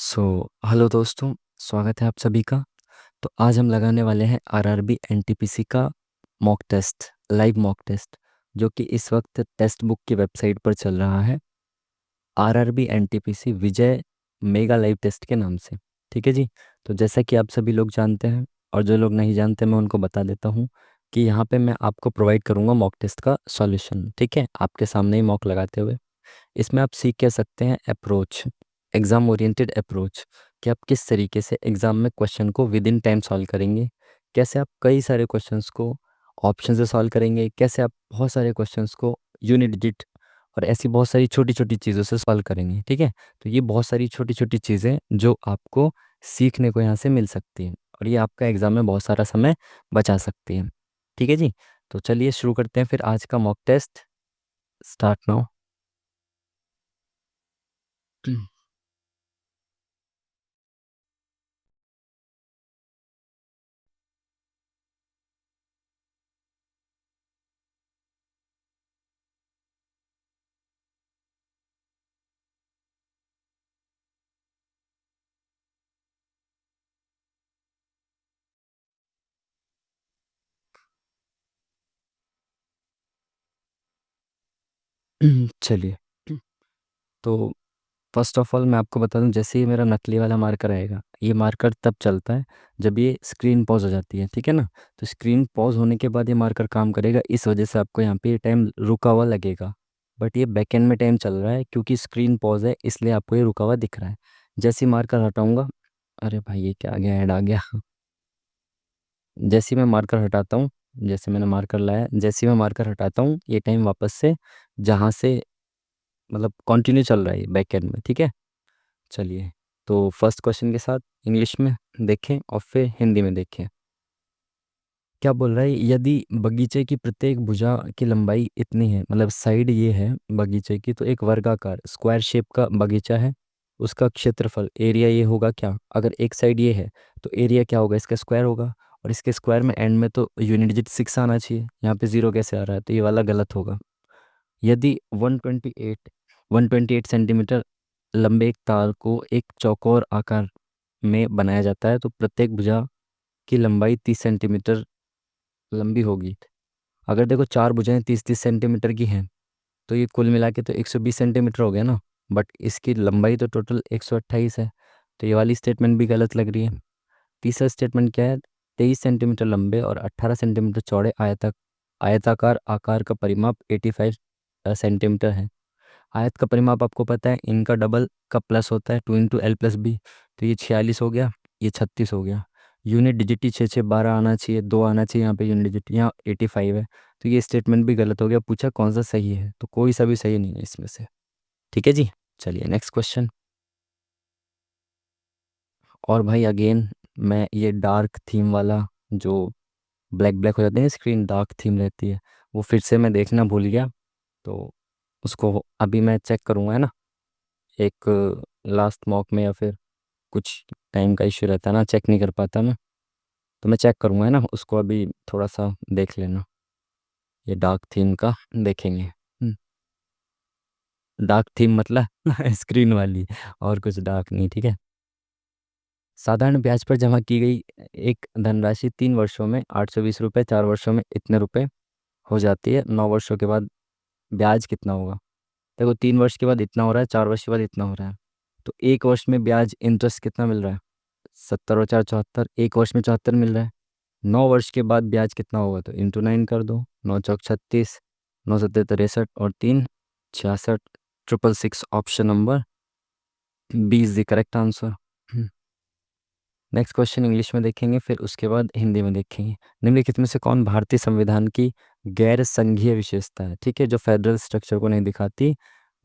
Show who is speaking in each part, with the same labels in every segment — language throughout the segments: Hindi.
Speaker 1: हेलो दोस्तों, स्वागत है आप सभी का। तो आज हम लगाने वाले हैं आरआरबी एनटीपीसी का mock test, live mock test, जो कि इस वक्त टेक्स्ट बुक की वेबसाइट पर चल रहा है, आरआरबी एनटीपीसी विजय मेगा लाइव टेस्ट के नाम से। ठीक है जी। तो जैसा कि आप सभी लोग जानते हैं, और जो लोग नहीं जानते मैं उनको बता देता हूँ कि यहाँ पे मैं आपको प्रोवाइड करूँगा मॉक टेस्ट का सॉल्यूशन। ठीक है, आपके सामने ही मॉक लगाते हुए। इसमें आप सीख कह सकते हैं अप्रोच, एग्ज़ाम ओरिएंटेड अप्रोच, कि आप किस तरीके से एग्ज़ाम में क्वेश्चन को विद इन टाइम सॉल्व करेंगे, कैसे आप कई सारे क्वेश्चंस को ऑप्शन से सॉल्व करेंगे, कैसे आप बहुत सारे क्वेश्चंस को यूनिट डिजिट और ऐसी बहुत सारी छोटी छोटी चीज़ों से सॉल्व करेंगे। ठीक है, तो ये बहुत सारी छोटी छोटी चीज़ें जो आपको सीखने को यहाँ से मिल सकती हैं, और ये आपका एग्ज़ाम में बहुत सारा समय बचा सकती है। ठीक है जी। तो चलिए शुरू करते हैं फिर आज का मॉक टेस्ट। Start now. चलिए, तो फर्स्ट ऑफ ऑल मैं आपको बता दूं, जैसे ही मेरा नकली वाला मार्कर आएगा, ये मार्कर तब चलता है जब ये स्क्रीन पॉज हो जाती है। ठीक है ना। तो स्क्रीन पॉज होने के बाद ये मार्कर काम करेगा, इस वजह से आपको यहाँ पे ये टाइम रुका हुआ लगेगा। बट ये बैकएंड में टाइम चल रहा है, क्योंकि स्क्रीन पॉज है इसलिए आपको ये रुका हुआ दिख रहा है। जैसे ही मार्कर हटाऊंगा, अरे भाई ये क्या आ गया, ऐड आ गया। जैसे ही मैं मार्कर हटाता हूँ, जैसे मैंने मार्कर लाया, जैसे ही मैं मार्कर हटाता हूँ, ये टाइम वापस से जहाँ से मतलब कंटिन्यू चल रहा है बैक एंड में। ठीक है। चलिए, तो फर्स्ट क्वेश्चन के साथ इंग्लिश में देखें और फिर हिंदी में देखें। क्या बोल रहा है, यदि बगीचे की प्रत्येक भुजा की लंबाई इतनी है, मतलब साइड ये है बगीचे की, तो एक वर्गाकार स्क्वायर शेप का बगीचा है, उसका क्षेत्रफल एरिया ये होगा क्या। अगर एक साइड ये है तो एरिया क्या होगा, इसका स्क्वायर होगा, और इसके स्क्वायर में एंड में तो यूनिट डिजिट 6 आना चाहिए, यहाँ पे 0 कैसे आ रहा है, तो ये वाला गलत होगा। यदि 128 सेंटीमीटर लंबे एक तार को एक चौकोर आकार में बनाया जाता है, तो प्रत्येक भुजा की लंबाई 30 सेंटीमीटर लंबी होगी। अगर देखो चार भुजाएं 30-30 सेंटीमीटर की हैं, तो ये कुल मिला के तो 120 सेंटीमीटर हो गया ना। बट इसकी लंबाई तो टोटल 128 है, तो ये वाली स्टेटमेंट भी गलत लग रही है। तीसरा स्टेटमेंट क्या है, 23 सेंटीमीटर लंबे और 18 सेंटीमीटर चौड़े आयताकार आकार का परिमाप 85 सेंटीमीटर है। आयत का परिमाप आपको पता है, इनका डबल का प्लस होता है 2 × L + B, तो ये 46 हो गया, ये 36 हो गया। यूनिट डिजिट ही 6 6 12 आना चाहिए, 2 आना चाहिए यहाँ पे यूनिट डिजिट, यहाँ 85 है, तो ये स्टेटमेंट भी गलत हो गया। पूछा कौन सा सही है, तो कोई सा भी सही नहीं है इसमें से। ठीक है जी। चलिए नेक्स्ट क्वेश्चन। और भाई अगेन मैं ये डार्क थीम वाला, जो ब्लैक ब्लैक हो जाते हैं स्क्रीन, डार्क थीम रहती है, वो फिर से मैं देखना भूल गया, तो उसको अभी मैं चेक करूँगा, है ना। एक लास्ट मॉक में या फिर कुछ टाइम का इश्यू रहता है ना, चेक नहीं कर पाता मैं, तो मैं चेक करूँगा, है ना, उसको अभी थोड़ा सा देख लेना। ये डार्क थीम का देखेंगे। डार्क थीम मतलब स्क्रीन वाली, और कुछ डार्क नहीं। ठीक है। साधारण ब्याज पर जमा की गई एक धनराशि 3 वर्षों में 820 रुपये, 4 वर्षों में इतने रुपए हो जाती है, 9 वर्षों के बाद ब्याज कितना होगा। देखो 3 वर्ष के बाद इतना हो रहा है, 4 वर्ष के बाद इतना हो रहा है, तो एक वर्ष में ब्याज इंटरेस्ट कितना मिल रहा है, 70 और 4 74, एक वर्ष में 74 मिल रहा है। 9 वर्ष के बाद ब्याज कितना होगा, तो इंटू 9 कर दो, 9 × 4 = 36, 9 × 7 = 63, और 3 × 66, 666, option number B is the correct answer. Next question English में देखेंगे, फिर उसके बाद हिंदी में देखेंगे। निम्नलिखित में से कौन भारतीय संविधान की गैर संघीय विशेषता है। ठीक है, जो फेडरल स्ट्रक्चर को नहीं दिखाती,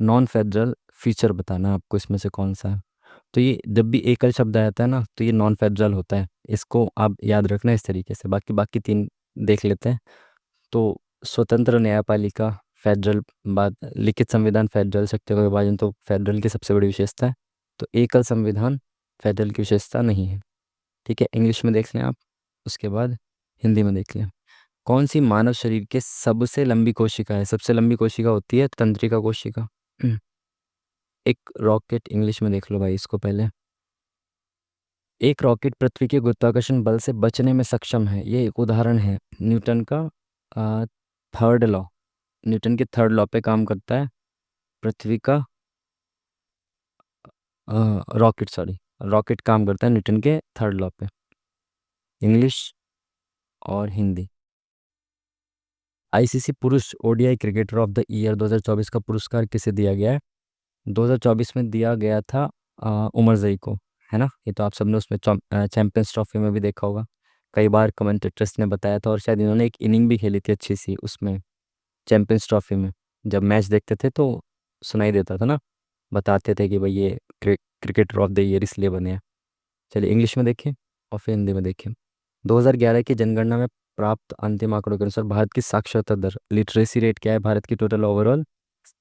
Speaker 1: नॉन फेडरल फीचर बताना है आपको, इसमें से कौन सा है। तो ये जब भी एकल शब्द आता है ना, तो ये नॉन फेडरल होता है, इसको आप याद रखना इस तरीके से। बाकी बाकी तीन देख लेते हैं। तो स्वतंत्र न्यायपालिका फेडरल, बात लिखित संविधान फेडरल, शक्तियों का विभाजन तो फेडरल की सबसे बड़ी विशेषता है, तो एकल संविधान फेडरल की विशेषता नहीं है। ठीक है, इंग्लिश में देख लें आप, उसके बाद हिंदी में देख लें। कौन सी मानव शरीर के सबसे लंबी कोशिका है। सबसे लंबी कोशिका होती है तंत्रिका कोशिका। एक रॉकेट, इंग्लिश में देख लो भाई इसको पहले। एक रॉकेट पृथ्वी के गुरुत्वाकर्षण बल से बचने में सक्षम है, ये एक उदाहरण है न्यूटन का थर्ड लॉ। न्यूटन के थर्ड लॉ पे काम करता है पृथ्वी का रॉकेट, सॉरी, रॉकेट काम करता है न्यूटन के थर्ड लॉ पे। इंग्लिश और हिंदी। आईसीसी पुरुष ODI cricketer of the year 2024 का पुरस्कार किसे दिया गया है? 2024 में दिया गया था उमर जई को, है ना। ये तो आप सबने उसमें चैंपियंस ट्रॉफी में भी देखा होगा, कई बार कमेंटेटर्स ने बताया था, और शायद इन्होंने एक इनिंग भी खेली थी अच्छी सी उसमें, चैंपियंस ट्रॉफी में। जब मैच देखते थे तो सुनाई देता था ना, बताते थे कि भाई ये क्रिकेटर ऑफ द ईयर इसलिए बने हैं। चलिए इंग्लिश में देखें और फिर हिंदी में देखें। 2011 की जनगणना में प्राप्त अंतिम आंकड़ों के अनुसार भारत की साक्षरता दर, लिटरेसी रेट क्या है भारत की टोटल ओवरऑल?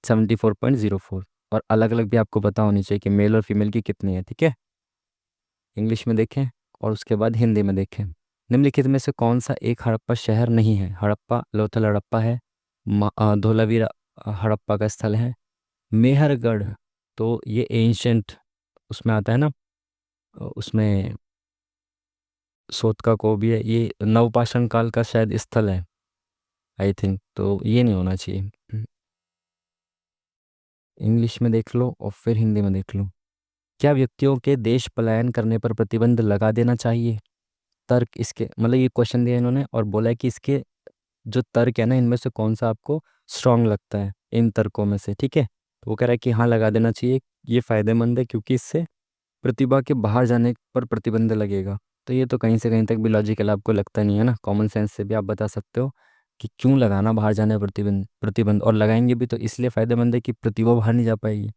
Speaker 1: 74.04। और अलग अलग भी आपको पता होनी चाहिए कि मेल और फीमेल की कितनी है, ठीक है। इंग्लिश में देखें और उसके बाद हिंदी में देखें। निम्नलिखित में से कौन सा एक हड़प्पा शहर नहीं है? हड़प्पा लोथल हड़प्पा है, धोलावीरा हड़प्पा का स्थल है, मेहरगढ़ तो ये एंशंट उसमें आता है ना, उसमें सोतका को भी है, ये नवपाषाण काल का शायद स्थल है आई थिंक, तो ये नहीं होना चाहिए। इंग्लिश में देख लो और फिर हिंदी में देख लो। क्या व्यक्तियों के देश पलायन करने पर प्रतिबंध लगा देना चाहिए? तर्क इसके, मतलब ये क्वेश्चन दिया इन्होंने और बोला है कि इसके जो तर्क है ना, इनमें से कौन सा आपको स्ट्रांग लगता है इन तर्कों में से, ठीक है। तो वो कह रहा है कि हाँ लगा देना चाहिए, ये फायदेमंद है क्योंकि इससे प्रतिभा के बाहर जाने पर प्रतिबंध लगेगा। तो ये तो कहीं से कहीं तक भी लॉजिकल आपको लगता नहीं है ना, कॉमन सेंस से भी आप बता सकते हो कि क्यों लगाना बाहर जाने पर प्रतिबंध, और लगाएंगे भी तो इसलिए फायदेमंद है कि प्रतिभा बाहर नहीं जा पाएगी,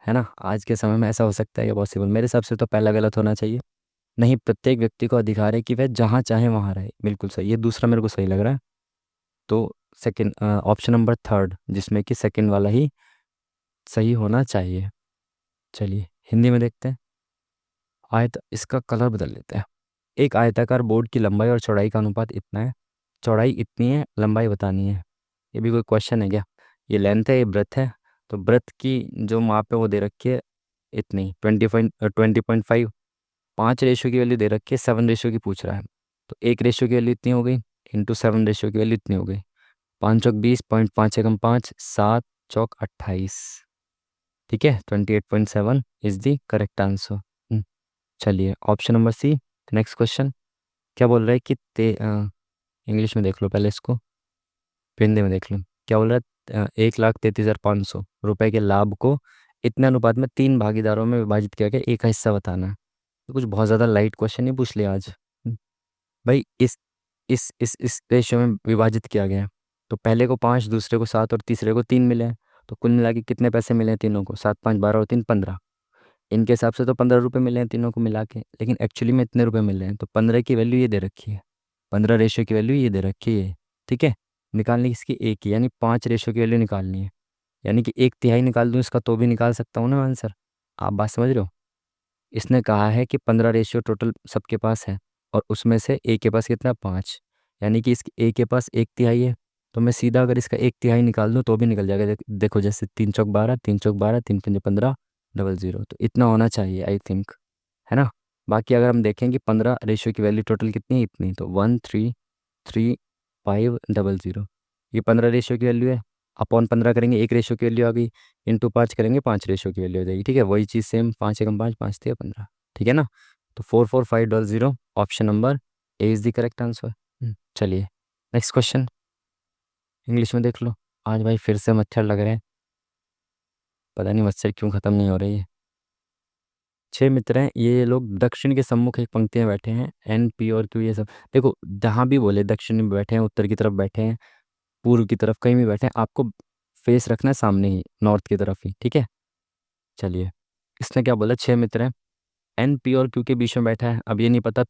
Speaker 1: है ना। आज के समय में ऐसा हो सकता है या पॉसिबल? मेरे हिसाब से तो पहला गलत होना चाहिए। नहीं, प्रत्येक व्यक्ति को अधिकार है कि वह जहाँ चाहे वहाँ रहे, बिल्कुल सही, ये दूसरा मेरे को सही लग रहा है। तो सेकंड, ऑप्शन नंबर थर्ड, जिसमें कि सेकंड वाला ही सही होना चाहिए। चलिए हिंदी में देखते हैं। आयत, इसका कलर बदल लेते हैं। एक आयताकार बोर्ड की लंबाई और चौड़ाई का अनुपात इतना है, चौड़ाई इतनी है, लंबाई बतानी है। ये भी कोई क्वेश्चन है क्या? ये लेंथ है, ये ब्रेथ है, तो ब्रेथ की जो माप है वो दे रखी है इतनी 20.5। 5 रेशियो की वैल्यू दे रखी है, 7 रेशियो की पूछ रहा है, तो 1 रेशियो की वैल्यू इतनी हो गई, इंटू 7 रेशियो की वैल्यू इतनी हो गई। 5 चौक 20, 5 एकम 5, 7 चौक 28, ठीक है। 28.7 इज द करेक्ट आंसर। चलिए option number C, next question. क्या बोल रहा है कि इंग्लिश में देख लो पहले इसको, फिर हिंदी में देख लो। क्या बोल रहा है? 1,33,500 रुपए के लाभ को इतने अनुपात में 3 भागीदारों में विभाजित किया गया, एक का हिस्सा बताना है। तो कुछ बहुत ज़्यादा लाइट क्वेश्चन नहीं पूछ लिया आज। भाई इस रेशियो में विभाजित किया गया है, तो पहले को 5, दूसरे को 7 और तीसरे को 3 मिले हैं। तो कुल मिला के कितने पैसे मिले हैं तीनों को? 7, 5, 12 और 3, 15। इनके हिसाब से तो 15 रुपये मिले हैं तीनों को मिला के, लेकिन एक्चुअली में इतने रुपए मिले हैं, तो 15 की वैल्यू ये दे रखी है, 15 रेशियो की वैल्यू ये दे रखी है, ठीक है। निकालनी इसकी एक ही, यानी 5 रेशियो की वैल्यू निकालनी है, यानी कि 1/3 निकाल दूँ इसका तो भी निकाल सकता हूँ ना आंसर। आप बात समझ रहे हो? इसने कहा है कि 15 रेशियो टोटल सबके पास है, और उसमें से ए के पास कितना? 5, यानी कि इसकी ए के पास 1/3 है। तो मैं सीधा अगर इसका 1/3 निकाल दूँ तो भी निकल जाएगा। देखो जैसे 3 चौक 12, 3 चौक 12, 3 पंजे 15, 00, तो इतना होना चाहिए आई थिंक, है ना। बाकी अगर हम देखें कि 15 रेशियो की वैल्यू टोटल कितनी है, इतनी, तो 1,3,3,500, ये 15 रेशियो की वैल्यू है। अपॉन 15 करेंगे, 1 रेशियो की वैल्यू आ गई, इंटू 5 करेंगे, 5 रेशियो की वैल्यू हो जाएगी, ठीक है। वही चीज़ सेम, 5 एकम 5, 5 3 15, ठीक है ना। तो 44500, option number A is the correct answer. चलिए नेक्स्ट क्वेश्चन, इंग्लिश में देख लो। आज भाई फिर से मच्छर लग रहे हैं, पता नहीं मच्छर क्यों ख़त्म नहीं हो रही है। 6 मित्र हैं, ये लोग दक्षिण के सम्मुख एक पंक्ति में बैठे हैं, एन पी और क्यू ये सब। देखो जहाँ भी बोले, दक्षिण में बैठे हैं, उत्तर की तरफ बैठे हैं, पूर्व की तरफ, कहीं भी बैठे हैं, आपको फेस रखना है सामने ही, नॉर्थ की तरफ ही, ठीक है। चलिए इसने क्या बोला, 6 मित्र हैं, एन पी और क्यू के बीच में बैठा है। अब ये नहीं पता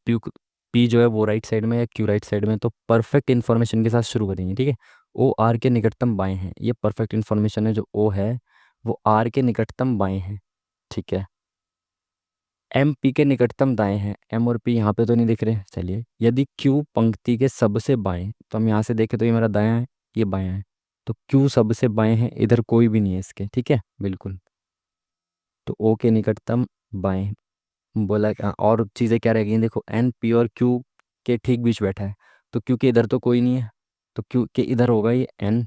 Speaker 1: पी जो है वो राइट साइड में या क्यू राइट साइड में, तो परफेक्ट इन्फॉर्मेशन के साथ शुरू करेंगे, ठीक है। ओ आर के निकटतम बाएं हैं, ये परफेक्ट इन्फॉर्मेशन है, जो ओ है वो आर के निकटतम बाएं हैं, ठीक है। एम पी के निकटतम दाएं हैं, एम और पी यहाँ पे तो नहीं दिख रहे। चलिए यदि क्यू पंक्ति के सबसे बाएं, तो हम यहाँ से देखें तो ये मेरा दायां है, ये बायां है, तो क्यू सबसे बाएं है, इधर कोई भी नहीं है इसके, ठीक है, बिल्कुल। तो ओ के निकटतम बाएं, बोला और चीज़ें क्या रह गई देखो, एन पी और क्यू के ठीक बीच बैठा है, तो क्यू के इधर तो कोई नहीं है, तो क्यू के इधर होगा ये एन,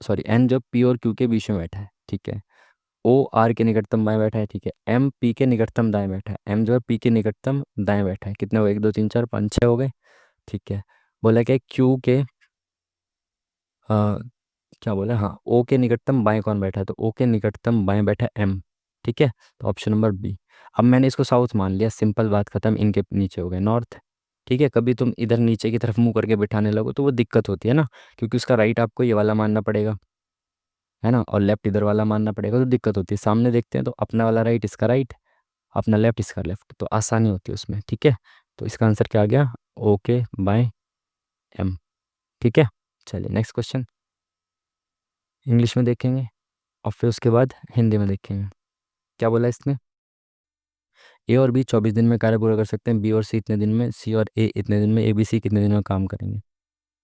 Speaker 1: सॉरी एन जो पी और क्यू के बीच में बैठा है, ठीक है। ओ आर के निकटतम बाएं बैठा है, ठीक है। एम पी के निकटतम दाएं बैठा है, एम जो है पी के निकटतम दाएं बैठा है, कितने हो गए, 1 2 3 4 5 6 हो गए, ठीक है। बोला क्या क्यू के क्या बोला, हाँ ओ के निकटतम बाएं कौन बैठा है, तो ओ के निकटतम बाएं बैठा है एम, ठीक है। तो ऑप्शन नंबर बी। अब मैंने इसको साउथ मान लिया, सिंपल बात खत्म, इनके नीचे हो गए नॉर्थ, ठीक है। कभी तुम इधर नीचे की तरफ मुंह करके बिठाने लगो तो वो दिक्कत होती है ना, क्योंकि उसका राइट आपको ये वाला मानना पड़ेगा, है ना, और लेफ्ट इधर वाला मानना पड़ेगा, तो दिक्कत होती है। सामने देखते हैं तो अपना वाला राइट, इसका राइट, अपना लेफ्ट, इसका लेफ्ट, तो आसानी होती है उसमें, ठीक है। तो इसका आंसर क्या आ गया, ओके बाय एम, ठीक है। चलिए नेक्स्ट क्वेश्चन, इंग्लिश में देखेंगे और फिर उसके बाद हिंदी में देखेंगे। क्या बोला इसने, ए और बी 24 दिन में कार्य पूरा कर सकते हैं, बी और सी इतने दिन में, सी और ए इतने दिन में, ए बी सी कितने दिन में काम करेंगे।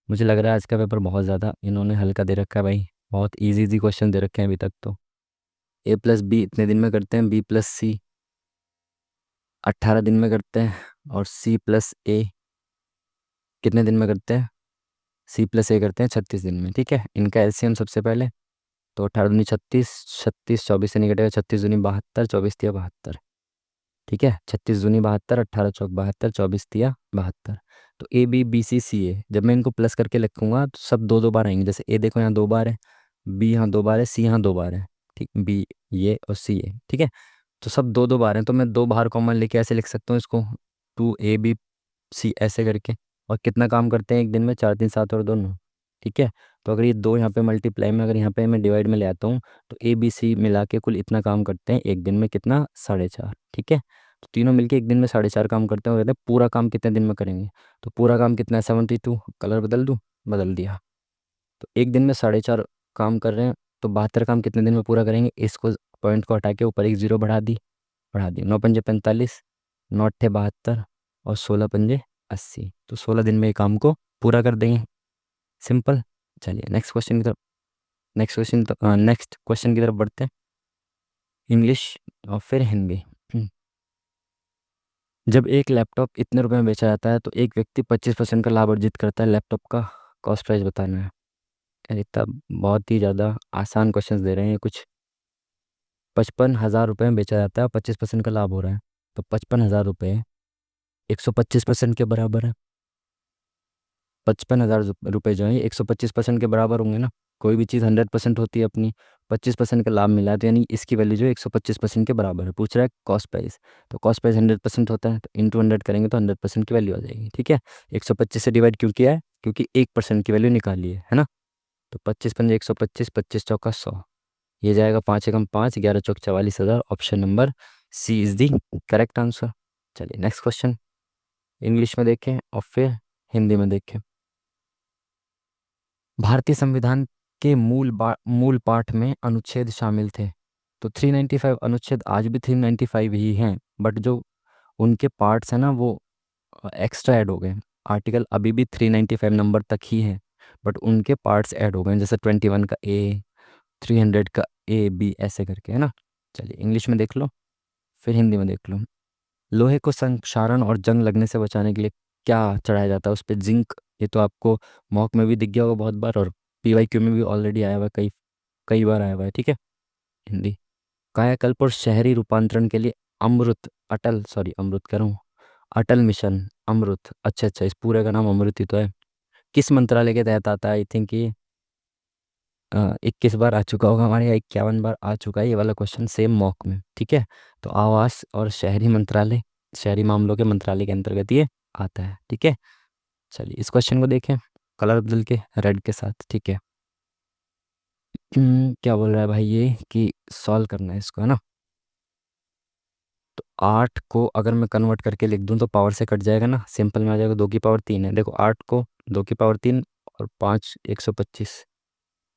Speaker 1: मुझे लग रहा है आज का पेपर बहुत ज़्यादा इन्होंने हल्का दे रखा है भाई, बहुत इजी इजी क्वेश्चन दे रखे हैं अभी तक तो। ए प्लस बी इतने दिन में करते हैं, बी प्लस सी 18 दिन में करते हैं, और सी प्लस ए कितने दिन में करते हैं, सी प्लस ए करते हैं 36 दिन में, ठीक है। इनका एलसीएम सबसे पहले, तो 18 दूनी 36, 36 24 से नहीं कटेगा, 36 दूनी 72, 24 तिया 72, ठीक है। 36 दूनी 72, 18 चौक 72, 24 तिया 72। तो ए बी बी सी सी ए, जब मैं इनको प्लस करके लिखूंगा तो सब दो दो बार आएंगे, जैसे ए देखो यहाँ 2 बार है, बी यहाँ 2 बार है, सी यहाँ 2 बार है, ठीक, बी ये और सी ए, ठीक है। तो सब दो दो बार हैं, तो मैं दो बाहर कॉमन लेके ऐसे लिख सकता हूँ इसको, 2 ए बी सी ऐसे करके। और कितना काम करते हैं एक दिन में, 4 3 7 और 2 9, ठीक है। तो अगर ये दो यहाँ पे मल्टीप्लाई में, अगर यहाँ पे मैं डिवाइड में ले आता हूँ, तो ए बी सी मिला के कुल इतना काम करते हैं एक दिन में, कितना, 4.5, ठीक है। तो तीनों मिलके एक दिन में 4.5 काम करते हैं, और कहते हैं पूरा काम कितने दिन में करेंगे, तो पूरा काम कितना है, 72। कलर बदल दूँ, बदल दिया। तो एक दिन में 4.5 काम कर रहे हैं, तो 72 काम कितने दिन में पूरा करेंगे, इसको पॉइंट को हटा के ऊपर एक जीरो बढ़ा दी 9 पंजे 45, 9 अट्ठे 72, और 16 पंजे 80, तो 16 दिन में ये काम को पूरा कर देंगे, सिंपल। चलिए नेक्स्ट क्वेश्चन की तरफ बढ़ते हैं, इंग्लिश और फिर हिंदी। हम्म, जब एक लैपटॉप इतने रुपए में बेचा जाता है तो एक व्यक्ति 25% का लाभ अर्जित करता है, लैपटॉप का कॉस्ट प्राइस बताना है। यार इतना बहुत ही ज़्यादा आसान क्वेश्चंस दे रहे हैं ये कुछ। 55,000 रुपये में बेचा जाता है, 25% का लाभ हो रहा है, तो 55,000 रुपये 125% के बराबर है। 55,000 रुपये जो है 125% के बराबर होंगे ना, कोई भी चीज़ 100% होती है अपनी, 25% का लाभ मिला है, तो यानी इसकी वैल्यू जो है 125% के बराबर है। पूछ रहा है कॉस्ट प्राइस, तो कॉस्ट प्राइस 100% होता है, तो इंटू 100 करेंगे तो 100% की वैल्यू आ जाएगी, ठीक है। 125 से डिवाइड क्यों किया है, क्योंकि 1% की वैल्यू निकाली है ना। तो 25 पंजे 125, 25 चौका 100, ये जाएगा 5 एकम 5, 11 चौक 44,000, option number C is the correct answer. चलिए नेक्स्ट क्वेश्चन, इंग्लिश में देखें और फिर हिंदी में देखें। भारतीय संविधान के मूल पाठ में अनुच्छेद शामिल थे, तो 395 अनुच्छेद आज भी 395 ही हैं, बट जो उनके पार्ट्स हैं ना वो एक्स्ट्रा ऐड हो गए। आर्टिकल अभी भी 395 नंबर तक ही है, बट उनके पार्ट्स ऐड हो गए, जैसे 21 का ए, 300 का ए बी ऐसे करके, है ना। चलिए इंग्लिश में देख लो फिर हिंदी में देख लो। लोहे को संक्षारण और जंग लगने से बचाने के लिए क्या चढ़ाया जाता है उस पर, जिंक। ये तो आपको मॉक में भी दिख गया होगा बहुत बार, और पीवाईक्यू में भी ऑलरेडी आया हुआ है, कई कई बार आया हुआ है, ठीक है। हिंदी, कायाकल्प और शहरी रूपांतरण के लिए अमृत कह रहा हूँ, अटल मिशन अमृत, अच्छा अच्छा, इस पूरे का नाम अमृत ही तो है, किस मंत्रालय के तहत आता है। आई थिंक ये 21 बार आ चुका होगा हमारे, या 51 बार आ चुका है ये वाला क्वेश्चन सेम मॉक में, ठीक है। तो आवास और शहरी मंत्रालय, शहरी मामलों के मंत्रालय के अंतर्गत ये आता है, ठीक है। चलिए इस क्वेश्चन को देखें, कलर बदल के रेड के साथ, ठीक है। क्या बोल रहा है भाई ये कि सॉल्व करना है इसको, है ना। तो 8 को अगर मैं कन्वर्ट करके लिख दूं तो पावर से कट जाएगा ना, सिंपल में आ जाएगा, 2 की पावर 3 है, देखो 8 को 2 की पावर 3 और 5 125,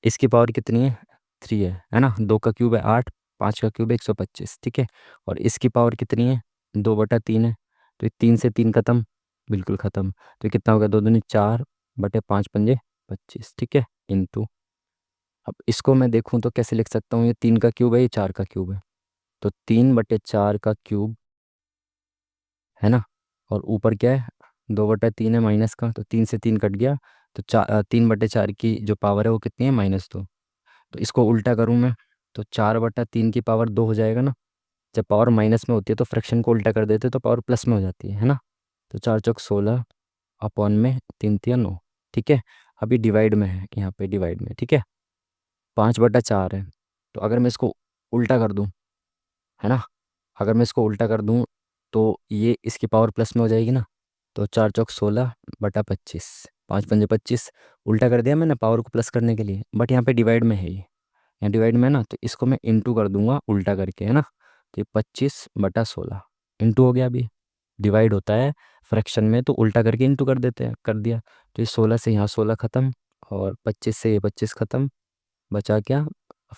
Speaker 1: इसकी पावर कितनी है, 3 है ना। 2 का क्यूब है 8, 5 का क्यूब है 125, ठीक है। और इसकी पावर कितनी है, 2/3 है, तो ये 3 से 3 खत्म, बिल्कुल खत्म, तो ये कितना होगा, 2 दूनी 4/5 पंजे 25, ठीक है, इंटू। अब इसको मैं देखूं तो कैसे लिख सकता हूँ, ये 3 का क्यूब है, ये 4 का क्यूब है, तो 3/4 का क्यूब है ना। और ऊपर क्या है, 2/3 है माइनस का, तो 3 से 3 कट गया। तो 3/4 की जो पावर है वो कितनी है, -2। तो इसको उल्टा करूँ मैं, तो 4/3 की पावर 2 हो जाएगा ना। जब पावर माइनस में होती है तो फ्रैक्शन को उल्टा कर देते हैं तो पावर प्लस में हो जाती है ना। तो 4×4 = 16 अपॉन में 3×3 = 9। ठीक है। अभी डिवाइड में है, यहाँ पे डिवाइड में, ठीक है। 5/4 है, तो अगर मैं इसको उल्टा कर दूँ, है ना, अगर मैं इसको उल्टा कर दूँ तो ये इसकी पावर प्लस में हो जाएगी ना। तो 4×16/25, 5×5 = 25। उल्टा कर दिया मैंने पावर को प्लस करने के लिए, बट यहाँ पे डिवाइड में है ये, यहाँ डिवाइड में है ना, तो इसको मैं इंटू कर दूंगा उल्टा करके, है ना। तो ये 25/16 इंटू हो गया। अभी डिवाइड होता है फ्रैक्शन में तो उल्टा करके इंटू कर देते हैं, कर दिया। तो ये 16 से यहाँ 16 ख़त्म, और 25 से ये 25 ख़त्म, बचा क्या,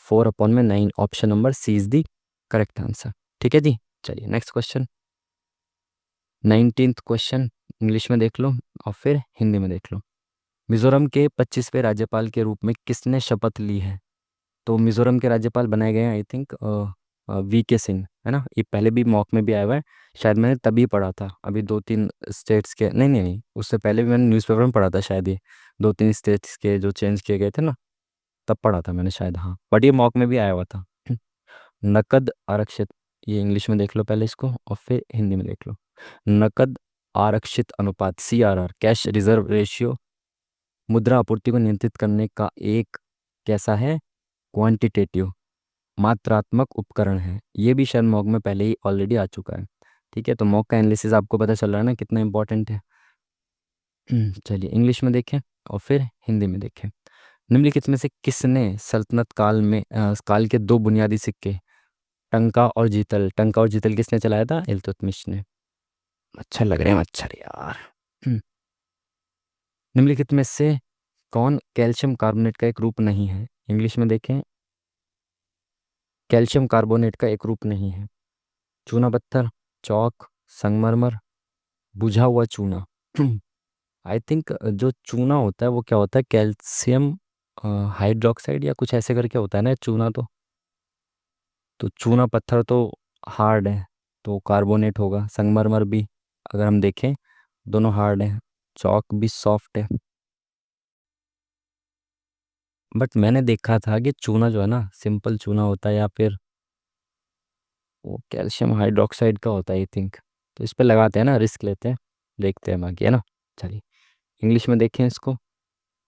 Speaker 1: 4/9। Option number C is the correct answer. ठीक है जी। चलिए next question, 19th question, English में देख लो और फिर हिंदी में देख लो। मिजोरम के 25वें राज्यपाल के रूप में किसने शपथ ली है। तो मिजोरम के राज्यपाल बनाए गए हैं आई थिंक वी के सिंह, है ना। ये पहले भी मॉक में भी आया हुआ है, शायद मैंने तभी पढ़ा था। अभी 2-3 स्टेट्स के, नहीं नहीं नहीं, उससे पहले भी मैंने न्यूज़पेपर में पढ़ा था शायद। ये 2-3 स्टेट्स के जो चेंज किए गए थे ना, तब पढ़ा था मैंने शायद, हाँ। बट ये मॉक में भी आया हुआ था। नकद आरक्षित, ये इंग्लिश में देख लो पहले इसको और फिर हिंदी में देख लो। नकद आरक्षित अनुपात, CRR, कैश रिजर्व रेशियो, मुद्रा आपूर्ति को नियंत्रित करने का एक कैसा है, क्वांटिटेटिव, मात्रात्मक उपकरण है। ये भी शायद मॉक में पहले ही ऑलरेडी आ चुका है। ठीक है, तो मॉक का एनालिसिस आपको पता चल रहा है ना कितना इंपॉर्टेंट है। चलिए इंग्लिश में देखें और फिर हिंदी में देखें। निम्नलिखित में से किसने सल्तनत काल में काल के दो बुनियादी सिक्के, टंका और जीतल किसने चलाया था, इल्तुतमिश ने। अच्छा लग रहे हैं मच्छर यार। हम्म, निम्नलिखित में से कौन कैल्शियम कार्बोनेट का एक रूप नहीं है। इंग्लिश में देखें, कैल्शियम कार्बोनेट का एक रूप नहीं है। चूना पत्थर, चौक, संगमरमर, बुझा हुआ चूना। आई थिंक जो चूना होता है वो क्या होता है, कैल्शियम हाइड्रोक्साइड या कुछ ऐसे करके होता है ना चूना। तो चूना पत्थर तो हार्ड है, तो कार्बोनेट होगा। संगमरमर भी अगर हम देखें, दोनों हार्ड हैं। चौक भी सॉफ्ट है। बट मैंने देखा था कि चूना जो है ना, सिंपल चूना होता है या फिर वो कैल्शियम हाइड्रोक्साइड का होता है आई थिंक। तो इस पे लगाते हैं ना, रिस्क लेते हैं, देखते हैं बाकी, है ना। चलिए इंग्लिश में देखें इसको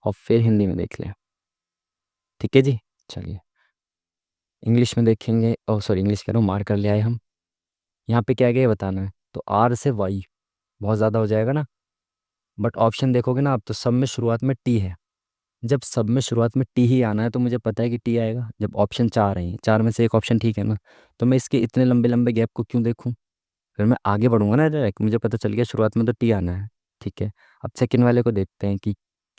Speaker 1: और फिर हिंदी में देख लें। ठीक है जी। चलिए इंग्लिश में देखेंगे, ओह सॉरी, इंग्लिश कह रहा हूँ, मार कर ले आए हम। यहाँ पे क्या क्या ये बताना है, तो आर से वाई बहुत ज़्यादा हो जाएगा ना। बट ऑप्शन देखोगे ना आप, तो सब में शुरुआत में टी है। जब सब में शुरुआत में टी ही आना है तो मुझे पता है कि टी आएगा। जब ऑप्शन 4 है, 4 में से एक ऑप्शन ठीक है ना, तो मैं इसके इतने लंबे लंबे गैप को क्यों देखूं। फिर मैं आगे बढ़ूंगा ना डायरेक्ट, मुझे पता चल गया शुरुआत में तो टी आना है। ठीक है। अब सेकंड वाले को देखते हैं कि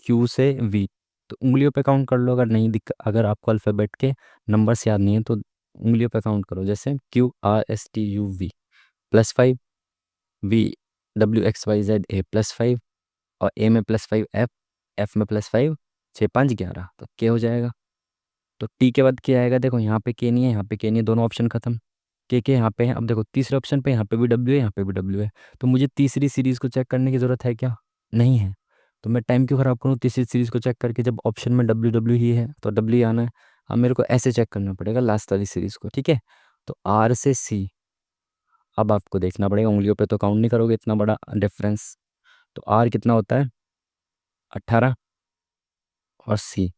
Speaker 1: क्यू से वी, तो उंगलियों पे काउंट कर लो। अगर नहीं दिक्कत, अगर आपको अल्फ़ाबेट के नंबर्स याद नहीं है तो उंगलियों पे काउंट करो। जैसे QRSTUV +5, VWXYZ A +5, और ए में +5 एफ, एफ में +5, 6×5 = 11, तो के हो जाएगा। तो टी के बाद के आएगा, देखो यहाँ पे के नहीं है, यहाँ पे के नहीं है, दोनों ऑप्शन खत्म। के यहाँ पे है। अब देखो तीसरे ऑप्शन पे यहाँ पे भी डब्ल्यू है, यहाँ पे भी डब्ल्यू है। तो मुझे तीसरी सीरीज़ को चेक करने की ज़रूरत है क्या, नहीं है। तो मैं टाइम क्यों ख़राब करूँ तीसरी सीरीज़ को चेक करके, जब ऑप्शन में डब्ल्यू डब्ल्यू ही है तो डब्ल्यू ही आना है। अब मेरे को ऐसे चेक करना पड़ेगा लास्ट वाली सीरीज़ को। ठीक है। तो आर से सी, अब आपको देखना पड़ेगा, उंगलियों पे तो काउंट नहीं करोगे इतना बड़ा डिफरेंस। तो आर कितना होता है, 18, और सी,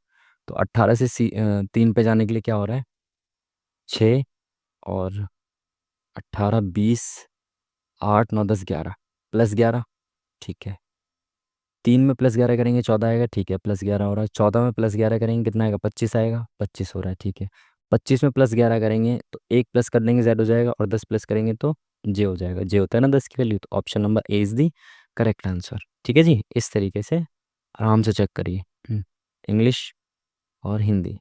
Speaker 1: तो 18 से 3 पे जाने के लिए क्या हो रहा है, 6, और 18, 20, 8, 9, 10, 11, +11। ठीक है। 3 में +11 करेंगे 14 आएगा, ठीक है, +11 हो रहा है। 14 में +11 करेंगे कितना आएगा, 25 आएगा, 25 हो रहा है, ठीक है। 25 में +11 करेंगे तो एक प्लस कर देंगे जेड हो जाएगा, और 10 प्लस करेंगे तो जे हो जाएगा। जे होता है ना 10 की वैल्यू, तो option number A is the correct answer. ठीक है जी, इस तरीके से आराम से चेक करिए। इंग्लिश और हिंदी।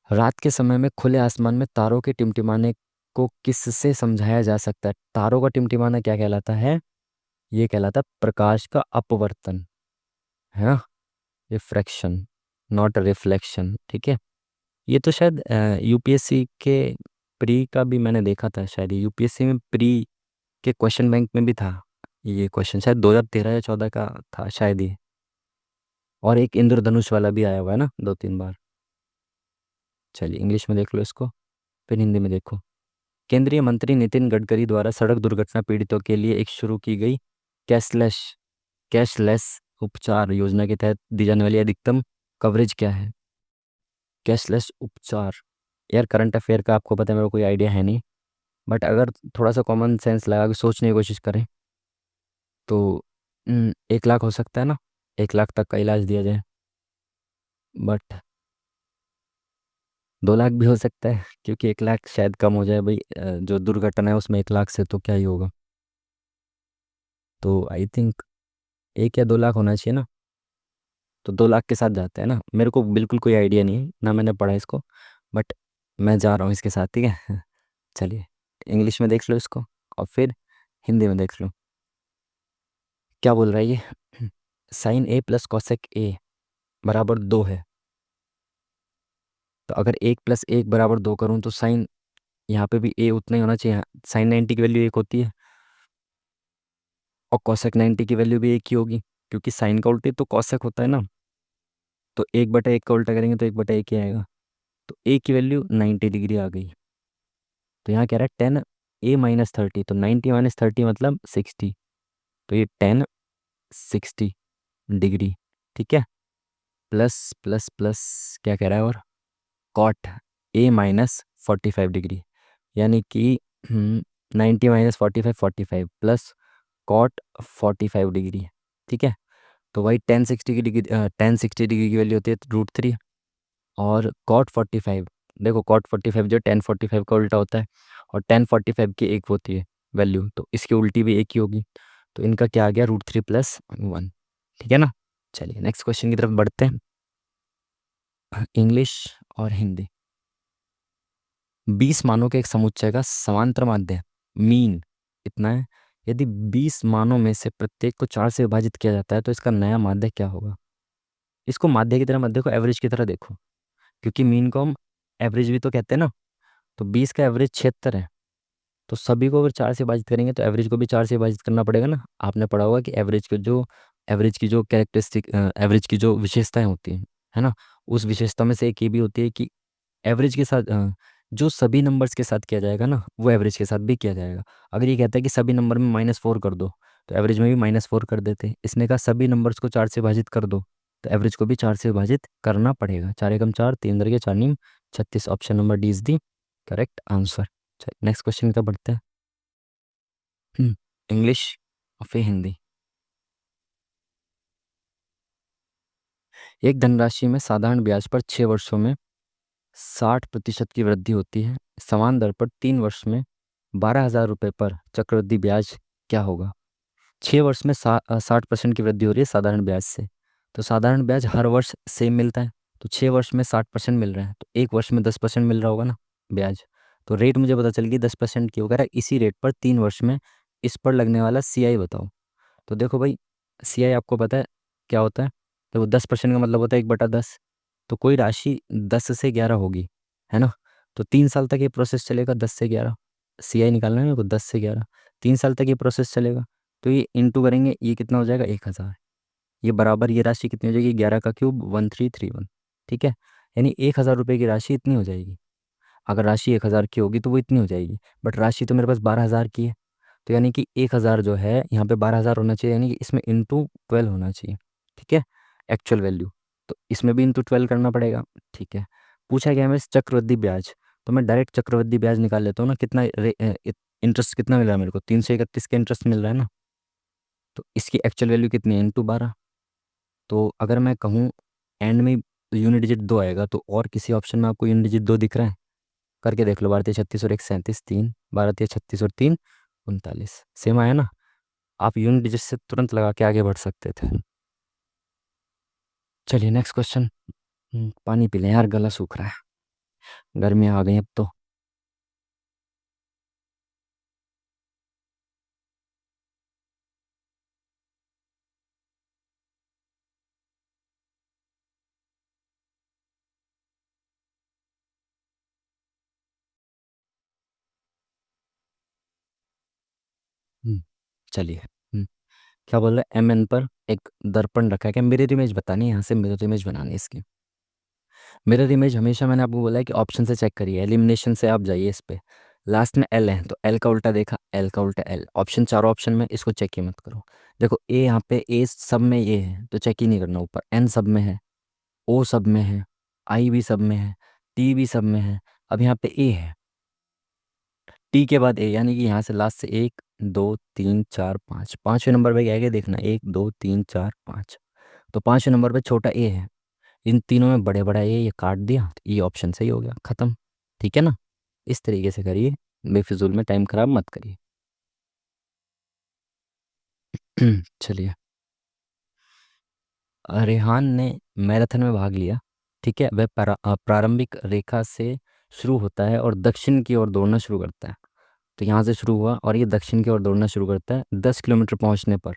Speaker 1: रात के समय में खुले आसमान में तारों के टिमटिमाने को किससे समझाया जा सकता है। तारों का टिमटिमाना क्या कहलाता है, ये कहलाता है प्रकाश का अपवर्तन, है ना, रिफ्रैक्शन, नॉट रिफ्लेक्शन। ठीक है। ये तो शायद यूपीएससी के प्री का भी मैंने देखा था, शायद यूपीएससी में प्री कि क्वेश्चन बैंक में भी था ये क्वेश्चन, शायद 2013 या 14 का था शायद ये। और एक इंद्रधनुष वाला भी आया हुआ है ना 2-3 बार। चलिए इंग्लिश में देख लो इसको, फिर हिंदी में देखो। केंद्रीय मंत्री नितिन गडकरी द्वारा सड़क दुर्घटना पीड़ितों के लिए एक शुरू की गई कैशलेस कैशलेस उपचार योजना के तहत दी जाने वाली अधिकतम कवरेज क्या है? कैशलेस उपचार। यार करंट अफेयर का आपको पता है मेरे को कोई आइडिया है नहीं, बट अगर थोड़ा सा कॉमन सेंस लगा के सोचने की कोशिश करें तो 1 लाख हो सकता है ना, 1 लाख तक का इलाज दिया जाए। बट 2 लाख भी हो सकता है, क्योंकि 1 लाख शायद कम हो जाए भाई, जो दुर्घटना है उसमें 1 लाख से तो क्या ही होगा। तो आई थिंक 1 या 2 लाख होना चाहिए ना। तो 2 लाख के साथ जाते हैं ना, मेरे को बिल्कुल कोई आइडिया नहीं है ना, मैंने पढ़ा इसको, बट मैं जा रहा हूँ इसके साथ, ठीक है। चलिए इंग्लिश में देख लो इसको, और फिर हिंदी में देख लो। क्या बोल रहा है ये? Sine A plus cosec A बराबर 2 है। तो अगर 1 + 1 = 2 करूँ तो साइन यहाँ पे भी ए उतना ही होना चाहिए। साइन 90 की वैल्यू 1 होती है, और कॉसेक 90 की वैल्यू भी 1 ही होगी, क्योंकि साइन का उल्टा तो कॉसेक होता है ना। तो 1/1 का उल्टा करेंगे तो 1/1 ही आएगा। तो ए की वैल्यू 90 डिग्री आ गई। तो यहाँ कह रहा है 10 A - 30, तो 90 - 30 मतलब 60। तो ये 10 60 डिग्री, ठीक है। प्लस प्लस प्लस क्या कह रहा है, और कॉट A - 45 डिग्री, यानी कि 90 - 45 प्लस कॉट 45 डिग्री, ठीक है। तो वही 10 60 डिग्री की वैल्यू होती है √3, और कॉट 45, देखो कॉट 45 जो 10 45 का उल्टा होता है, और 10 45 की एक होती है वैल्यू, तो इसकी उल्टी भी एक ही होगी। तो इनका क्या आ गया, √3 + 1, ठीक है ना। चलिए नेक्स्ट क्वेश्चन की तरफ बढ़ते हैं, इंग्लिश और हिंदी। 20 मानों के एक समुच्चय का समांतर माध्य मीन इतना है। यदि 20 मानों में से प्रत्येक को 4 से विभाजित किया जाता है तो इसका नया माध्य क्या होगा? इसको माध्य की तरह मत देखो, एवरेज की तरह देखो, क्योंकि मीन को हम एवरेज भी तो कहते हैं ना। तो 20 का एवरेज 76 है, तो सभी को अगर 4 से विभाजित करेंगे तो एवरेज को भी 4 से विभाजित करना पड़ेगा ना। आपने पढ़ा होगा कि एवरेज की जो कैरेक्टरिस्टिक एवरेज की जो विशेषताएं होती हैं, है ना, उस विशेषता में से एक ये भी होती है कि एवरेज के साथ जो सभी नंबर्स के साथ किया जाएगा ना वो एवरेज के साथ भी किया जाएगा। अगर ये कहता है कि सभी नंबर में -4 कर दो, तो एवरेज में भी -4 कर देते हैं। इसने कहा सभी नंबर्स को 4 से विभाजित कर दो, तो एवरेज को भी 4 से विभाजित करना पड़ेगा। 4 × 4 3 × 4 = 36। Option number D is the correct answer. Next question की तरफ बढ़ते हैं, इंग्लिश और फिर हिंदी। एक धनराशि में साधारण ब्याज पर 6 वर्षों में 60% की वृद्धि होती है, समान दर पर 3 वर्ष में 12,000 रुपये पर चक्रवृद्धि ब्याज क्या होगा? 6 वर्ष में 60% की वृद्धि हो रही है साधारण ब्याज से। तो साधारण ब्याज हर वर्ष सेम मिलता है, तो 6 वर्ष में 60% मिल रहा है, तो एक वर्ष में 10% मिल रहा होगा ना ब्याज। तो रेट मुझे पता चल गई 10% की वगैरह, इसी रेट पर 3 वर्ष में इस पर लगने वाला CI बताओ। तो देखो भाई, CI आपको पता है क्या होता है? तो 10% का मतलब होता है 1/10। तो कोई राशि 10 से 11 होगी, है ना। तो 3 साल तक ये प्रोसेस चलेगा, 10 से 11। CI निकालना है मेरे को, 10 से 11, 3 साल तक ये प्रोसेस चलेगा। तो ये इंटू करेंगे, ये कितना हो जाएगा, 1,000। ये बराबर ये राशि कितनी हो जाएगी, 11 का क्यूब 1331, ठीक है। यानी 1,000 रुपये की राशि इतनी हो जाएगी। अगर राशि 1,000 की होगी तो वो इतनी हो जाएगी, बट राशि तो मेरे पास 12,000 की है। तो यानी कि 1,000 जो है यहाँ पे 12,000 होना चाहिए, यानी कि इसमें ×12 होना चाहिए, ठीक है, एक्चुअल वैल्यू। तो इसमें भी ×12 करना पड़ेगा, ठीक है। पूछा गया है मेरे से चक्रवृद्धि ब्याज, तो मैं डायरेक्ट चक्रवृद्धि ब्याज निकाल लेता हूँ ना। कितना इंटरेस्ट कितना मिल रहा है मेरे को, 331 का इंटरेस्ट मिल रहा है ना। तो इसकी एक्चुअल वैल्यू कितनी है, ×12। तो अगर मैं कहूँ एंड में यूनिट डिजिट 2 आएगा, तो और किसी ऑप्शन में आपको यूनिट डिजिट 2 दिख रहा है? करके देख लो, 12×3 = 36 और 1 37 3, 12×3 = 36 और 3 39, सेम आया ना। आप यूनिट डिजिट से तुरंत लगा के आगे बढ़ सकते थे। चलिए नेक्स्ट क्वेश्चन। पानी पी लें यार, गला सूख रहा है, गर्मियाँ आ गई अब तो। चलिए। क्या बोल रहे हैं, एम एन पर एक दर्पण रखा है, क्या मिरर इमेज बतानी है, यहाँ से मिरर इमेज बनानी है इसकी। मिरर इमेज हमेशा मैंने आपको बोला है कि ऑप्शन से चेक करिए, एलिमिनेशन से आप जाइए इस पे। लास्ट में एल है तो एल का उल्टा देखा, एल का उल्टा एल, ऑप्शन चारों ऑप्शन में, इसको चेक ही मत करो। देखो ए यहाँ पे, ए सब में ए है तो चेक ही नहीं करना, ऊपर एन सब में है, ओ सब में है, आई भी सब में है, टी भी सब में है, अब यहाँ पे ए है, टी के बाद ए, यानी कि यहाँ से लास्ट से एक दो तीन चार पाँच, पाँचवें नंबर पे क्या है देखना, एक दो तीन चार पाँच, तो पाँचवें नंबर पे छोटा ए है, इन तीनों में बड़े बड़ा ये काट दिया तो ये ऑप्शन सही हो गया, खत्म। ठीक है ना, इस तरीके से करिए, बेफिजूल में टाइम खराब मत करिए। चलिए। रेहान ने मैराथन में भाग लिया, ठीक है, वह प्रारंभिक रेखा से शुरू होता है और दक्षिण की ओर दौड़ना शुरू करता है। तो यहाँ से शुरू हुआ और ये दक्षिण की ओर दौड़ना शुरू करता है, 10 किलोमीटर पहुँचने पर,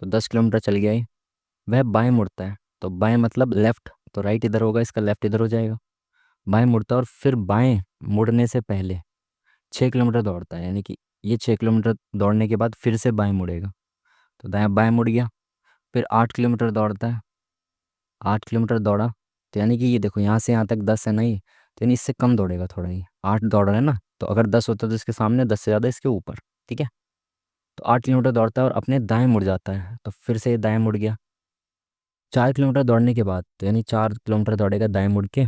Speaker 1: तो 10 किलोमीटर चल गया ये, वह बाएं मुड़ता है, तो बाएं मतलब लेफ्ट, तो राइट इधर होगा, इसका लेफ्ट इधर हो जाएगा, बाएं मुड़ता है और फिर बाएं मुड़ने से पहले 6 किलोमीटर दौड़ता है, यानी कि ये 6 किलोमीटर दौड़ने के बाद फिर से बाएं मुड़ेगा, तो दायां बाएं मुड़ गया, फिर 8 किलोमीटर दौड़ता है, 8 किलोमीटर दौड़ा, तो यानी कि ये देखो यहाँ से यहाँ तक 10 है नहीं, तो यानी इससे कम दौड़ेगा थोड़ा, ही 8 दौड़ रहा है ना, तो अगर 10 होता तो इसके सामने, 10 से ज़्यादा इसके ऊपर, ठीक है। तो 8 किलोमीटर दौड़ता है और अपने दाएं मुड़ जाता है, तो फिर से ये दाएं मुड़ गया, 4 किलोमीटर दौड़ने के बाद, तो यानी 4 किलोमीटर दौड़ेगा दाएं मुड़ के,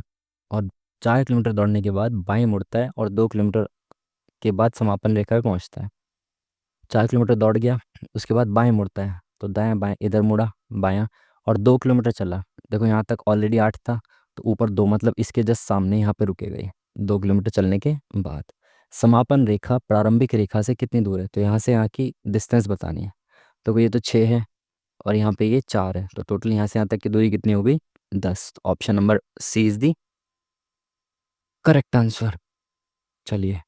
Speaker 1: और 4 किलोमीटर दौड़ने के बाद बाएं मुड़ता है और 2 किलोमीटर के बाद समापन रेखा पे पहुंचता है। 4 किलोमीटर दौड़ गया, उसके बाद बाएं मुड़ता है, तो दाएं बाएं इधर मुड़ा, बायां, और 2 किलोमीटर चला, देखो यहाँ तक ऑलरेडी 8 था, तो ऊपर 2 मतलब इसके जस्ट सामने यहाँ पे रुकेगा ये, 2 किलोमीटर चलने के बाद। समापन रेखा प्रारंभिक रेखा से कितनी दूर है, तो यहाँ से यहाँ की डिस्टेंस बतानी है, तो ये तो 6 है और यहाँ पे ये 4 है, तो टोटल यहाँ से यहाँ तक की दूरी कितनी हो गई, 10। Option number C is the correct answer. चलिए,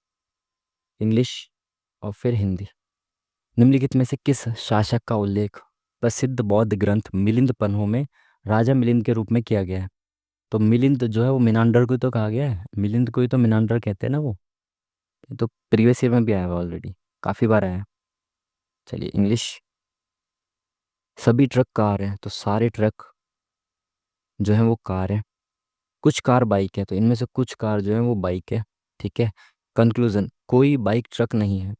Speaker 1: इंग्लिश और फिर हिंदी। निम्नलिखित में से किस शासक का उल्लेख प्रसिद्ध बौद्ध ग्रंथ मिलिंद पन्हों में राजा मिलिंद के रूप में किया गया है। तो मिलिंद जो है वो मिनांडर को ही तो कहा गया है, मिलिंद को ही तो मिनांडर कहते हैं ना वो, ये तो प्रीवियस ईयर में भी आया हुआ ऑलरेडी, काफ़ी बार आया है। चलिए, इंग्लिश। सभी ट्रक कार हैं, तो सारे ट्रक जो है वो कार है, कुछ कार बाइक है, तो इनमें से कुछ कार जो है वो बाइक है, ठीक है। कंक्लूजन, कोई बाइक ट्रक नहीं है,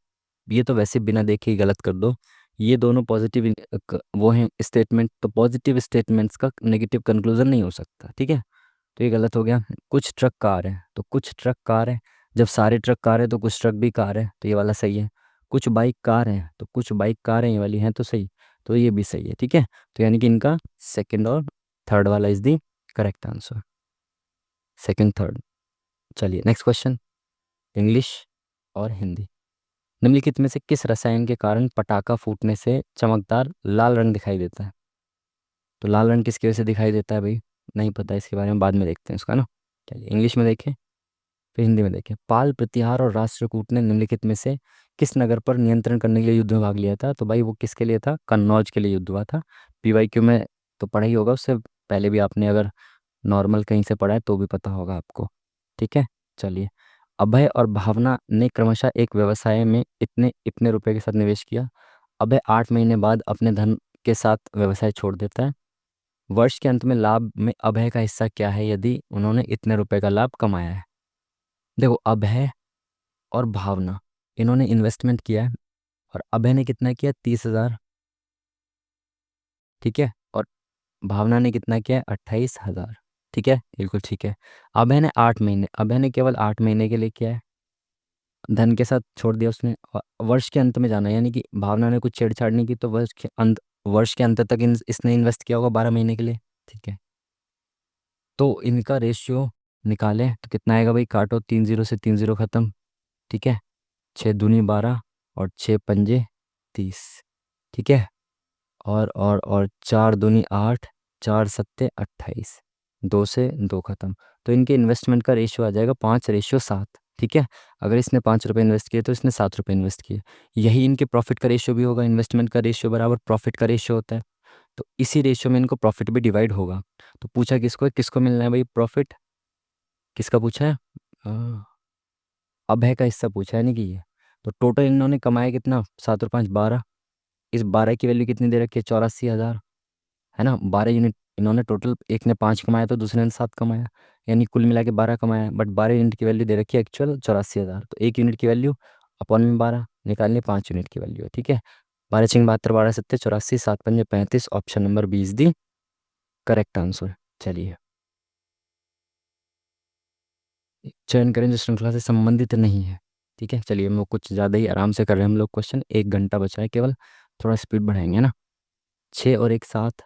Speaker 1: ये तो वैसे बिना देखे ही गलत कर दो, ये दोनों पॉजिटिव वो हैं स्टेटमेंट, तो पॉजिटिव स्टेटमेंट्स का नेगेटिव कंक्लूजन नहीं हो सकता, ठीक है, तो ये गलत हो गया। कुछ ट्रक कार है, तो कुछ ट्रक कार है, जब सारे ट्रक कार है तो कुछ ट्रक भी कार है, तो ये वाला सही है। कुछ बाइक कार है, तो कुछ बाइक कार है, ये वाली है तो सही, तो ये भी सही है, ठीक है। तो यानी कि इनका सेकंड और थर्ड वाला is the correct answer, second third. चलिए, नेक्स्ट क्वेश्चन, इंग्लिश और हिंदी। निम्नलिखित में से किस रसायन के कारण पटाखा फूटने से चमकदार लाल रंग दिखाई देता है। तो लाल रंग किसकी वजह से दिखाई देता है भाई, नहीं पता, इसके बारे में बाद में देखते हैं इसका ना। चलिए, इंग्लिश में देखें फिर हिंदी में देखें। पाल, प्रतिहार और राष्ट्रकूट ने निम्नलिखित में से किस नगर पर नियंत्रण करने के लिए युद्ध में भाग लिया था। तो भाई वो किसके लिए था, कन्नौज के लिए युद्ध हुआ था। पीवाईक्यू में तो पढ़ा ही होगा, उससे पहले भी आपने अगर नॉर्मल कहीं से पढ़ा है तो भी पता होगा आपको, ठीक है। चलिए, अभय और भावना ने क्रमशः एक व्यवसाय में इतने इतने रुपए के साथ निवेश किया। अभय 8 महीने बाद अपने धन के साथ व्यवसाय छोड़ देता है। वर्ष के अंत में लाभ में अभय का हिस्सा क्या है यदि उन्होंने इतने रुपए का लाभ कमाया है। देखो, अभय और भावना, इन्होंने इन्वेस्टमेंट किया है, और अभय ने कितना किया, 30,000, ठीक है, और भावना ने कितना किया, 28,000, ठीक है, बिल्कुल ठीक है। अभय ने 8 महीने, अभय ने केवल 8 महीने के लिए किया है, धन के साथ छोड़ दिया उसने, और वर्ष के अंत में जाना, यानी कि भावना ने कुछ छेड़छाड़ नहीं की, तो वर्ष के अंत तक इसने इन्वेस्ट किया होगा 12 महीने के लिए, ठीक है। तो इनका रेशियो निकालें तो कितना आएगा भाई, काटो, 3 0 से 3 0 खत्म, ठीक है, 6 दूनी 12 और 6 पंजे 30, ठीक है, और 4 दूनी 8, 4 सत्ते 28, 2 से 2 खत्म। तो इनके इन्वेस्टमेंट का रेशियो आ जाएगा 5:7, ठीक है। अगर इसने 5 रुपये इन्वेस्ट किए तो इसने 7 रुपये इन्वेस्ट किए, यही इनके प्रॉफिट का रेशियो भी होगा, इन्वेस्टमेंट का रेशियो बराबर प्रॉफिट का रेशियो होता है, तो इसी रेशियो में इनको प्रॉफिट भी डिवाइड होगा। तो पूछा किसको है, किसको मिलना है भाई प्रॉफिट, किसका पूछा है, अ, अभय का हिस्सा पूछा है, नहीं कि ये। तो टोटल इन्होंने कमाया कितना, 7 और 5 12, इस 12 की वैल्यू कितनी दे रखी है? 84,000, है ना। 12 यूनिट इन्होंने टोटल, एक ने 5 कमाया तो दूसरे ने 7 कमाया, यानी कुल मिला के 12 कमाया, बट 12 यूनिट की वैल्यू दे रखी है एक्चुअल 84,000। तो 1 यूनिट की वैल्यू अपॉन में 12 निकालनी, 5 यूनिट की वैल्यू है, ठीक है। 12×6 = 72, 12×7 = 84, 7×5 = 35, option number B is the correct answer. चलिए, चयन करें जो श्रृंखला से संबंधित नहीं है, ठीक है। चलिए, हम लोग कुछ ज़्यादा ही आराम से कर रहे हैं हम लोग क्वेश्चन, 1 घंटा बचा है केवल, थोड़ा स्पीड बढ़ाएंगे ना। 6 और 1 7,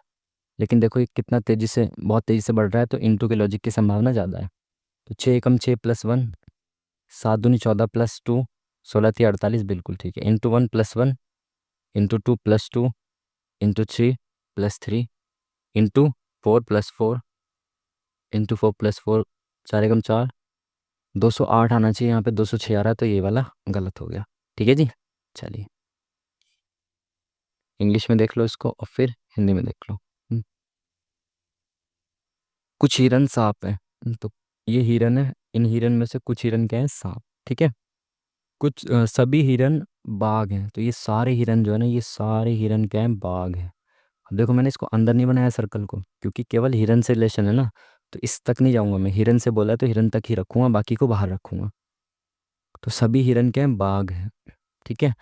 Speaker 1: लेकिन देखो ये कितना तेज़ी से, बहुत तेज़ी से बढ़ रहा है, तो इंटू के लॉजिक की संभावना ज़्यादा है। तो 6 × 6 + 1, 7 दूनी 14 + 2, 16×3 = 48, बिल्कुल ठीक है। ×1 + 1, ×2 + 2, ×3 + 3, ×4 + 4, ×4 + 4, 4 × 4, 208 आना चाहिए, यहाँ पे 206 आ रहा है, तो ये वाला गलत हो गया, ठीक है जी। चलिए, इंग्लिश में देख लो इसको और फिर हिंदी में देख लो। कुछ हिरन सांप है, तो ये हिरन है, इन हिरन में से कुछ हिरन क्या है? सांप, ठीक है। कुछ सभी हिरन बाघ हैं, तो ये सारे हिरन जो है ना, ये सारे हिरन क्या है? बाघ है। अब देखो, मैंने इसको अंदर नहीं बनाया सर्कल को, क्योंकि केवल हिरन से रिलेशन है ना, तो इस तक नहीं जाऊंगा मैं, हिरन से बोला है तो हिरन तक ही रखूंगा, बाकी को बाहर रखूंगा। तो सभी हिरन क्या है? बाघ है, ठीक है।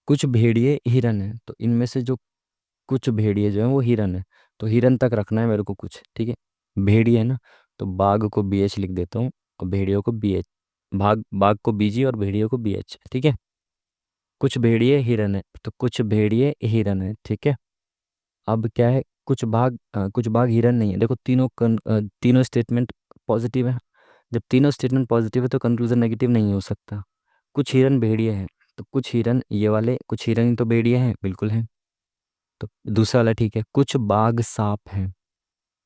Speaker 1: कुछ भेड़िए हिरन है, तो इनमें से जो कुछ भेड़िए जो है वो हिरन है, तो हिरन तक रखना है मेरे को कुछ, ठीक है। भेड़िए है ना, तो बाघ को BH लिख देता हूँ, और भेड़ियों को BH, बाघ बाघ को BG और भेड़ियों को BH, ठीक है। कुछ भेड़िए हिरन है, तो कुछ भेड़िए हिरन है, ठीक है। अब क्या है? कुछ बाघ हिरन नहीं है। देखो, तीनों स्टेटमेंट पॉजिटिव है। जब तीनों स्टेटमेंट पॉजिटिव है तो कंक्लूजन नेगेटिव नहीं हो सकता। कुछ हिरन भेड़िए हैं, तो कुछ हिरन ये वाले, कुछ हिरन ही तो भेड़िए हैं, बिल्कुल हैं। तो दूसरा वाला ठीक है। कुछ बाघ सांप हैं,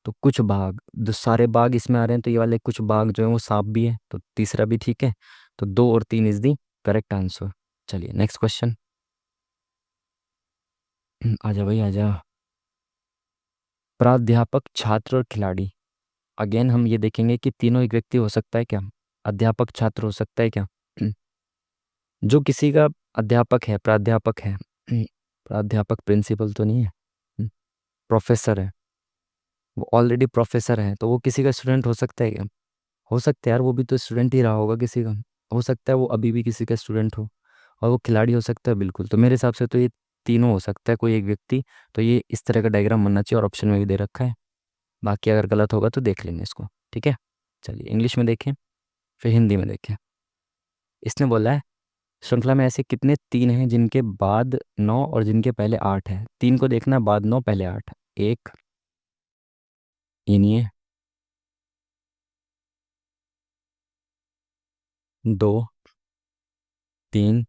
Speaker 1: तो कुछ बाघ, जो सारे बाघ इसमें आ रहे हैं, तो ये वाले कुछ बाघ जो है वो सांप भी है, तो तीसरा भी ठीक है। तो 2 और 3 इज दी करेक्ट आंसर। चलिए, नेक्स्ट क्वेश्चन। आजा भाई आजा। प्राध्यापक, छात्र और खिलाड़ी, अगेन हम ये देखेंगे कि तीनों एक व्यक्ति हो सकता है क्या? अध्यापक छात्र हो सकता है क्या? जो किसी का अध्यापक है, प्राध्यापक है, प्राध्यापक प्रिंसिपल तो नहीं है, प्रोफेसर है, वो ऑलरेडी प्रोफेसर है, तो वो किसी का स्टूडेंट हो सकता है क्या? हो सकता है यार, वो भी तो स्टूडेंट ही रहा होगा किसी का। हो सकता है वो अभी भी किसी का स्टूडेंट हो, और वो खिलाड़ी हो सकता है, बिल्कुल। तो मेरे हिसाब से तो ये तीनों हो सकता है, कोई एक व्यक्ति। तो ये इस तरह का डायग्राम बनना चाहिए, और ऑप्शन में भी दे रखा है। बाकी अगर गलत होगा तो देख लेंगे इसको, ठीक है। चलिए, इंग्लिश में देखें फिर हिंदी में देखें। इसने बोला है, श्रृंखला में ऐसे कितने 3 हैं जिनके बाद 9 और जिनके पहले 8 है? 3 को देखना, बाद 9 पहले 8। 1, ये नहीं है। 2, 3,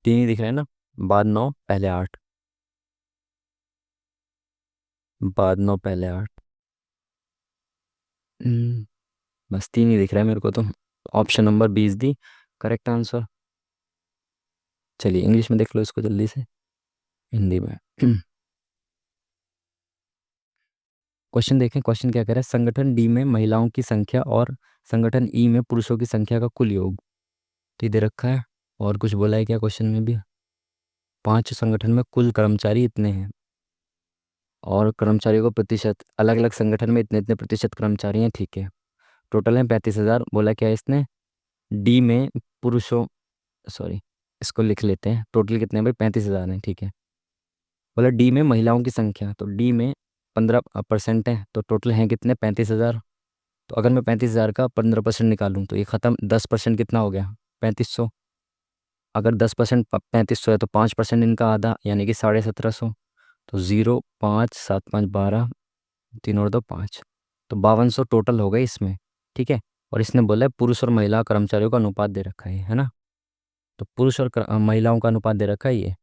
Speaker 1: 3 ही दिख रहे हैं ना, बाद 9 पहले 8, बाद 9 पहले 8। बस 3 ही दिख रहा है मेरे को तो। Option number B is the correct answer. चलिए, इंग्लिश में देख लो इसको जल्दी से, हिंदी में। क्वेश्चन देखें, क्वेश्चन क्या कह रहा है? संगठन डी में महिलाओं की संख्या और संगठन ई में पुरुषों की संख्या का कुल योग, तो ये दे रखा है। और कुछ बोला है क्या क्वेश्चन में भी? 5 संगठन में कुल कर्मचारी इतने हैं, और कर्मचारियों को प्रतिशत, अलग अलग संगठन में इतने इतने प्रतिशत कर्मचारी हैं, ठीक है। टोटल है 35,000। बोला क्या है इसने? डी में पुरुषों, सॉरी, इसको लिख लेते हैं, टोटल कितने हैं भाई? 35,000 हैं, ठीक है। बोला डी में महिलाओं की संख्या, तो डी में 15% है, तो टोटल हैं कितने? 35,000। तो अगर मैं 35,000 का 15% निकालूं तो ये खत्म, 10% कितना हो गया? 3500। अगर 10% 3500 है, तो 5% इनका आधा, यानी कि 1750। तो 0, 5, 7, 5, 12, 3 और 2 5, तो 5200 टोटल हो गए इसमें, ठीक है। और इसने बोला है पुरुष और महिला कर्मचारियों का अनुपात दे रखा है ना। तो पुरुष और महिलाओं का अनुपात दे रखा है ये।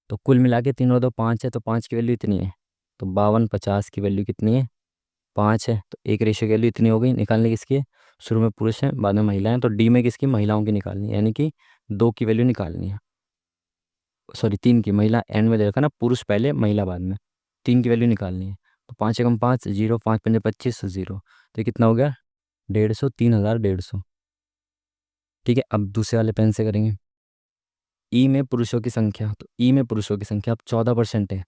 Speaker 1: तो कुल मिला के 3 और 2 5 है, तो 5 की वैल्यू इतनी है। तो 5250 की वैल्यू कितनी है? 5 है, तो एक रेशियो की वैल्यू इतनी हो गई। निकालने किसकी है? शुरू में पुरुष है, बाद में महिला है, तो डी में किसकी? महिलाओं की निकालनी है, यानी कि 2 की वैल्यू निकालनी है। सॉरी, 3 की, महिला एंड में दे रखा ना, पुरुष पहले महिला बाद में। 3 की वैल्यू निकालनी है। तो 5 × 5 0, 5×5 = 25, 0। तो ये कितना हो गया? 150, 3,000, 150, ठीक है। अब दूसरे वाले पेन से करेंगे। ई में पुरुषों की संख्या, तो ई में पुरुषों की संख्या अब 14% है।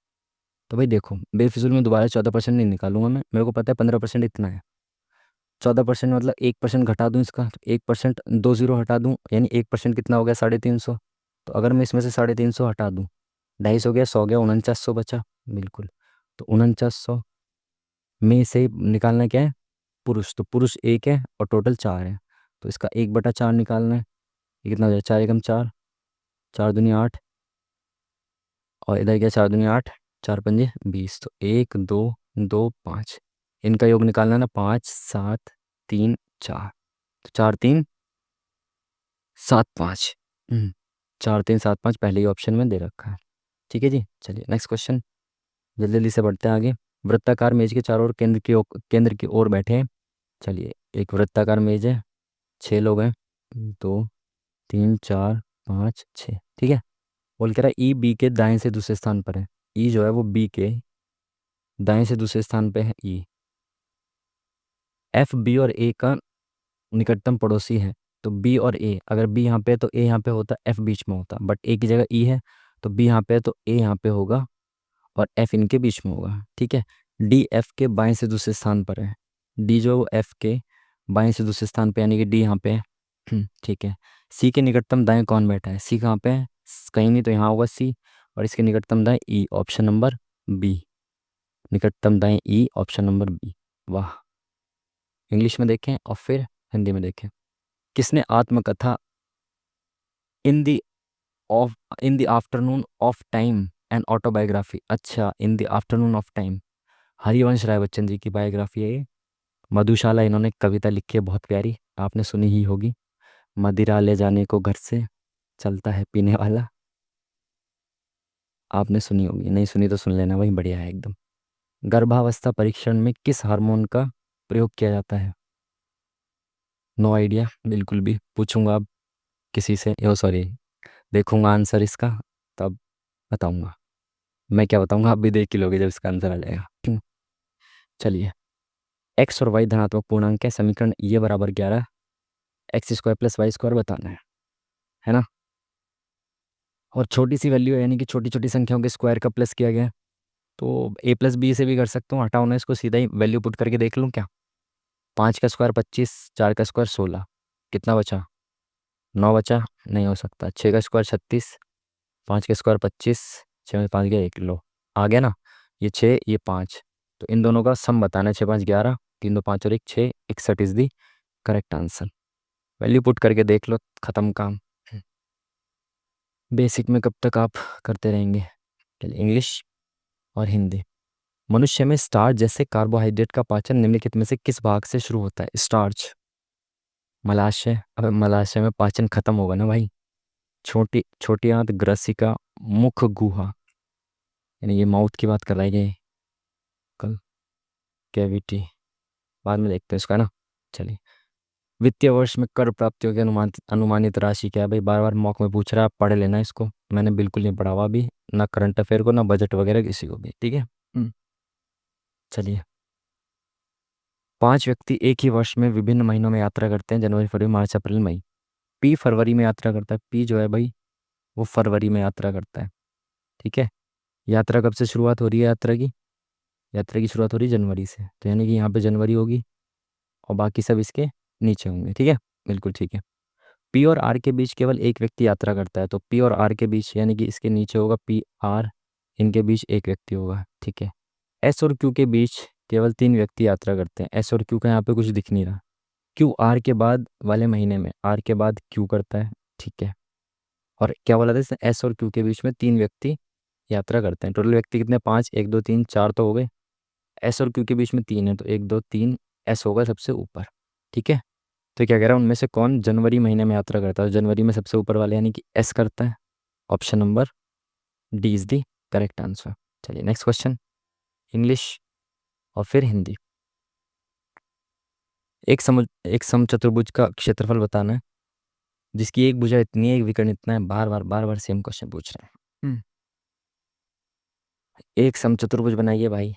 Speaker 1: तो भाई देखो, बेफिजूल में दोबारा 14% नहीं निकालूंगा मैं, मेरे को पता है 15% इतना है। 14% मतलब 1% घटा दूं इसका, तो 1% 2 जीरो हटा दूं, यानी 1% कितना हो गया, 350। तो अगर मैं इसमें से 350 हटा दूं, 250 गया, 100 गया, 4900 बचा। बिल्कुल। तो 4900 में से निकालना क्या है, पुरुष, तो पुरुष एक है और टोटल 4 है। तो इसका 1/4 निकालना है। ये कितना हो जाए, 4 एकम 4, 4 दूनी 8, और इधर क्या, 4 दूनी 8, 4 पंजे 20। तो 1 2 2 5, इनका योग निकालना है ना, 5 7 3 4। तो 4 3 7 5। 4 3 7 5 पहले ही ऑप्शन में दे रखा है। ठीक है जी, चलिए नेक्स्ट क्वेश्चन, जल्दी जल्दी से बढ़ते हैं आगे। वृत्ताकार मेज के चारों ओर केंद्र की ओर बैठे हैं। चलिए, एक वृत्ताकार मेज है, 6 लोग हैं, 2 3 4 5 6, ठीक है। बोल कह रहा है ई बी के दाएं से दूसरे स्थान पर है। ई जो है वो बी के दाएं से दूसरे स्थान पे है ई। एफ बी और ए का निकटतम पड़ोसी है। तो बी और ए, अगर बी यहाँ पे है तो ए यहाँ पे होता, एफ बीच में होता, बट ए की जगह ई है, तो बी यहाँ पे है तो ए यहाँ पे होगा, और एफ इनके बीच में होगा, ठीक है। डी एफ के बाएं से दूसरे स्थान पर है। डी जो एफ के बाएं से दूसरे स्थान पे, यानी कि डी यहाँ पे है। ठीक है। सी के निकटतम दाएं कौन बैठा है, सी कहाँ पे है, कहीं नहीं, तो यहाँ होगा सी। और इसके निकटतम दाएं ई, ऑप्शन नंबर बी। निकटतम दाएं ई, ऑप्शन नंबर बी। वाह। इंग्लिश में देखें और फिर हिंदी में देखें। किसने आत्मकथा in the of in the afternoon of time and autobiography, अच्छा, in the afternoon of time, Harivansh Rai Bachchan ji की बायोग्राफी है ये। मधुशाला इन्होंने कविता लिखी है बहुत प्यारी, आपने सुनी ही होगी। मदिरा ले जाने को घर से चलता है पीने वाला, आपने सुनी होगी, नहीं सुनी तो सुन लेना, वही बढ़िया है एकदम। गर्भावस्था परीक्षण में किस हार्मोन का प्रयोग किया जाता है। नो आइडिया, बिल्कुल भी। पूछूंगा अब किसी से, ओ सॉरी, देखूंगा आंसर इसका, तब बताऊंगा। मैं क्या बताऊंगा, आप भी देख ही लोगे जब इसका आंसर आ जाएगा। चलिए, एक्स और वाई धनात्मक पूर्णांक है, समीकरण ये बराबर 11, x² + y² बताना है ना। और छोटी सी वैल्यू है, यानी कि छोटी छोटी संख्याओं के स्क्वायर का प्लस किया गया है। तो a + b से भी कर सकता हूँ, हटाओ ना इसको, सीधा ही वैल्यू पुट करके देख लूँ क्या। 5 का स्क्वायर 25, 4 का स्क्वायर 16, कितना बचा, 9 बचा, नहीं हो सकता। 6 का स्क्वायर 36, 5 का स्क्वायर 25, 6 में 5 गया 1, लो आ गया ना। ये 6, ये 5, तो इन दोनों का सम बताना है। 6 5 11, 3 2 5 और 1 6, 61 is the correct answer. Value put करके देख लो, खत्म काम। बेसिक में कब तक आप करते रहेंगे। चलिए, इंग्लिश और हिंदी। मनुष्य में स्टार्च जैसे कार्बोहाइड्रेट का पाचन निम्नलिखित में से किस भाग से शुरू होता है। स्टार्च, मलाशय, अब मलाशय में पाचन खत्म होगा ना भाई। छोटी छोटी आंत, ग्रसिका, मुख गुहा, यानी ये माउथ की बात कर रहा है ये, कल कैविटी, बाद में देखते हैं इसका ना। चलिए, वित्तीय वर्ष में कर प्राप्तियों की अनुमानित अनुमानित राशि क्या है। भाई बार बार मॉक में पूछ रहा है, आप पढ़ लेना इसको, मैंने बिल्कुल नहीं पढ़ा हुआ अभी, ना करंट अफेयर को, ना बजट वगैरह किसी को भी, ठीक है। चलिए, 5 व्यक्ति एक ही वर्ष में विभिन्न महीनों में यात्रा करते हैं, जनवरी फरवरी मार्च अप्रैल मई। पी फरवरी में यात्रा करता है, पी जो है भाई वो फरवरी में यात्रा करता है, ठीक है। यात्रा कब से शुरुआत हो रही है यात्रा की, यात्रा की शुरुआत हो रही है जनवरी से, तो यानी कि यहाँ पे जनवरी होगी और बाकी सब इसके नीचे होंगे, ठीक है। बिल्कुल ठीक है। पी और आर के बीच केवल एक व्यक्ति यात्रा करता है, तो पी और आर के बीच, यानी कि इसके नीचे होगा पी आर, इनके बीच एक व्यक्ति होगा, ठीक है। एस और क्यू के बीच केवल 3 व्यक्ति यात्रा करते हैं। एस और क्यू का यहाँ पे कुछ दिख नहीं रहा। क्यू आर के बाद वाले महीने में आर के बाद क्यू करता है, ठीक है। और क्या बोला था इसने, एस और क्यू के बीच में 3 व्यक्ति यात्रा करते हैं। टोटल व्यक्ति कितने, 5, 1 2 3 4 तो हो गए। एस और क्यू के बीच में 3 है, तो 1 2 3, एस होगा सबसे ऊपर, ठीक है। तो क्या कह रहा है, उनमें से कौन जनवरी महीने में यात्रा करता है, तो जनवरी में सबसे ऊपर वाले यानी कि एस करता है। Option number D is the correct answer. चलिए नेक्स्ट क्वेश्चन, इंग्लिश और फिर हिंदी। एक समचतुर्भुज का क्षेत्रफल बताना है, जिसकी एक भुजा इतनी है, एक विकर्ण इतना है। बार बार सेम क्वेश्चन पूछ रहे हैं। एक समचतुर्भुज बनाइए भाई।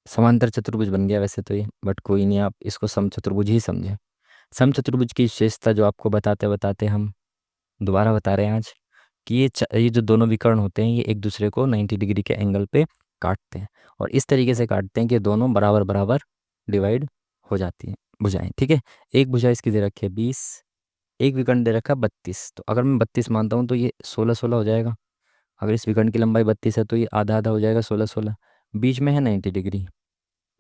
Speaker 1: समांतर चतुर्भुज बन गया वैसे तो ये, बट कोई नहीं, आप इसको समचतुर्भुज ही समझे। समचतुर्भुज की विशेषता जो आपको बताते बताते हम दोबारा बता रहे हैं आज कि ये जो दोनों विकर्ण होते हैं ये एक दूसरे को 90 डिग्री के एंगल पे काटते हैं, और इस तरीके से काटते हैं कि दोनों बराबर बराबर डिवाइड हो जाती हैं भुजाएं, ठीक है। एक भुजा इसकी दे रखी है 20, एक विकर्ण दे रखा है 32, तो अगर मैं 32 मानता हूँ तो ये 16 16 हो जाएगा। अगर इस विकर्ण की लंबाई 32 है तो ये आधा आधा हो जाएगा 16 16। बीच में है 90 डिग्री,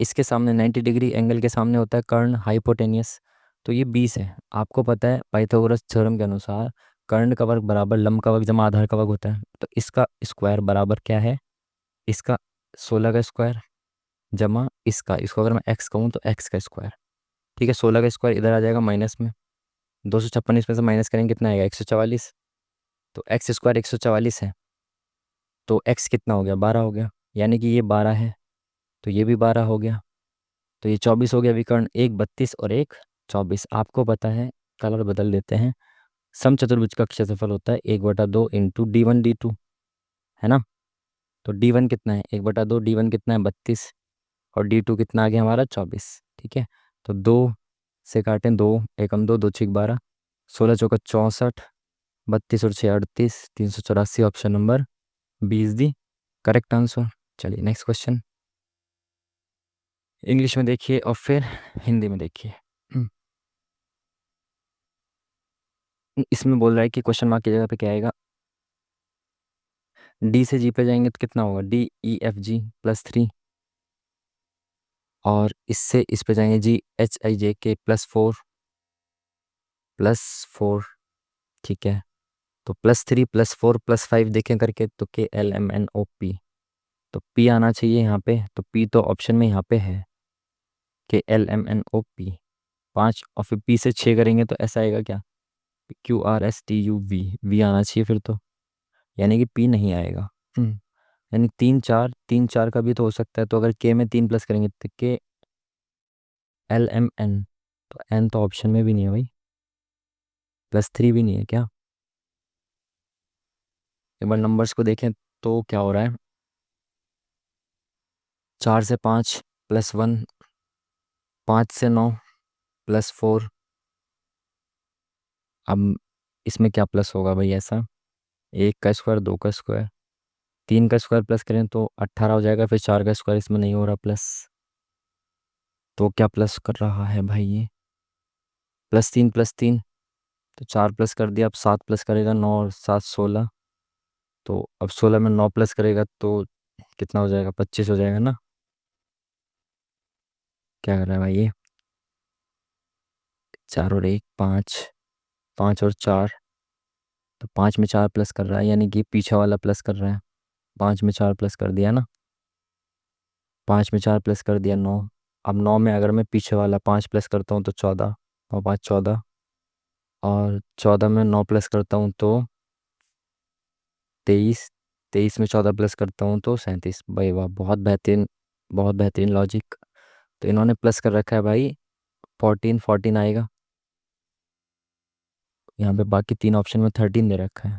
Speaker 1: इसके सामने 90 डिग्री एंगल के सामने होता है कर्ण हाइपोटेनियस, तो ये 20 है। आपको पता है पाइथागोरस थ्योरम के अनुसार कर्ण का वर्ग बराबर लंब का वर्ग जमा आधार का वर्ग होता है, तो इसका स्क्वायर बराबर क्या है, इसका 16 का स्क्वायर जमा इसका, इसको अगर मैं एक्स कहूँ तो एक्स का स्क्वायर, ठीक है। 16 का स्क्वायर इधर आ जाएगा माइनस में, 256 इसमें से माइनस करेंगे कितना आएगा 144, तो एक्स स्क्वायर 144 है, तो एक्स कितना हो गया 12 हो गया, यानी कि ये 12 है तो ये भी 12 हो गया, तो ये 24 हो गया विकर्ण, एक 32 और एक 24। आपको पता है, कलर बदल देते हैं, समचतुर्भुज का क्षेत्रफल होता है 1/2 इंटू D1 D2, है ना। तो D1 कितना है 1/2, D1 कितना है 32, और D2 कितना आ गया हमारा 24, ठीक है। तो दो से काटें, दो एकम दो, दो छिक 12, 16 चौका 64, 32 और 6 38, 384, ऑप्शन नंबर 20 दी करेक्ट आंसर। चलिए नेक्स्ट क्वेश्चन, इंग्लिश में देखिए और फिर हिंदी में देखिए। इसमें बोल रहा है कि क्वेश्चन मार्क की जगह पे क्या आएगा, डी से जी पे जाएंगे तो कितना होगा DEFG +3, और इससे इस पे जाएंगे GHIJK +4, ठीक है। तो +3 +4 +5 देखें करके तो KLMNOP, तो P आना चाहिए यहाँ पे, तो P तो ऑप्शन में यहाँ पे है KLMNOP 5, और फिर P से 6 करेंगे तो ऐसा आएगा क्या QRSTUV, V आना चाहिए फिर तो, यानी कि P नहीं आएगा। यानी 3 4 का भी तो हो सकता है, तो अगर K में 3 प्लस करेंगे तो KLMN, तो N तो ऑप्शन में भी नहीं है भाई, +3 भी नहीं है क्या। एक बार नंबर्स को देखें तो क्या हो रहा है, 4 से 5 +1, 5 से 9 +4, अब इसमें क्या प्लस होगा भाई ऐसा, एक का स्क्वायर, दो का स्क्वायर, तीन का स्क्वायर प्लस करें तो 18 हो जाएगा, फिर 4 का स्क्वायर इसमें नहीं हो रहा प्लस, तो क्या प्लस कर रहा है भाई ये, +3 तो 4 प्लस कर दिया, अब 7 प्लस करेगा 9 और 7 16, तो अब 16 में 9 प्लस करेगा तो कितना हो जाएगा 25 हो जाएगा ना। क्या कर रहा है भाई ये, 4 और 1 5, 5 और 4, तो 5 में 4 प्लस कर रहा है, यानी कि पीछे वाला प्लस कर रहा है, 5 में 4 प्लस कर दिया ना, 5 में 4 प्लस कर दिया 9, अब 9 में अगर मैं पीछे वाला 5 प्लस करता हूँ तो 14, और 5 14, और 14 में 9 प्लस करता हूँ तो 23, 23 में 14 प्लस करता हूँ तो 37। भाई वाह, बहुत बेहतरीन, बहुत बेहतरीन लॉजिक। तो इन्होंने प्लस कर रखा है भाई 14, 14 आएगा यहाँ पे, बाकी तीन ऑप्शन में 13 दे रखा है,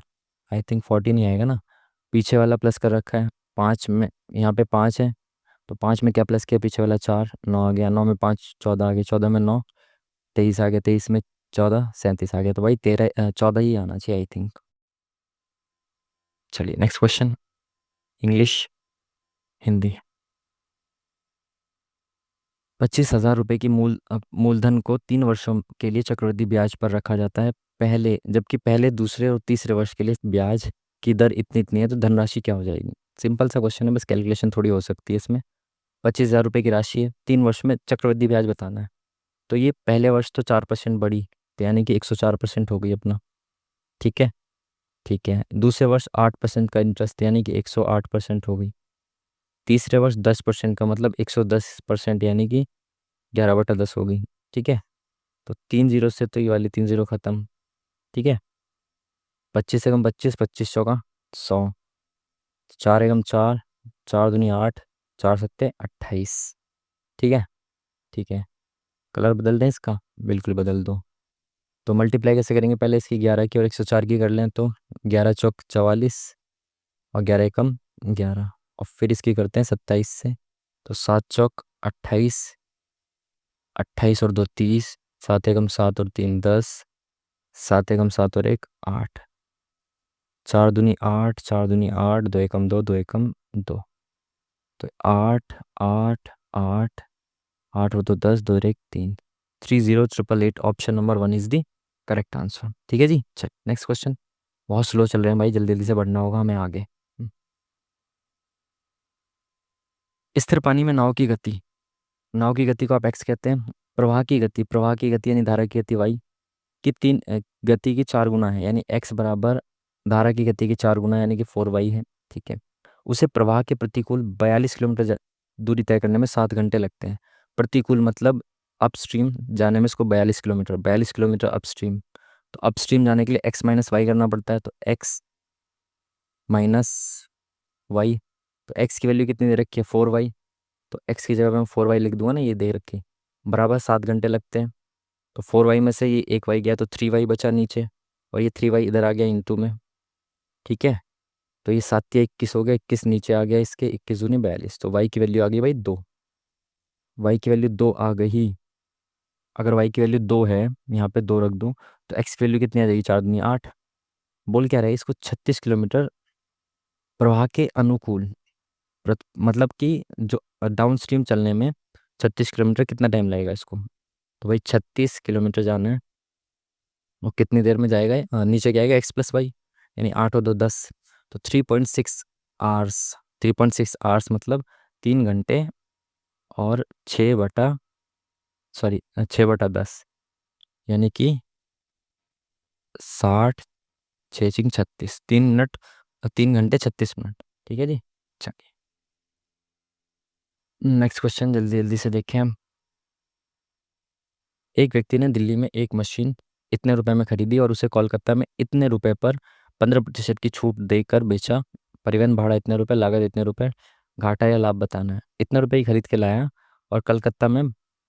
Speaker 1: आई थिंक 14 ही आएगा ना। पीछे वाला प्लस कर रखा है 5 में, यहाँ पे 5 है, तो 5 में क्या प्लस किया पीछे वाला 4, 9 आ गया, 9 में 5 14 आ गया, 14 में 9 23 आ गया, 23 में 14 37 आ गया, तो भाई 14 ही आना चाहिए आई थिंक। चलिए नेक्स्ट क्वेश्चन, इंग्लिश हिंदी। 25,000 रुपये की मूलधन को 3 वर्षों के लिए चक्रवृद्धि ब्याज पर रखा जाता है, पहले जबकि पहले दूसरे और तीसरे वर्ष के लिए ब्याज की दर इतनी इतनी है, तो धनराशि क्या हो जाएगी। सिंपल सा क्वेश्चन है, बस कैलकुलेशन थोड़ी हो सकती है इसमें। 25,000 रुपये की राशि है, 3 वर्ष में चक्रवृद्धि ब्याज बताना है, तो ये पहले वर्ष तो 4% बढ़ी, तो यानी कि 104% हो गई अपना, ठीक है। ठीक है, दूसरे वर्ष 8% का इंटरेस्ट यानी कि 108% हो गई, तीसरे वर्ष 10% का मतलब 110%, यानी कि 11/10 हो गई, ठीक है। तो 3 जीरो से तो ये वाली 3 जीरो खत्म, ठीक है। 25 एकम 25, 25 चौका 100, 4 एकम 4, 4 दूनी 8, 4 सत्ते 28, ठीक है। ठीक है, कलर बदल दें इसका, बिल्कुल बदल दो। तो मल्टीप्लाई कैसे करेंगे, पहले इसकी 11 की और 104 की कर लें, तो 11 चौक 44 और 11 एकम 11, और फिर इसकी करते हैं 27 से, तो 7 चौक 28, 28 और 2 30, 7 एकम 7 और 3 10, 7 एकम 7 और 1 8, चार दूनी आठ, चार दूनी आठ, दो एकम दो, दो एकम दो। तो आठ, आठ, आठ, आठ वो तो 10, दो एक 3, 30,888, option number 1 is the correct answer. ठीक है जी, चल नेक्स्ट क्वेश्चन। बहुत स्लो चल रहे हैं भाई, जल्दी जल्दी से बढ़ना होगा हमें आगे। स्थिर पानी में नाव की गति, नाव की गति को आप एक्स कहते हैं। प्रवाह की गति, प्रवाह की गति यानी धारा की गति वाई की गति की 4 गुना है, यानी एक्स बराबर धारा की गति की 4 गुना यानी कि 4y है। ठीक है। उसे प्रवाह के प्रतिकूल 42 किलोमीटर दूरी तय करने में 7 घंटे लगते हैं। प्रतिकूल मतलब अपस्ट्रीम जाने में इसको 42 किलोमीटर, 42 किलोमीटर अपस्ट्रीम। तो अपस्ट्रीम जाने के लिए एक्स माइनस वाई करना पड़ता है, तो एक्स माइनस वाई। तो एक्स की वैल्यू कितनी दे रखी है, 4y। तो एक्स की जगह पे मैं 4y लिख दूंगा ना, ये दे रखी बराबर 7 घंटे लगते हैं। तो 4y में से ये एक वाई गया तो 3y बचा नीचे, और ये 3y इधर आ गया इंटू में। ठीक है। तो ये 7 या 21 हो गया, 21 नीचे आ गया इसके, 21 दूनी 42। तो y की वैल्यू आ गई भाई 2। y की वैल्यू 2 आ गई। अगर y की वैल्यू 2 है, यहाँ पे 2 रख दूँ, तो x की वैल्यू कितनी आ जाएगी, 4 दूनी 8। बोल क्या रहा है, इसको 36 किलोमीटर प्रवाह के अनुकूल, मतलब कि जो डाउन स्ट्रीम चलने में 36 किलोमीटर कितना टाइम लगेगा इसको। तो भाई 36 किलोमीटर जाना है, वो कितनी देर में जाएगा, नीचे क्या आएगा एक्स प्लस वाई, यानी 8 और 2 10। तो 3.6 आवर्स, 3.6 आवर्स मतलब 3 घंटे और 6/10, यानी कि 60, 6 6 36, 3 मिनट, 3 घंटे 36 मिनट। ठीक है जी, चलिए नेक्स्ट क्वेश्चन जल्दी जल्दी से देखें हम। एक व्यक्ति ने दिल्ली में एक मशीन इतने रुपए में खरीदी और उसे कोलकाता में इतने रुपए पर 15% की छूट देकर बेचा। परिवहन भाड़ा इतने रुपए, लागत इतने रुपए, घाटा या लाभ बताना है। इतने रुपए की खरीद के लाया और कलकत्ता में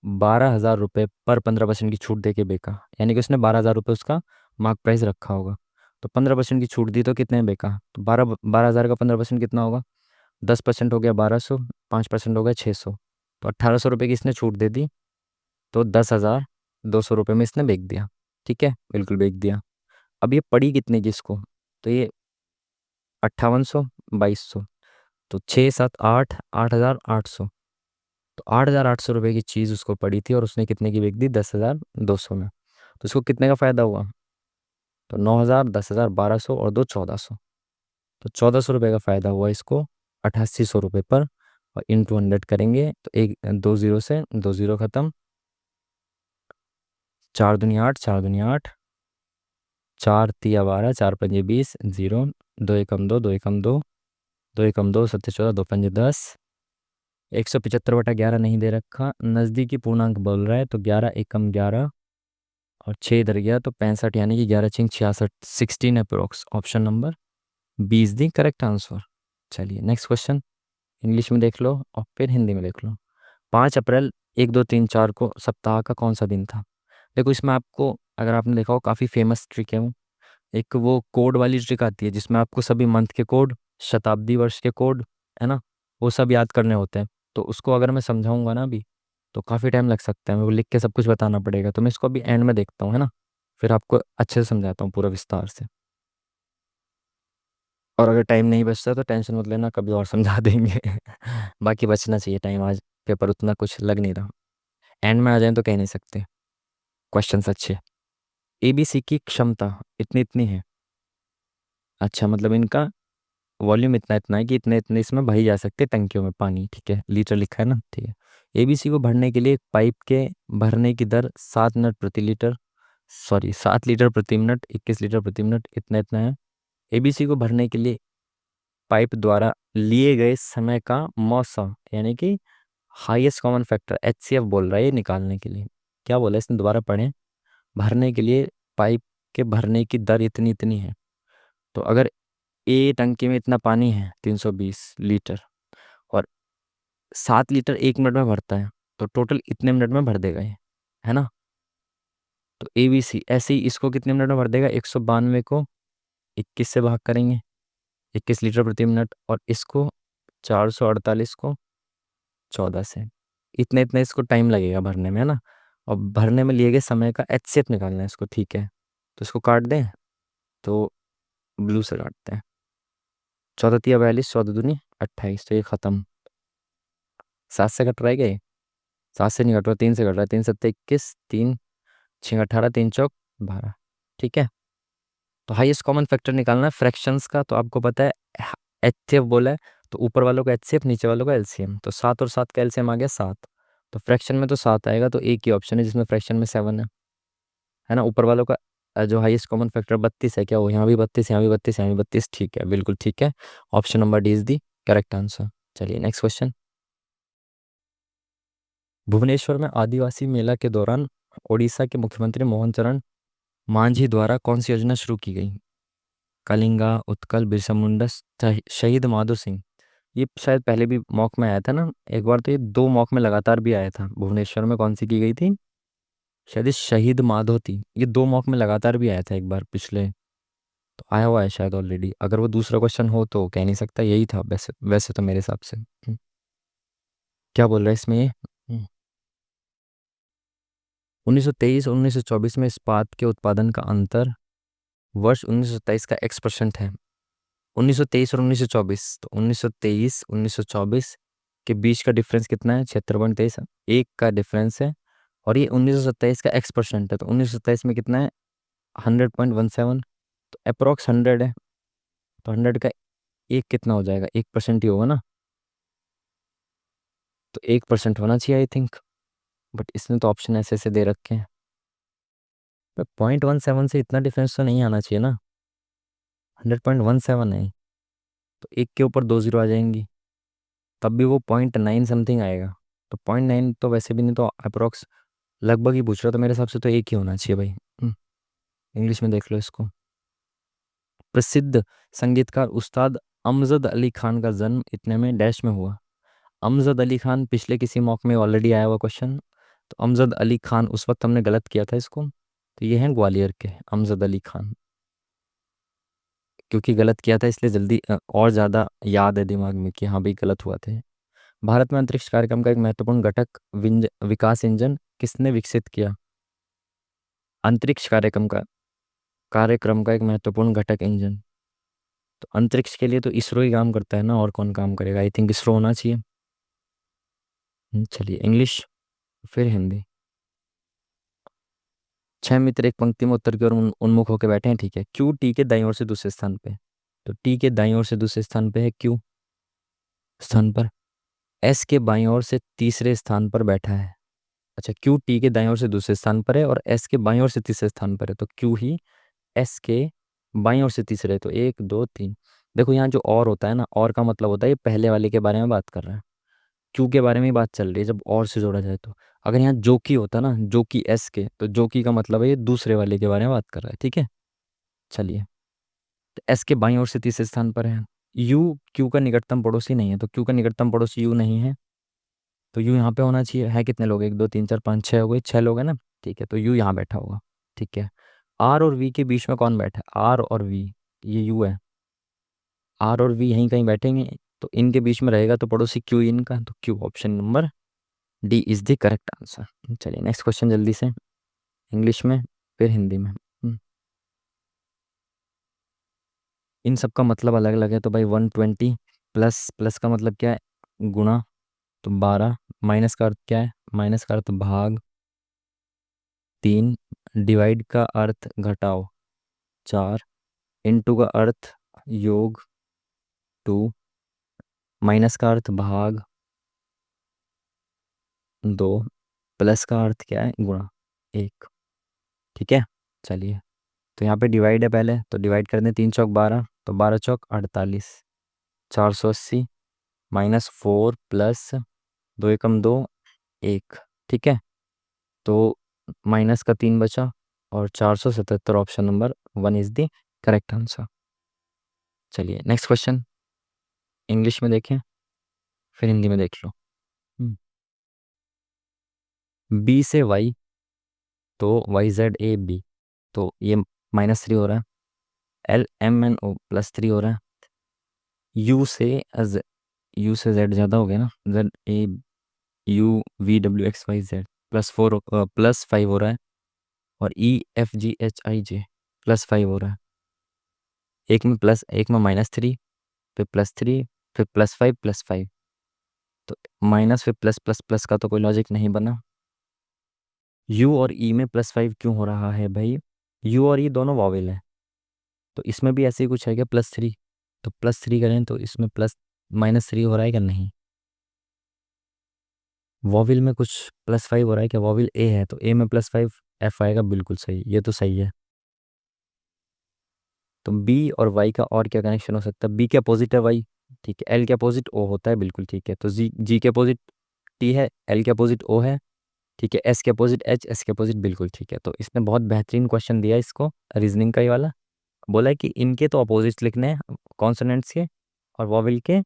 Speaker 1: 12,000 रुपये पर 15% की छूट दे के बेचा, यानी कि उसने 12,000 रुपये उसका मार्क प्राइस रखा होगा। तो 15% की छूट दी तो कितने में बेचा, तो 12,000 का 15% कितना होगा, 10% हो गया 1200, 5% हो गया 600। तो 1,800 रुपये की इसने छूट दे दी, तो 10,200 रुपये में इसने बेच दिया। ठीक है, बिल्कुल बेच दिया। अब ये पड़ी कितने की इसको, तो ये 5800, 2200, तो 6 7 8, 8,800। तो 8,800 रुपये की चीज़ उसको पड़ी थी और उसने कितने की बेच दी, 10,200 में। तो इसको कितने का फ़ायदा हुआ, तो 9,000, 10,000, 1200 और 2 1400। तो 1,400 रुपये का फ़ायदा हुआ इसको 8,800 रुपये पर। और इंटू 100 करेंगे तो एक 2 0 से 2 0 ख़त्म, 4 दूनी 8, 4 दूनी 8, 4 तिया 12, 4 पंजे 20, 0, 2 एकम 2, 2 एकम 2, 2 एकम 2 7 14, 2 पंजे 10। 175/11 नहीं दे रखा, नज़दीकी पूर्णांक बोल रहा है, तो 11 एकम 11 और 6 इधर गया तो 65, यानी कि 11 6 66, 16 अप्रोक्स, ऑप्शन नंबर 20 दी करेक्ट आंसर। चलिए नेक्स्ट क्वेश्चन, इंग्लिश में देख लो और फिर हिंदी में देख लो। 5 अप्रैल 1 2 3 4 को सप्ताह का कौन सा दिन था। देखो इसमें आपको, अगर आपने देखा हो, काफ़ी फेमस ट्रिक है वो। एक वो कोड वाली ट्रिक आती है जिसमें आपको सभी मंथ के कोड, शताब्दी वर्ष के कोड, है ना, वो सब याद करने होते हैं। तो उसको अगर मैं समझाऊंगा ना अभी, तो काफ़ी टाइम लग सकता है, मेरे को लिख के सब कुछ बताना पड़ेगा। तो मैं इसको अभी एंड में देखता हूँ, है ना, फिर आपको अच्छे से समझाता हूँ पूरा विस्तार से। और अगर टाइम नहीं बचता तो टेंशन मत लेना, कभी और समझा देंगे। बाकी बचना चाहिए टाइम, आज पेपर उतना कुछ लग नहीं रहा। एंड में आ जाए तो कह नहीं सकते, क्वेश्चन अच्छे। एबीसी की क्षमता इतनी इतनी है, अच्छा मतलब इनका वॉल्यूम इतना इतना है कि इतने इतने इसमें भरी जा सकते हैं टंकियों में पानी। ठीक है, लीटर लिखा है ना, ठीक है। एबीसी को भरने के लिए एक पाइप के भरने की दर 7 मिनट प्रति लीटर, सॉरी 7 लीटर प्रति मिनट, 21 लीटर प्रति मिनट, इतना इतना है। एबीसी को भरने के लिए पाइप द्वारा लिए गए समय का मौसम, यानी कि हाईएस्ट कॉमन फैक्टर एचसीएफ बोल रहा है ये निकालने के लिए। क्या बोला है इसने, दोबारा पढ़ें। भरने के लिए पाइप के भरने की दर इतनी इतनी है, तो अगर ए टंकी में इतना पानी है 320 लीटर, और 7 लीटर 1 मिनट में भरता है, तो टोटल इतने मिनट में भर देगा ये, है ना। तो ए बी सी ऐसे ही इसको कितने मिनट में भर देगा, 192 को 21 से भाग करेंगे, 21 लीटर प्रति मिनट, और इसको 448 को 14 से, इतने इतने इसको टाइम लगेगा भरने में, है ना। और भरने में लिए गए समय का एचसीएफ निकालना है इसको, ठीक है। तो इसको काट दें, तो ब्लू से काटते हैं। 14×42, 14×2 = 28, तो ये खत्म। 7 से कट रहा है क्या ये? 7 से नहीं कट रहा, 3 से कट रहा है। 3×7 = 21, 3×6 = 18, 3×4 = 12। ठीक है। तो हाईएस्ट कॉमन फैक्टर निकालना है फ्रैक्शंस का, तो आपको पता है एचसीएफ बोला है, तो ऊपर वालों का एचसीएफ, नीचे वालों का एलसीएम। तो 7 और 7 का एलसीएम आ गया 7। तो फ्रैक्शन में तो 7 आएगा, तो एक ही ऑप्शन है जिसमें फ्रैक्शन में 7 है ना। ऊपर वालों का जो हाईएस्ट कॉमन फैक्टर 32 है क्या, वो यहाँ भी 32, यहाँ भी 32, यहाँ भी 32, ठीक है, बिल्कुल ठीक है। Option number D is the correct answer. चलिए नेक्स्ट क्वेश्चन। भुवनेश्वर में आदिवासी मेला के दौरान ओडिशा के मुख्यमंत्री मोहन चरण मांझी द्वारा कौन सी योजना शुरू की गई? कलिंगा, उत्कल, बिरसा मुंडा, शहीद माधो सिंह। ये शायद पहले भी मॉक में आया था ना एक बार, तो ये 2 मॉक में लगातार भी आया था। भुवनेश्वर में कौन सी की गई थी? शायद ये शहीद माधो थी। ये 2 मॉक में लगातार भी आया था एक बार पिछले, तो आया हुआ है शायद ऑलरेडी। अगर वो दूसरा क्वेश्चन हो तो कह नहीं सकता, यही था वैसे वैसे तो मेरे हिसाब से। क्या बोल रहा है इसमें ये? 1923 और 1924 में इस्पात के उत्पादन का अंतर वर्ष 1927 का X% है। 1923 और 1924, तो 1923 1924 के बीच का डिफरेंस कितना है? 76.23, एक का डिफरेंस है। और ये 1927 का X% है, तो 1927 में कितना है? 100.17, तो अप्रोक्स 100 है। तो 100 का एक कितना हो जाएगा? 1% ही होगा ना, तो 1% होना चाहिए आई थिंक। बट इसने तो ऑप्शन ऐसे ऐसे दे रखे हैं। 0.17 से इतना डिफरेंस तो नहीं आना चाहिए ना। 100.17 है, तो एक के ऊपर 2 जीरो आ जाएंगी, तब भी वो 0.9 समथिंग आएगा। तो 0.9 तो वैसे भी नहीं, तो अप्रोक्स लगभग ही पूछ रहा, तो मेरे हिसाब से तो एक ही होना चाहिए भाई। इंग्लिश में देख लो इसको। प्रसिद्ध संगीतकार उस्ताद अमजद अली खान का जन्म इतने में डैश में हुआ। अमजद अली खान पिछले किसी मॉक में ऑलरेडी आया हुआ क्वेश्चन। तो अमजद अली खान, उस वक्त हमने गलत किया था इसको, तो ये हैं ग्वालियर के अमजद अली खान। क्योंकि गलत किया था इसलिए जल्दी और ज़्यादा याद है दिमाग में कि हाँ भाई गलत हुआ थे। भारत में अंतरिक्ष कार्यक्रम का एक महत्वपूर्ण घटक विकास इंजन किसने विकसित किया? अंतरिक्ष कार्यक्रम का एक महत्वपूर्ण घटक इंजन, तो अंतरिक्ष के लिए तो इसरो ही काम करता है ना, और कौन काम करेगा? आई थिंक इसरो होना चाहिए। चलिए इंग्लिश फिर हिंदी। 6 मित्र एक पंक्ति में उत्तर की ओर उन्मुख होकर बैठे हैं, ठीक है। क्यू टी के दाईं ओर से दूसरे स्थान पे, तो टी के दाईं ओर से दूसरे स्थान पे है क्यू स्थान पर। एस के बाईं ओर से तीसरे स्थान पर बैठा है। अच्छा, क्यू टी के दाईं ओर से दूसरे स्थान पर है और एस के बाईं ओर से तीसरे स्थान पर है, तो क्यू ही एस के बाईं ओर से तीसरे, तो 1 2 3। देखो यहाँ जो और होता है ना, और का मतलब होता है ये पहले वाले के बारे में बात कर रहा है। क्यू के बारे में ही बात चल रही है जब और से जोड़ा जाए तो। अगर यहाँ जो की होता ना, जो की एस के, तो जो की का मतलब है ये दूसरे वाले के बारे में बात कर रहा है, ठीक है। चलिए, तो एस के बाईं ओर से तीसरे स्थान पर है। यू क्यू का निकटतम पड़ोसी नहीं है, तो क्यू का निकटतम पड़ोसी यू नहीं है, तो यू यहाँ पे होना चाहिए। है कितने लोग? 1 2 3 4 5 6 हो गए, 6 लोग हैं ना, ठीक है। तो यू यहाँ बैठा होगा, ठीक है। आर और वी के बीच में कौन बैठा है? आर और वी, ये यू है। आर और वी यहीं कहीं बैठेंगे, तो इनके बीच में रहेगा तो पड़ोसी क्यू इनका, तो Q option number D is the correct answer. चलिए नेक्स्ट क्वेश्चन जल्दी से, इंग्लिश में फिर हिंदी में। इन सब का मतलब अलग अलग है, तो भाई 120 प्लस, प्लस का मतलब क्या है? गुणा, तो 12। माइनस का अर्थ क्या है? माइनस का अर्थ भाग, 3। डिवाइड का अर्थ घटाओ, 4। इनटू का अर्थ योग, 2। माइनस का अर्थ भाग, 2। प्लस का अर्थ क्या है? गुणा, 1। ठीक है। चलिए, तो यहाँ पे डिवाइड है पहले, तो डिवाइड कर दें। 3 चौक 12, तो 12 चौक 48, 480 -4 प्लस 2 एकम 2 1, ठीक है। तो माइनस का 3 बचा, और 477 option number 1 is the correct answer. चलिए नेक्स्ट क्वेश्चन, इंग्लिश में देखें फिर हिंदी में देख लो। बी से वाई, तो वाई जेड ए बी, तो ये -3 हो रहा है। एल एम एन ओ +3 हो रहा है। यू से यू से जेड ज़्यादा हो गया ना, Z A U V W X Y Z +4 +5 हो रहा है। और E F G H I जे +5 हो रहा है। एक में -3, फिर +3, फिर +5 +5। तो माइनस फिर प्लस प्लस प्लस का तो कोई लॉजिक नहीं बना। यू और ई में +5 क्यों हो रहा है भाई? यू और ई दोनों वॉवेल है, तो इसमें भी ऐसे ही कुछ है क्या +3? तो +3 करें तो इसमें प्लस -3 हो रहा है क्या? नहीं। वॉविल में कुछ +5 हो रहा है क्या? वॉविल ए है तो ए में +5, एफ आएगा, बिल्कुल सही, ये तो सही है। तो बी और वाई का और क्या कनेक्शन हो सकता है? बी के अपोजिट है वाई, ठीक है। एल के अपोजिट ओ होता है, बिल्कुल ठीक है। तो जी के अपोजिट टी है, एल के अपोजिट ओ है, ठीक है। एस के अपोजिट एच, एस के अपोजिट, बिल्कुल ठीक है। तो इसने बहुत बेहतरीन क्वेश्चन दिया इसको, रीजनिंग का ही वाला। बोला है कि इनके तो अपोजिट्स लिखने हैं कॉन्सोनेंट्स के, और वॉवेल के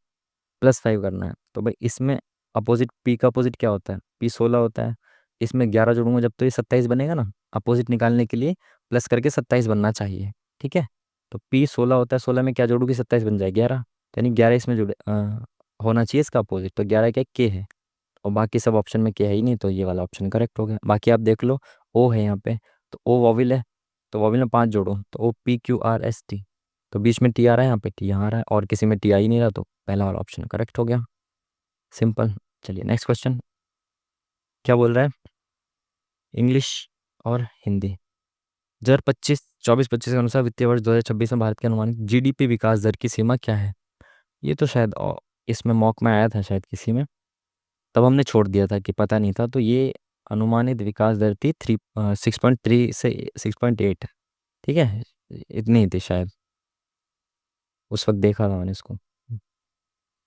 Speaker 1: +5 करना है। तो भाई इसमें अपोजिट, पी का अपोजिट क्या होता है? पी 16 होता है। इसमें 11 जोड़ूंगा जब तो ये 27 बनेगा ना। अपोजिट निकालने के लिए प्लस करके 27 बनना चाहिए, ठीक है। तो पी 16 होता है, 16 में क्या जोड़ूंगी? 27 बन जाए 11, यानी 11 इसमें जुड़े होना चाहिए इसका अपोजिट। तो 11 क्या के है, और बाकी सब ऑप्शन में के है ही नहीं, तो ये वाला ऑप्शन करेक्ट हो गया। बाकी आप देख लो, ओ है यहाँ पे, तो ओ वॉविल है, तो वॉविल में 5 जोड़ो तो ओ PQRST। तो बीच में टी आ रहा है, यहाँ पे टी यहाँ आ रहा है, और किसी में टी आ ही नहीं रहा, तो पहला वाला ऑप्शन करेक्ट हो गया। सिंपल। चलिए नेक्स्ट क्वेश्चन, क्या बोल रहा है? इंग्लिश और हिंदी। 2025 के अनुसार वित्तीय वर्ष 2026 में भारत के अनुमानित GDP विकास दर की सीमा क्या है? ये तो शायद इसमें मॉक में आया था शायद किसी में, तब हमने छोड़ दिया था कि पता नहीं था। तो ये अनुमानित विकास दर थी 6.3 से 6.8, ठीक है, इतनी ही थी शायद, उस वक्त देखा था मैंने इसको।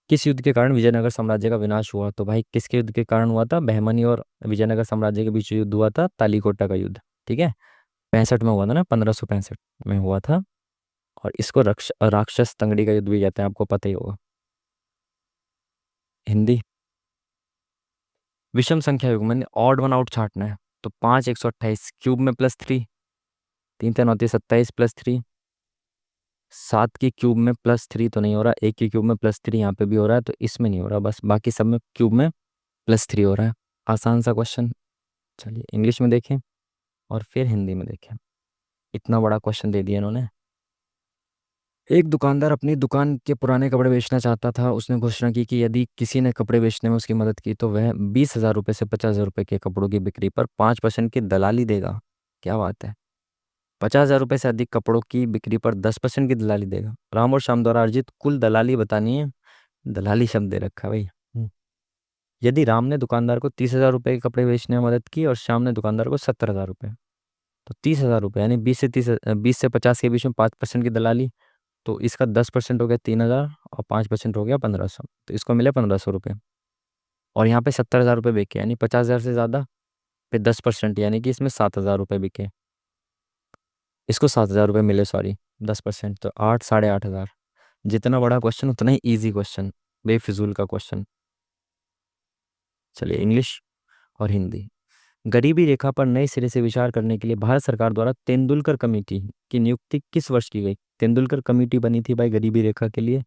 Speaker 1: किस युद्ध के कारण विजयनगर साम्राज्य का विनाश हुआ? तो भाई किसके युद्ध के कारण हुआ था? बहमनी और विजयनगर साम्राज्य के बीच युद्ध हुआ था, तालीकोटा का युद्ध, ठीक है। 65 में हुआ था ना, 1565 में हुआ था। और इसको राक्षस तंगड़ी का युद्ध भी कहते हैं, आपको पता ही होगा। हिंदी। विषम संख्या युग्म में ऑड वन आउट छांटना है, तो 5 128 क्यूब में +3, 3 3 29 27 +3, 7 की क्यूब में +3 तो नहीं हो रहा, 1 की क्यूब में +3 यहाँ पे भी हो रहा है, तो इसमें नहीं हो रहा, बस बाकी सब में क्यूब में +3 हो रहा है। आसान सा क्वेश्चन। चलिए इंग्लिश में देखें और फिर हिंदी में देखें, इतना बड़ा क्वेश्चन दे दिया इन्होंने। एक दुकानदार अपनी दुकान के पुराने कपड़े बेचना चाहता था। उसने घोषणा की कि यदि किसी ने कपड़े बेचने में उसकी मदद की तो वह 20,000 रुपये से 50,000 रुपये के कपड़ों की बिक्री पर 5% की दलाली देगा। क्या बात है! 50,000 रुपये से अधिक कपड़ों की बिक्री पर 10% की दलाली देगा। राम और श्याम द्वारा अर्जित कुल दलाली बतानी है। दलाली शब्द दे रखा है भाई। यदि राम ने दुकानदार को 30,000 रुपये के कपड़े बेचने में मदद की और श्याम ने दुकानदार को 70,000 रुपये, तो 30,000 रुपये, यानी 20 से 50 के बीच में 5% की दलाली, तो इसका 10% हो गया 3,000, और 5% हो गया 1,500, तो इसको मिले 1,500 रुपये। और यहाँ पे 70,000 रुपये बिके, यानी 50,000 से ज़्यादा, फिर 10% यानी कि इसमें 7,000 रुपये बिके, इसको 7,000 रुपये मिले, सॉरी 10%, तो 8 8,500। जितना बड़ा क्वेश्चन उतना ही ईजी क्वेश्चन, बेफिजूल का क्वेश्चन। चलिए इंग्लिश और हिंदी। गरीबी रेखा पर नए सिरे से विचार करने के लिए भारत सरकार द्वारा तेंदुलकर कमेटी की नियुक्ति किस वर्ष की गई? तेंदुलकर कमेटी बनी थी भाई गरीबी रेखा के लिए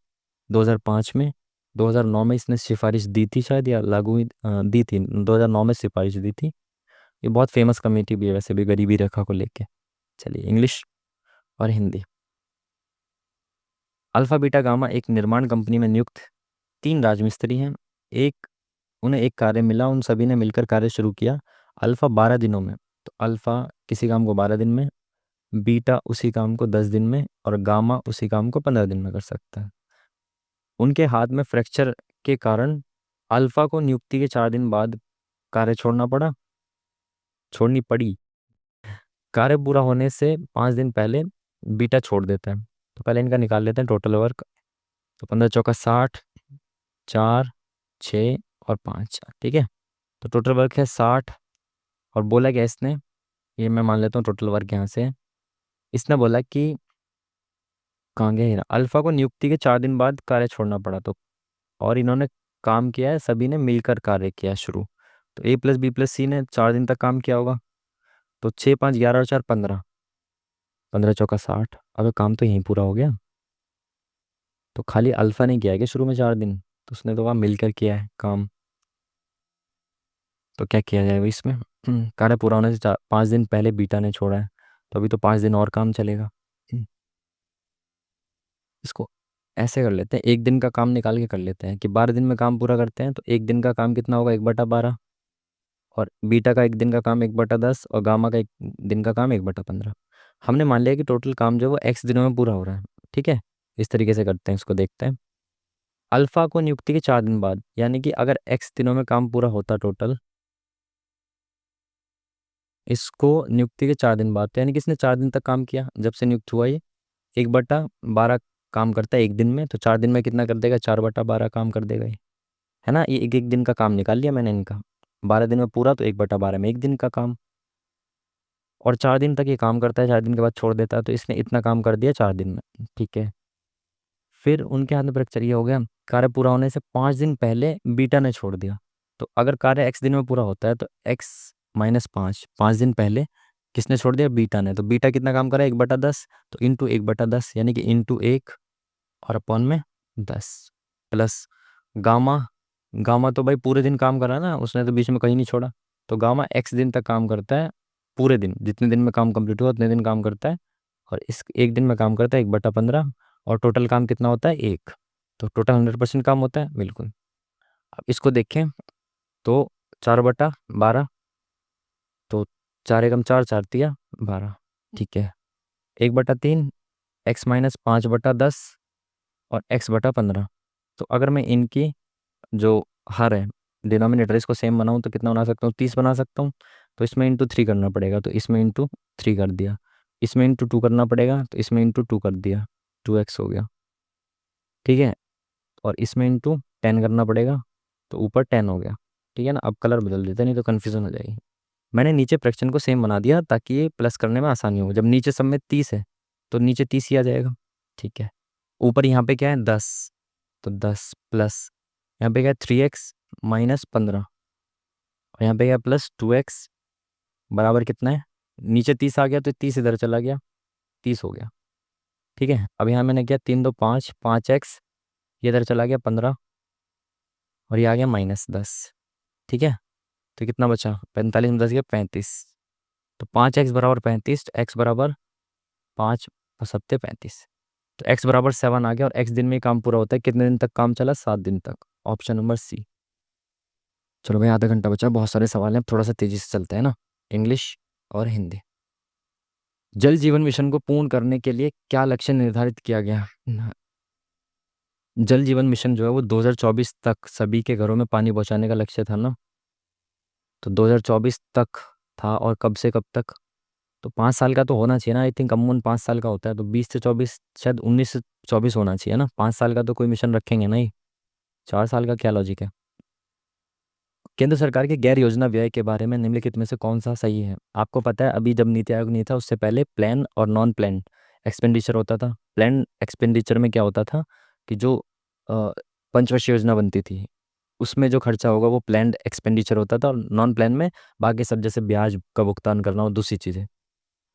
Speaker 1: 2005 में। 2009 में इसने सिफारिश दी थी शायद, या लागू दी थी, 2009 में सिफारिश दी थी। ये बहुत फेमस कमेटी भी है वैसे भी गरीबी रेखा को लेके। चलिए इंग्लिश और हिंदी। अल्फा बीटा गामा एक निर्माण कंपनी में नियुक्त 3 राजमिस्त्री हैं। एक उन्हें एक कार्य मिला, उन सभी ने मिलकर कार्य शुरू किया। अल्फा 12 दिनों में, तो अल्फा किसी काम को 12 दिन में, बीटा उसी काम को 10 दिन में, और गामा उसी काम को 15 दिन में कर सकता है। उनके हाथ में फ्रैक्चर के कारण अल्फा को नियुक्ति के 4 दिन बाद कार्य छोड़नी पड़ी। कार्य पूरा होने से 5 दिन पहले बीटा छोड़ देता है। तो पहले इनका निकाल लेते हैं टोटल वर्क। तो 15 चौका 60, 4 6 और 5, ठीक है। तो टोटल वर्क है 60। और बोला क्या इसने, ये मैं मान लेता हूँ टोटल वर्क यहाँ से है। इसने बोला कि कहाँ गया हीरा, अल्फा को नियुक्ति के 4 दिन बाद कार्य छोड़ना पड़ा, तो और इन्होंने काम किया है, सभी ने मिलकर कार्य किया शुरू। तो A+B+C ने 4 दिन तक काम किया होगा। तो 6 5 11 और 4 15, 15 चौका 60। अब काम तो यहीं पूरा हो गया। तो खाली अल्फा ने किया है कि शुरू में 4 दिन, तो उसने तो वहाँ मिलकर किया है काम। तो क्या किया जाएगा इसमें? कार्य पूरा होने से 5 दिन पहले बीटा ने छोड़ा है, तो अभी तो 5 दिन और काम चलेगा। इसको ऐसे कर लेते हैं, एक दिन का काम निकाल के कर लेते हैं कि 12 दिन में काम पूरा करते हैं, तो एक दिन का काम कितना होगा, 1/12। और बीटा का एक दिन का काम 1/10, और गामा का एक दिन का काम 1/15। हमने मान लिया कि टोटल काम जो है वो एक्स दिनों में पूरा हो रहा है। ठीक है, इस तरीके से करते हैं, इसको देखते हैं। अल्फा को नियुक्ति के 4 दिन बाद, यानी कि अगर एक्स दिनों में काम पूरा होता टोटल, इसको नियुक्ति के 4 दिन बाद, तो यानी कि इसने 4 दिन तक काम किया जब से नियुक्त हुआ ये, 1/12 काम करता है एक दिन में, तो 4 दिन में कितना कर देगा, 4/12 काम कर देगा ये, है ना। ये एक एक दिन का काम निकाल लिया मैंने इनका, 12 दिन में पूरा, तो 1/12 में एक दिन का काम। और 4 दिन तक ये काम करता है, 4 दिन के बाद छोड़ देता है, तो इसने इतना काम कर दिया 4 दिन में। ठीक है, फिर उनके हाथ में ब्रेक हो गया, कार्य पूरा होने से 5 दिन पहले बीटा ने छोड़ दिया। तो अगर कार्य एक्स दिन में पूरा होता है, तो x-5, 5 दिन पहले किसने छोड़ दिया, बीटा ने। तो बीटा कितना काम करा, 1/10, तो इंटू 1/10, यानी कि इंटू 1 और अपॉन में 10, प्लस गामा। गामा तो भाई पूरे दिन काम करा ना उसने, तो बीच में कहीं नहीं छोड़ा। तो गामा एक्स दिन तक काम करता है, पूरे दिन, जितने दिन में काम कंप्लीट हुआ उतने दिन काम करता है। और इस एक दिन में काम करता है 1/15, और टोटल काम कितना होता है, एक। तो टोटल 100% काम होता है, बिल्कुल। अब इसको देखें, तो 4/12, तो 4 एकम 4, 4 तिया 12। ठीक है, 1/3, x-5/10, और x/15। तो अगर मैं इनकी जो हर है, डिनोमिनेटर, इसको सेम बनाऊँ तो कितना बना सकता हूँ, 30 बना सकता हूँ। तो इसमें इंटू 3 करना पड़ेगा, तो इसमें इंटू 3 कर दिया। इसमें इंटू 2 करना पड़ेगा, तो इसमें इंटू 2 कर दिया, 2x हो गया। ठीक है, और इसमें इंटू 10 करना पड़ेगा, तो ऊपर 10 हो गया। ठीक है ना, अब कलर बदल देते हैं, नहीं तो कन्फ्यूजन हो जाएगी। मैंने नीचे फ्रैक्शन को सेम बना दिया ताकि ये प्लस करने में आसानी हो। जब नीचे सब में 30 है, तो नीचे 30 ही आ जाएगा। ठीक है, ऊपर यहाँ पे क्या है, 10, तो 10 प्लस यहाँ पे क्या है, 3x-15, और यहाँ पे क्या, +2x बराबर कितना है, नीचे 30 आ गया, तो 30 इधर चला गया, 30 हो गया। ठीक है, अब यहाँ मैंने किया 3 2 5, 5x, ये इधर चला गया 15, और ये आ गया -10। ठीक है, तो कितना बचा, 45 में 10 गया 35। तो 5x बराबर 35, तो x बराबर 5 + 7 = 35। तो x बराबर 7 आ गया, और x दिन में ही काम पूरा होता है। कितने दिन तक काम चला, 7 दिन तक। Option number C. चलो भाई, आधा घंटा बचा, बहुत सारे सवाल हैं, अब थोड़ा सा तेजी से चलते हैं ना। इंग्लिश और हिंदी। जल जीवन मिशन को पूर्ण करने के लिए क्या लक्ष्य निर्धारित किया गया। जल जीवन मिशन जो है वो 2024 तक सभी के घरों में पानी पहुंचाने का लक्ष्य था ना। तो 2024 तक था, और कब से कब तक, तो 5 साल का तो होना चाहिए ना। आई थिंक अमूमन 5 साल का होता है, तो 20 से 24, शायद 19 से 24 होना चाहिए ना। 5 साल का तो कोई मिशन रखेंगे नहीं, 4 साल का क्या लॉजिक है। केंद्र सरकार के गैर योजना व्यय के बारे में निम्नलिखित में से कौन सा सही है। आपको पता है, अभी जब नीति आयोग नहीं था उससे पहले प्लान और नॉन प्लान एक्सपेंडिचर होता था। प्लान एक्सपेंडिचर में क्या होता था कि जो पंचवर्षीय योजना बनती थी उसमें जो खर्चा होगा वो प्लान्ड एक्सपेंडिचर होता था, और नॉन प्लान में बाकी सब, जैसे ब्याज का भुगतान करना और दूसरी चीज़ें।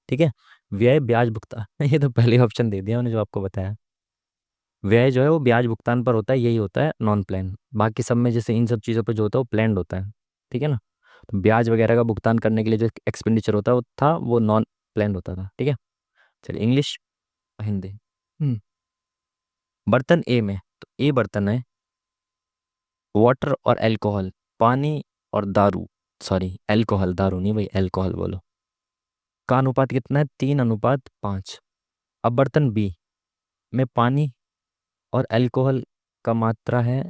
Speaker 1: ठीक है, व्यय ब्याज भुगतान ये तो पहले ऑप्शन दे दिया मैंने जो आपको बताया। व्यय जो है वो ब्याज भुगतान पर होता है, यही होता है नॉन प्लान। बाकी सब में जैसे इन सब चीज़ों पर जो होता है वो प्लान्ड होता है। ठीक है ना, तो ब्याज वगैरह का भुगतान करने के लिए जो एक्सपेंडिचर होता है वो था, वो नॉन प्लान्ड होता था। ठीक है, चलिए इंग्लिश हिंदी। बर्तन ए में, तो ए बर्तन है वाटर और अल्कोहल, पानी और दारू, सॉरी अल्कोहल, दारू नहीं भाई, अल्कोहल बोलो, का अनुपात कितना है, 3:5। अब बर्तन बी में पानी और अल्कोहल का मात्रा है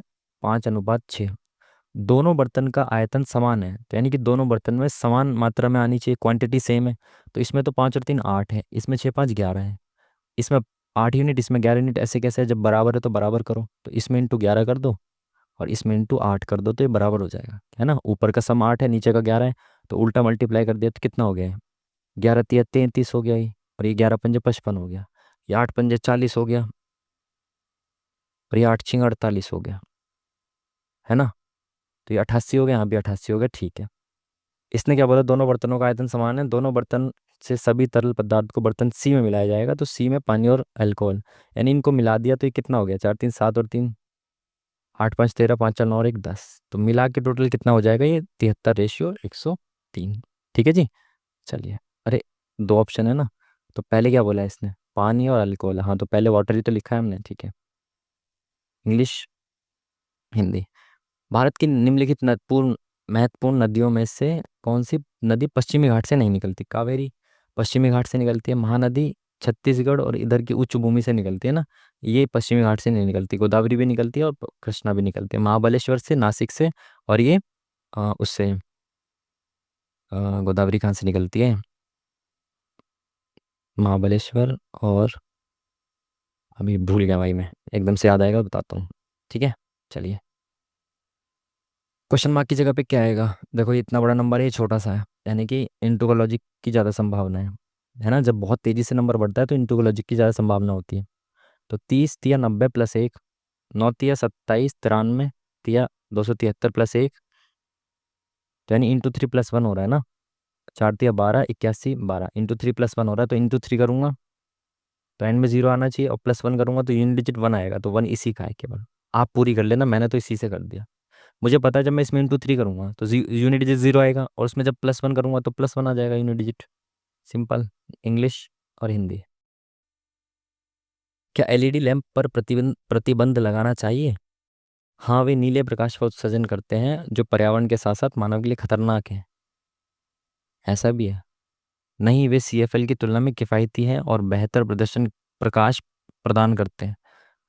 Speaker 1: 5:6। दोनों बर्तन का आयतन समान है, तो यानी कि दोनों बर्तन में समान मात्रा में आनी चाहिए, क्वांटिटी सेम है। तो इसमें तो 5 और 3 8 है, इसमें 6 5 11 है। इसमें 8 यूनिट, इसमें 11 यूनिट, ऐसे कैसे है, जब बराबर है तो बराबर करो, तो इसमें इंटू 11 कर दो, और इसमें इंटू 8 कर दो, तो ये बराबर हो जाएगा, है ना। ऊपर का सम 8 है, नीचे का 11 है, तो उल्टा मल्टीप्लाई कर दिया तो कितना हो गया है, 11 × 3 = 33 हो गया ये, और ये 11 × 5 = 55 हो गया, ये 8 × 5 = 40 हो गया, और ये 8 × 6 = 48 हो गया, है ना। तो ये 88 हो गया, यहाँ भी 88 हो गया। ठीक है, इसने क्या बोला, दोनों बर्तनों का आयतन समान है, दोनों बर्तन से सभी तरल पदार्थ को बर्तन सी में मिलाया जाएगा, तो सी में पानी और अल्कोहल, यानी इनको मिला दिया, तो ये कितना हो गया, 4 3 7 और 3 8 5 13 5 4 9 और 1 10, तो मिला के टोटल कितना हो जाएगा, ये 73 रेशियो 103। ठीक है जी, चलिए। अरे, दो ऑप्शन है ना, तो पहले क्या बोला है इसने, पानी और अल्कोहल, हाँ तो पहले वाटर ही तो लिखा है हमने, ठीक है। इंग्लिश, हिंदी। भारत की निम्नलिखित महत्वपूर्ण नदियों में से कौन सी नदी पश्चिमी घाट से नहीं निकलती? कावेरी पश्चिमी घाट से निकलती है, महानदी छत्तीसगढ़ और इधर की उच्च भूमि से निकलती है ना, ये पश्चिमी घाट से नहीं निकलती। गोदावरी भी निकलती है और कृष्णा भी निकलती है, महाबलेश्वर से, नासिक से, और ये उससे गोदावरी कहाँ से निकलती है? महाबलेश्वर और, अभी भूल गया भाई मैं, एकदम से याद आएगा बताता हूँ, ठीक है। चलिए, क्वेश्चन मार्क की जगह पे क्या आएगा? देखो ये इतना बड़ा नंबर है, ये छोटा सा है, यानी कि इंटू का लॉजिक की ज़्यादा संभावना है ना, जब बहुत तेज़ी से नंबर बढ़ता है तो इंटू का लॉजिक की ज़्यादा संभावना होती है। तो 30 तिया 90 प्लस 1, 9 तिया 27 93, तिया 273 प्लस 1, तो यानी इंटू 3 प्लस 1 हो रहा है ना। 4 तिया 12 81, 12 इंटू 3 प्लस 1 हो रहा है, तो इंटू 3 करूँगा तो एंड में जीरो आना चाहिए, और +1 करूँगा तो यूनिट डिजिट 1 आएगा, तो 1 इसी का है केवल। आप पूरी कर लेना, मैंने तो इसी से कर दिया। मुझे पता है जब मैं इसमें इंटू 3 करूँगा तो यूनिट डिजिट 0 आएगा, और उसमें जब +1 करूँगा तो +1 आ जाएगा यूनिट डिजिट। सिंपल। इंग्लिश और हिंदी। क्या एलईडी लैंप पर प्रतिबंध प्रतिबंध लगाना चाहिए? हाँ, वे नीले प्रकाश का उत्सर्जन करते हैं जो पर्यावरण के साथ साथ मानव के लिए खतरनाक है। ऐसा भी है। नहीं, वे सीएफएल की तुलना में किफ़ायती हैं और बेहतर प्रदर्शन प्रकाश प्रदान करते हैं।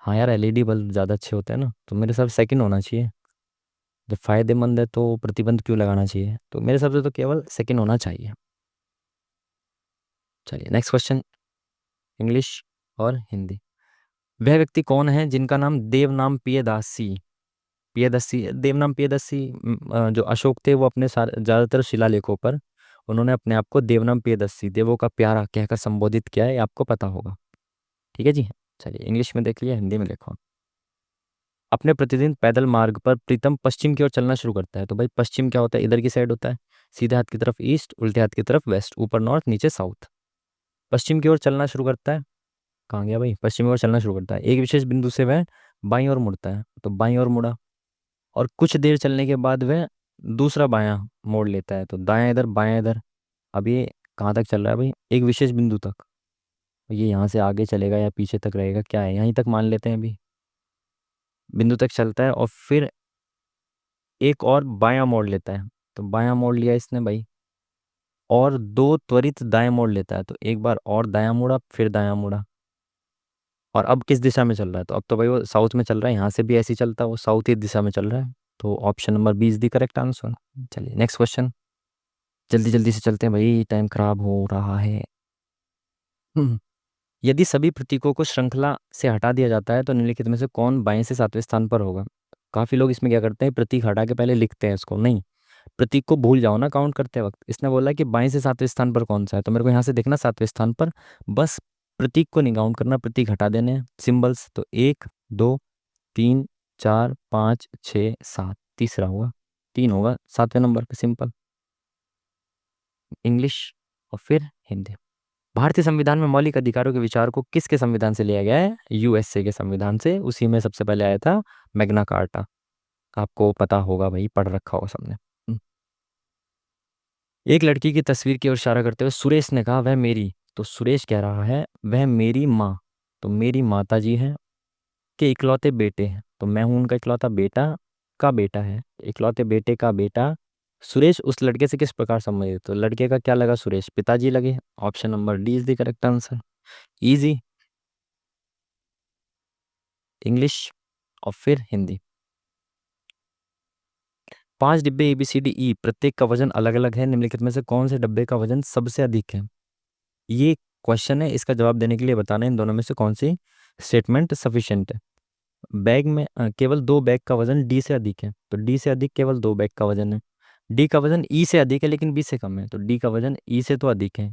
Speaker 1: हाँ यार, एलईडी बल्ब ज़्यादा अच्छे होते हैं ना, तो मेरे हिसाब से सेकंड होना चाहिए। जब फायदेमंद है तो प्रतिबंध क्यों लगाना चाहिए, तो मेरे हिसाब से तो केवल सेकंड होना चाहिए। चलिए नेक्स्ट क्वेश्चन, इंग्लिश और हिंदी। वह व्यक्ति कौन है जिनका नाम देवनाम पियदासी, देवनाम पियदस्सी, जो अशोक थे वो अपने ज़्यादातर शिलालेखों पर उन्होंने अपने आप को देवनाम पियदस्सी, देवों का प्यारा कहकर संबोधित किया है, ये आपको पता होगा, ठीक है जी। चलिए, इंग्लिश में देख लिया, हिंदी में देखो। अपने प्रतिदिन पैदल मार्ग पर प्रीतम पश्चिम की ओर चलना शुरू करता है, तो भाई पश्चिम क्या होता है? इधर की साइड होता है, सीधे हाथ की तरफ ईस्ट, उल्टे हाथ की तरफ वेस्ट, ऊपर नॉर्थ, नीचे साउथ। पश्चिम की ओर चलना शुरू करता है, कहाँ गया भाई? पश्चिम की ओर चलना शुरू करता है, एक विशेष बिंदु से वह बाईं ओर मुड़ता है, तो बाईं ओर मुड़ा, और कुछ देर चलने के बाद वह दूसरा बायां मोड़ लेता है, तो दायां इधर बायां इधर। अब ये कहाँ तक चल रहा है भाई? एक विशेष बिंदु तक। ये यहाँ से आगे चलेगा या पीछे तक रहेगा, क्या है, यहीं तक मान लेते हैं अभी। बिंदु तक चलता है और फिर एक और बायां मोड़ लेता है, तो बायां मोड़ लिया इसने भाई, और दो त्वरित दाएं मोड़ लेता है, तो एक बार और दायां मुड़ा, फिर दायां मुड़ा। और अब किस दिशा में चल रहा है? तो अब तो भाई वो साउथ में चल रहा है, यहाँ से भी ऐसे ही चलता है, वो साउथ ही दिशा में चल रहा है, तो option number B is the correct answer. चलिए नेक्स्ट क्वेश्चन, जल्दी जल्दी से चलते हैं भाई, टाइम खराब हो रहा है। हम्म, यदि सभी प्रतीकों को श्रृंखला से हटा दिया जाता है तो निम्नलिखित में से कौन बाएं से सातवें स्थान पर होगा? काफी लोग इसमें क्या करते हैं, प्रतीक हटा के पहले लिखते हैं इसको, नहीं, प्रतीक को भूल जाओ ना काउंट करते वक्त। इसने बोला कि बाएं से सातवें स्थान पर कौन सा है, तो मेरे को यहाँ से देखना सातवें स्थान पर, बस प्रतीक को नहीं काउंट करना, प्रतीक हटा देने हैं, सिंबल्स। तो 1 2 3 4 5 6 7, तीसरा होगा, 3 होगा सातवें नंबर पे, सिंपल। इंग्लिश और फिर हिंदी। भारतीय संविधान में मौलिक अधिकारों के विचार को किसके संविधान से लिया गया है? यूएसए के संविधान से, उसी में सबसे पहले आया था मैग्ना कार्टा। आपको पता होगा भाई, पढ़ रखा होगा सबने। एक लड़की की तस्वीर की ओर इशारा करते हुए सुरेश ने कहा वह मेरी, तो सुरेश कह रहा है वह मेरी माँ, तो मेरी माता जी हैं, के इकलौते बेटे हैं, तो मैं हूं उनका इकलौता बेटा का बेटा है, इकलौते बेटे का बेटा। सुरेश उस लड़के से किस प्रकार संबंधित है? तो लड़के का क्या लगा? सुरेश पिताजी लगे, option number D is the correct answer. Easy. English और फिर हिंदी। 5 डिब्बे ABCDE, प्रत्येक का वजन अलग अलग है, निम्नलिखित में से कौन से डब्बे का वजन सबसे अधिक है? ये क्वेश्चन है, इसका जवाब देने के लिए बताना है इन दोनों में से कौन सी स्टेटमेंट सफिशिएंट है। बैग में केवल 2 बैग का वजन डी से अधिक है, तो डी से अधिक केवल 2 बैग का वजन है। डी का वजन ई से अधिक है लेकिन बी से कम है, तो डी का वजन ई से तो अधिक है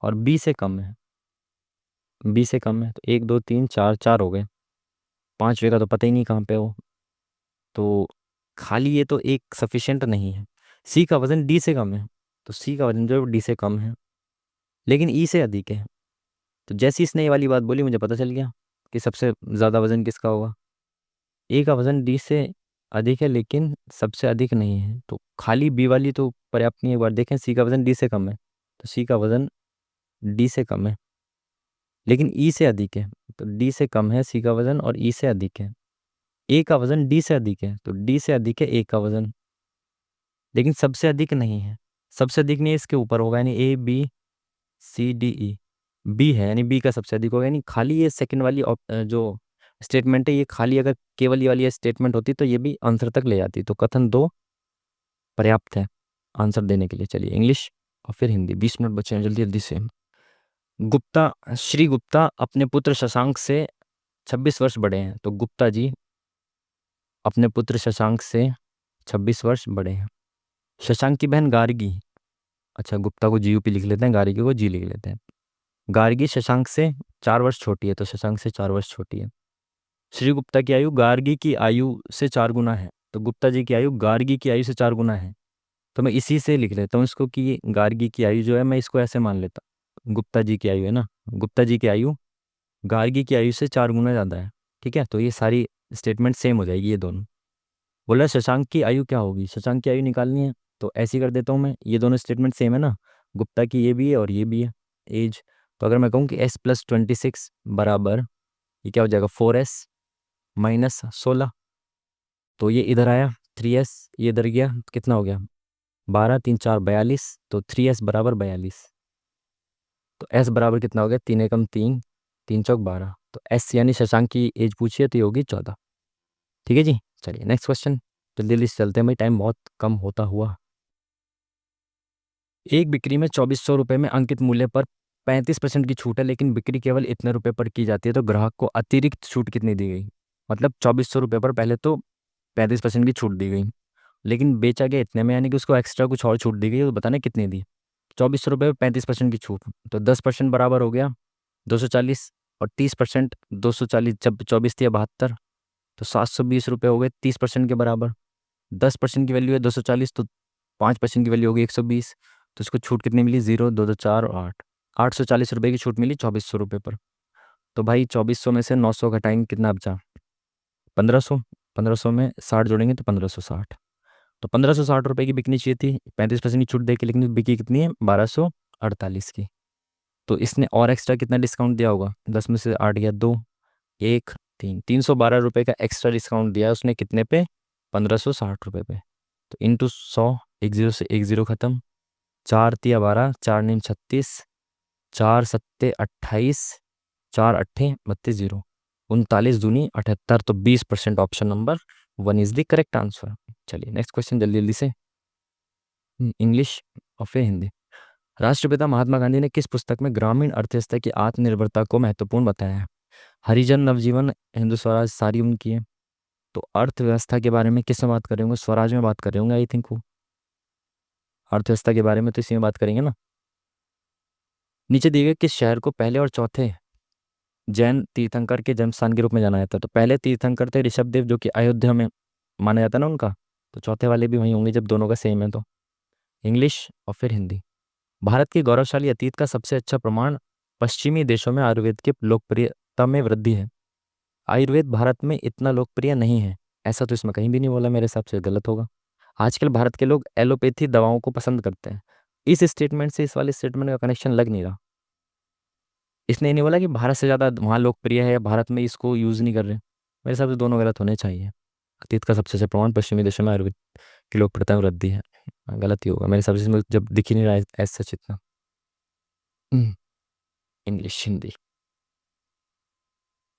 Speaker 1: और बी से कम है, बी से कम है, तो 1 2 3 4, 4 हो गए, 5वें का तो पता ही नहीं कहाँ पे हो, तो खाली ये तो एक सफिशिएंट नहीं है। सी का वजन डी से कम है, तो सी का वजन जो डी से कम है लेकिन ई से अधिक है, तो जैसी इसने ये वाली बात बोली मुझे पता चल गया कि सबसे ज़्यादा वजन किसका होगा। ए का वजन डी से अधिक है लेकिन सबसे अधिक नहीं है, तो खाली बी वाली तो पर्याप्त नहीं है। एक बार देखें, सी का वजन डी से कम है, तो सी का वजन डी से कम है, लेकिन ई से अधिक है तो डी से कम है सी का वजन, और ई से अधिक है। ए का वजन डी से अधिक है तो डी से अधिक है ए का वजन, लेकिन सबसे अधिक नहीं है। सबसे अधिक नहीं है, इसके ऊपर होगा, यानी A B C D E. B है यानी बी का सबसे अधिक होगा, यानी खाली ये सेकंड वाली जो स्टेटमेंट है, ये खाली अगर केवल ये वाली स्टेटमेंट होती तो ये भी आंसर तक ले जाती। तो कथन दो पर्याप्त है आंसर देने के लिए। चलिए इंग्लिश और फिर हिंदी, 20 मिनट बचे हैं, जल्दी जल्दी से। गुप्ता, श्री गुप्ता अपने पुत्र शशांक से 26 वर्ष बड़े हैं, तो गुप्ता जी अपने पुत्र शशांक से 26 वर्ष बड़े हैं। शशांक की बहन गार्गी, अच्छा गुप्ता को जीयूपी लिख लेते हैं, गार्गी को जी लिख लेते हैं। गार्गी शशांक से 4 वर्ष छोटी है, तो शशांक से 4 वर्ष छोटी है। श्री गुप्ता की आयु गार्गी की आयु से 4 गुना है, तो गुप्ता जी की आयु गार्गी की आयु से 4 गुना है। तो मैं इसी से लिख लेता हूँ इसको कि गार्गी की आयु जो है, मैं इसको ऐसे मान लेता हूँ, गुप्ता जी की आयु है ना, गुप्ता जी की आयु गार्गी की आयु से 4 गुना ज़्यादा है। ठीक है, तो ये सारी स्टेटमेंट सेम हो जाएगी ये दोनों। बोला शशांक की आयु क्या होगी, शशांक की आयु निकालनी है, तो ऐसे ही कर देता हूँ मैं, ये दोनों स्टेटमेंट सेम है ना, गुप्ता की ये भी है और ये भी है एज। तो अगर मैं कहूँ कि S+26 बराबर, ये क्या हो जाएगा 4S माइनस 16, तो ये इधर आया 3S, ये इधर गया तो कितना हो गया 12, 3 4 42, तो 3S बराबर 42। तो S बराबर कितना हो गया 3 एकम 3, 3 चौक 12, तो S यानी शशांक की एज पूछी है तो ये होगी 14। ठीक है जी, चलिए नेक्स्ट क्वेश्चन, जल्दी जल्दी से चलते हैं भाई, टाइम बहुत कम होता हुआ। एक बिक्री में 2400 रुपये में अंकित मूल्य पर 35% की छूट है, लेकिन बिक्री केवल इतने रुपए पर की जाती है, तो ग्राहक को अतिरिक्त छूट कितनी दी गई। मतलब 2400 रुपये पर पहले तो 35% की छूट दी गई, लेकिन बेचा गया इतने में, यानी कि उसको एक्स्ट्रा कुछ और छूट दी गई, तो बताना कितनी दी। 2400 रुपये पर 35% की छूट, तो 10% बराबर हो गया 240, और 30% 240, जब 24 थी 72, तो 720 रुपये हो गए 30% के बराबर। 10% की वैल्यू है 240, तो 5% की वैल्यू होगी 120, तो इसको छूट कितनी मिली 0, 2 2 4 और 8, 840 रुपये की छूट मिली 2400 रुपये पर। तो भाई 2400 में से 900 घटाएंगे, कितना बचा 1500, 1500 में 60 जोड़ेंगे तो 1560, तो 1560 रुपये की बिकनी चाहिए थी 35% की छूट दे के, लेकिन बिकी कितनी है 1248 की। तो इसने और एक्स्ट्रा कितना डिस्काउंट दिया होगा, 10 में से 8 गया 2, 1 3, 312 रुपये का एक्स्ट्रा डिस्काउंट दिया उसने, कितने पे 1560 रुपये पे। तो इंटू 100, एक जीरो से एक जीरो खत्म, 4 तिया 12, 4 नीम 36, 4 सत्ते 28, 4 अट्ठे 32, 0 39 दूनी 78, तो 20%, option number 1 is the correct answer. चलिए नेक्स्ट क्वेश्चन जल्दी जल्दी से, इंग्लिश और फिर हिंदी। राष्ट्रपिता महात्मा गांधी ने किस पुस्तक में ग्रामीण अर्थव्यवस्था की आत्मनिर्भरता को महत्वपूर्ण बताया है। हरिजन नवजीवन, हिंदू स्वराज, सारी उनकी है। तो अर्थव्यवस्था के बारे में किस में बात कर रहे होंगे, स्वराज में बात कर रहे होंगे आई थिंक वो। अर्थव्यवस्था के बारे में तो इसी में बात करेंगे ना। नीचे दिए गए किस शहर को पहले और चौथे जैन तीर्थंकर के जन्म स्थान के रूप में जाना जाता है। तो पहले तीर्थंकर थे ऋषभदेव, जो कि अयोध्या में माना जाता है ना उनका, तो चौथे वाले भी वहीं होंगे जब दोनों का सेम है। तो इंग्लिश और फिर हिंदी। भारत के गौरवशाली अतीत का सबसे अच्छा प्रमाण पश्चिमी देशों में आयुर्वेद की लोकप्रियता में वृद्धि है। आयुर्वेद भारत में इतना लोकप्रिय नहीं है, ऐसा तो इसमें कहीं भी नहीं बोला, मेरे हिसाब से गलत होगा। आजकल भारत के लोग एलोपैथी दवाओं को पसंद करते हैं। इस स्टेटमेंट से इस वाले स्टेटमेंट का कनेक्शन लग नहीं रहा। इसने ये नहीं बोला कि भारत से ज़्यादा वहाँ लोकप्रिय है, भारत में इसको यूज़ नहीं कर रहे। मेरे हिसाब से दोनों गलत होने चाहिए। अतीत का सबसे अच्छा प्रमाण पश्चिमी देशों में आयुर्वेद की लोकप्रियता में वृद्धि है, गलत ही होगा मेरे हिसाब से, इसमें जब दिख ही नहीं रहा है ऐसा सच इतना। इंग्लिश हिंदी।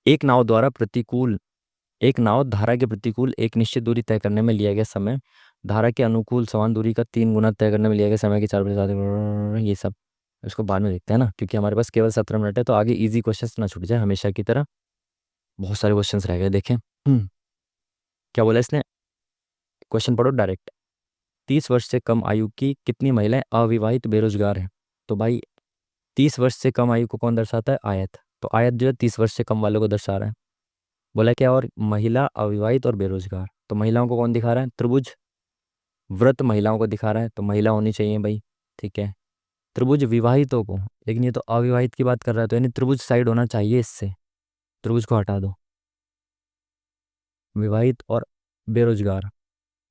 Speaker 1: एक नाव द्वारा प्रतिकूल एक नाव धारा के प्रतिकूल एक निश्चित दूरी तय करने में लिया गया समय धारा के अनुकूल समान दूरी का 3 गुना तय करने में लिया गया समय के 4 ये सब इसको बाद में देखते हैं ना, क्योंकि हमारे पास केवल 17 मिनट है, तो आगे इजी क्वेश्चंस ना छूट जाए हमेशा की तरह। बहुत सारे क्वेश्चंस रह गए, देखें क्या बोला इसने, क्वेश्चन पढ़ो डायरेक्ट। 30 वर्ष से कम आयु की कितनी महिलाएं अविवाहित बेरोजगार हैं। तो भाई 30 वर्ष से कम आयु को कौन दर्शाता है, आयत। तो आयत जो है 30 वर्ष से कम वालों को दर्शा रहा है। बोला क्या, और महिला अविवाहित और बेरोजगार, तो महिलाओं को कौन दिखा रहा है, त्रिभुज। व्रत महिलाओं को दिखा रहा है, तो महिला होनी चाहिए भाई, ठीक है। त्रिभुज विवाहितों को, लेकिन ये तो अविवाहित की बात कर रहा है, तो यानी त्रिभुज साइड होना चाहिए इससे, त्रिभुज को हटा दो। विवाहित और बेरोजगार,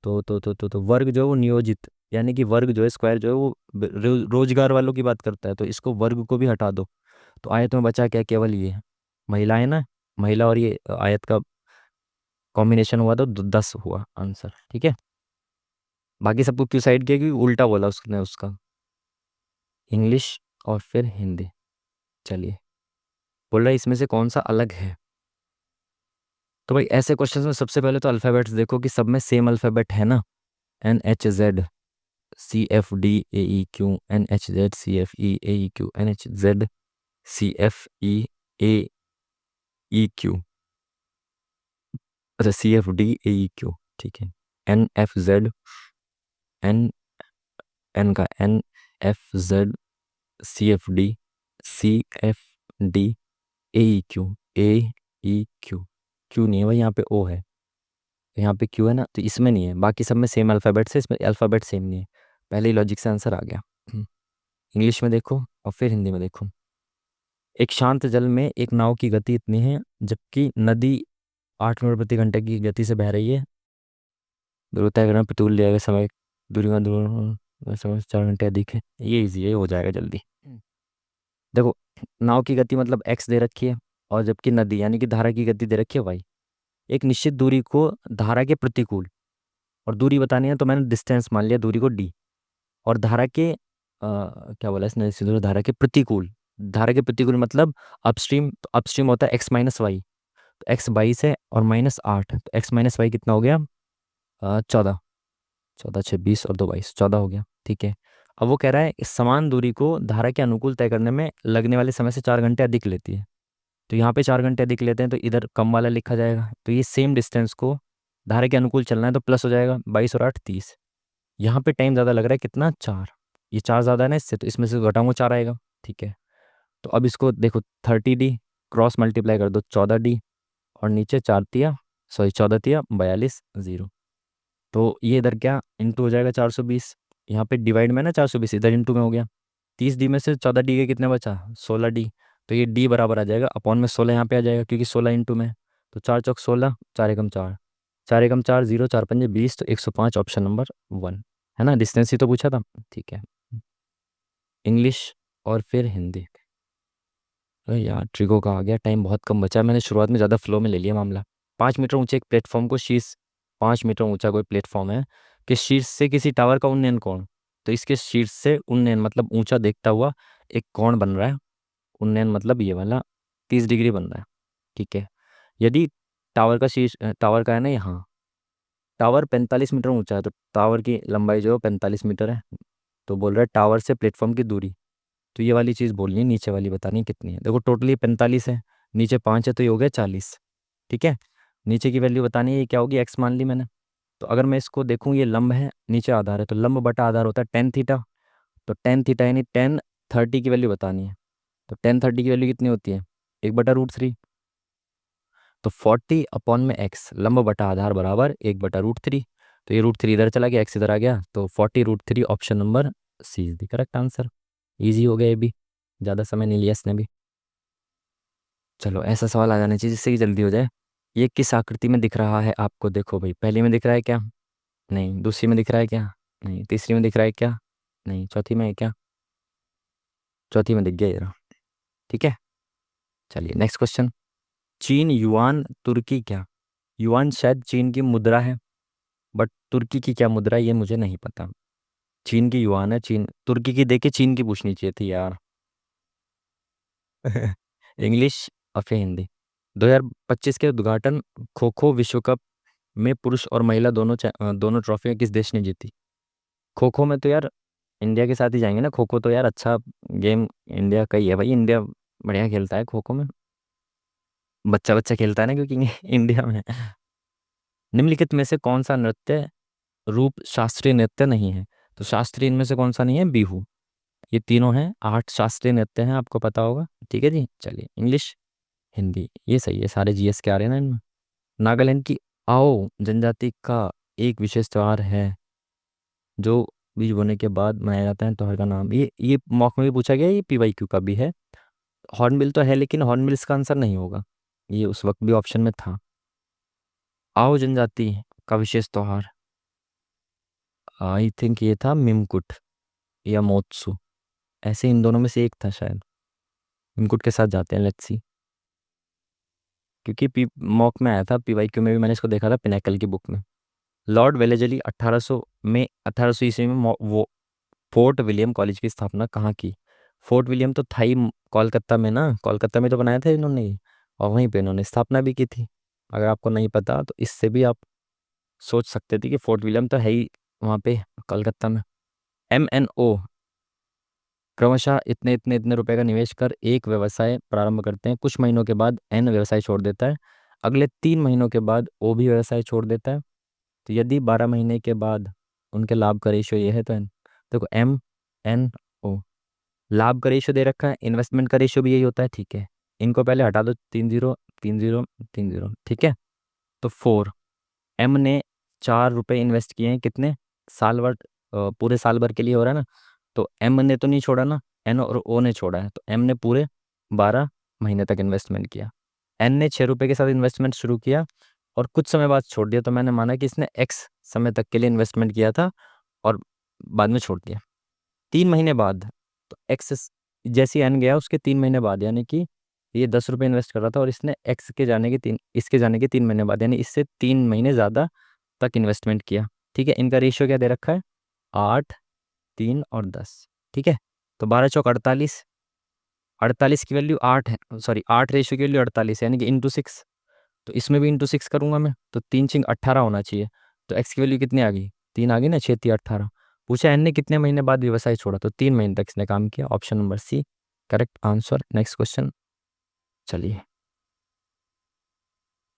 Speaker 1: तो वर्ग जो है वो नियोजित, यानी कि वर्ग जो है स्क्वायर जो है वो रोजगार वालों की बात करता है, तो इसको वर्ग को भी हटा दो। तो आयत में बचा क्या, केवल ये महिला है ना, महिला और ये आयत का कॉम्बिनेशन हुआ तो 10 हुआ आंसर, ठीक है। बाकी सबको क्यों साइड किया, क्योंकि उल्टा बोला उसने उसका, इंग्लिश और फिर हिंदी। चलिए, बोल रहा है इसमें से कौन सा अलग है। तो भाई ऐसे क्वेश्चंस में सबसे पहले तो अल्फ़ाबेट्स देखो कि सब में सेम अल्फ़ाबेट है ना। NHZ CFDAEQ, NHZ CFEAEQ, NHZ CFEAEQ, अच्छा CFDAEQ, ठीक है। NFZ, एन एन का NFZ CFD CFDAEQ, क्यू नहीं है भाई, यहाँ पे ओ है, यहाँ पे क्यू है ना, तो इसमें नहीं है। बाकी सब में सेम अल्फ़ाबेट्स है, इसमें अल्फ़ाबेट सेम नहीं है। पहले ही लॉजिक से आंसर आ गया। इंग्लिश में देखो और फिर हिंदी में देखो। एक शांत जल में एक नाव की गति इतनी है जबकि नदी 8 मीटर प्रति घंटे की गति से बह रही है। दूर तय करना पेट्रोल लिया गया समय, दूरी का दूर समय से 4 घंटे अधिक है। ये इजी है, हो जाएगा जल्दी। देखो, नाव की गति मतलब एक्स दे रखी है, और जबकि नदी यानी कि धारा की गति दे रखी है वाई। एक निश्चित दूरी को धारा के प्रतिकूल, और दूरी बतानी है तो मैंने डिस्टेंस मान लिया दूरी को डी, और धारा के क्या बोला इसने, सिंधु धारा के प्रतिकूल। धारा के प्रतिकूल मतलब अपस्ट्रीम, तो अपस्ट्रीम होता है एक्स माइनस वाई। तो एक्स 22 है और -8, तो एक्स माइनस वाई कितना हो गया, 14। 14 26 और 2 22, 14 हो गया, ठीक है। अब वो कह रहा है इस समान दूरी को धारा के अनुकूल तय करने में लगने वाले समय से 4 घंटे अधिक लेती है। तो यहाँ पे 4 घंटे अधिक लेते हैं तो इधर कम वाला लिखा जाएगा। तो ये सेम डिस्टेंस को धारा के अनुकूल चलना है तो प्लस हो जाएगा, 22 और 8 30। यहाँ पे टाइम ज़्यादा लग रहा है, कितना, 4। ये 4 ज़्यादा है ना इससे, तो इसमें से घटाऊंगा 4 आएगा, ठीक है। तो अब इसको देखो, 30D क्रॉस मल्टीप्लाई कर दो 14D, और नीचे 14 0। तो ये इधर क्या इंटू हो जाएगा 420, यहाँ पे डिवाइड में ना 420 इधर इंटू में हो गया। 30D में से 14D के कितने बचा, 16D। तो ये D बराबर आ जाएगा अपॉन में 16 यहाँ पे आ जाएगा, क्योंकि 16 इंटू में। तो 4 चौक 16, 4 एकम 4, 4 एकम 4 0, 4 पंजे 20, तो 105 ऑप्शन नंबर 1 है ना। डिस्टेंस ही तो पूछा था, ठीक है। इंग्लिश और फिर हिंदी। अरे यार ट्रिको का आ गया, टाइम बहुत कम बचा है, मैंने शुरुआत में ज़्यादा फ्लो में ले लिया मामला। 5 मीटर ऊंचे एक प्लेटफॉर्म को शीर्ष, 5 मीटर ऊंचा कोई प्लेटफॉर्म है कि शीर्ष से किसी टावर का उन्नयन कोण, तो इसके शीर्ष से उन्नयन मतलब ऊंचा देखता हुआ एक कोण बन रहा है। उन्नयन मतलब ये वाला 30 डिग्री बन रहा है, ठीक है। यदि टावर का शीर्ष, टावर का है ना यहाँ, टावर 45 मीटर ऊंचा है, तो टावर की लंबाई जो है 45 मीटर है। तो बोल रहा है टावर से प्लेटफॉर्म की दूरी, तो ये वाली चीज़ बोलनी है, नीचे वाली बतानी है कितनी है। देखो टोटली 45 है, नीचे 5 है, तो ये हो गया 40, ठीक है। नीचे की वैल्यू बतानी है, ये क्या होगी, एक्स मान ली मैंने। तो अगर मैं इसको देखूँ, ये लंब है, नीचे आधार है, तो लंब बटा आधार होता है टेन थीटा। तो टेन थीटा यानी 1030 की वैल्यू बतानी है। तो 1030 की वैल्यू कितनी होती है, 1/√3। तो 40 अपॉन में एक्स, लंब बटा आधार बराबर 1/√3। तो ये √3 इधर चला गया, एक्स इधर आ गया, तो 40√3 option number C is the correct answer. Easy हो गया ये भी, ज़्यादा समय नहीं लिया इसने भी। चलो ऐसा सवाल आ जाना चाहिए जिससे कि जल्दी हो जाए। ये किस आकृति में दिख रहा है आपको, देखो भाई, पहली में दिख रहा है क्या, नहीं। दूसरी में दिख रहा है क्या, नहीं। तीसरी में दिख रहा है क्या, नहीं। चौथी में है क्या, चौथी में दिख गया ये रहा, ठीक है। चलिए नेक्स्ट क्वेश्चन। चीन युआन तुर्की क्या, युआन शायद चीन की मुद्रा है, बट तुर्की की क्या मुद्रा है ये मुझे नहीं पता। चीन की युआन है, चीन तुर्की की देखे चीन की पूछनी चाहिए थी यार। इंग्लिश और फिर हिंदी। 2025 के उद्घाटन खो खो विश्व कप में पुरुष और महिला दोनों ट्रॉफियां किस देश ने जीती। खो खो में तो यार इंडिया के साथ ही जाएंगे ना, खो खो तो यार अच्छा गेम इंडिया का ही है भाई, इंडिया बढ़िया खेलता है खो खो में, बच्चा बच्चा खेलता है ना, क्योंकि इंडिया में। निम्नलिखित में से कौन सा नृत्य रूप शास्त्रीय नृत्य नहीं है। तो शास्त्रीय इनमें से कौन सा नहीं है, बिहू। ये तीनों हैं, 8 शास्त्रीय नृत्य हैं, आपको पता होगा, ठीक है जी। चलिए इंग्लिश हिंदी ये सही है, सारे जीएस के आ रहे हैं ना इनमें। नागालैंड की आओ जनजाति का एक विशेष त्योहार है जो बीज बोने के बाद मनाया जाता है, त्योहार का नाम, ये मॉक में भी पूछा गया, ये पीवाईक्यू का भी है। हॉर्नबिल तो है, लेकिन हॉर्नबिल इसका आंसर नहीं होगा, ये उस वक्त भी ऑप्शन में था। आओ जनजाति का विशेष त्योहार, आई थिंक ये था मिमकुट या मोत्सु, ऐसे इन दोनों में से एक था शायद। इनपुट के साथ जाते हैं, लेट्स सी। क्योंकि पी मॉक में आया था, पीवाईक्यू में भी मैंने इसको देखा था, पिनाकल की बुक में। लॉर्ड वेलेजली 1800 में 1800 ईस्वी में वो फोर्ट विलियम कॉलेज की स्थापना कहाँ की? फोर्ट विलियम तो था ही कोलकाता में ना, कोलकाता में तो बनाया था इन्होंने ही, और वहीं पे इन्होंने स्थापना भी की थी। अगर आपको नहीं पता तो इससे भी आप सोच सकते थे कि फोर्ट विलियम तो है ही वहाँ पे कोलकाता में। MNO क्रमशः इतने इतने इतने रुपए का निवेश कर एक व्यवसाय प्रारंभ करते हैं, कुछ महीनों के बाद N व्यवसाय छोड़ देता है, अगले 3 महीनों के बाद O भी व्यवसाय छोड़ देता है। तो यदि 12 महीने के बाद उनके लाभ का रेशियो ये है तो N, देखो MNO, लाभ का रेशियो दे रखा है, इन्वेस्टमेंट का रेशियो भी यही होता है, ठीक है। इनको पहले हटा दो, 3 0 3 0 3 0, ठीक है। तो 4, M ने 4 रुपए इन्वेस्ट किए हैं, कितने साल भर, पूरे साल भर के लिए हो रहा है ना, तो M ने तो नहीं छोड़ा ना, N और O ने छोड़ा है, तो M ने पूरे 12 महीने तक इन्वेस्टमेंट किया। N ने 6 रुपए के साथ इन्वेस्टमेंट शुरू किया और कुछ समय बाद छोड़ दिया, तो मैंने माना कि इसने X समय तक के लिए इन्वेस्टमेंट किया था और बाद में छोड़ दिया। 3 महीने बाद, तो X जैसे N गया उसके 3 महीने बाद, यानी कि ये 10 रुपए इन्वेस्ट कर रहा था और इसने X के जाने के इसके जाने के 3 महीने बाद, यानी इससे 3 महीने ज़्यादा तक इन्वेस्टमेंट किया, ठीक है। इनका रेशियो क्या दे रखा है? 8, 3 और 10, ठीक है। तो 12 चौक 48, 48 की वैल्यू 8 है, सॉरी 8 रेशियो की वैल्यू 48 है, यानी कि ×6। तो इसमें भी ×6 करूंगा मैं, तो 3×6 = 18 होना चाहिए। तो एक्स की वैल्यू कितनी आ गई? 3 आ गई ना, 6×3 = 18। पूछा एन ने कितने महीने बाद व्यवसाय छोड़ा, तो 3 महीने तक इसने काम किया। Option number C correct answer. Next question, चलिए।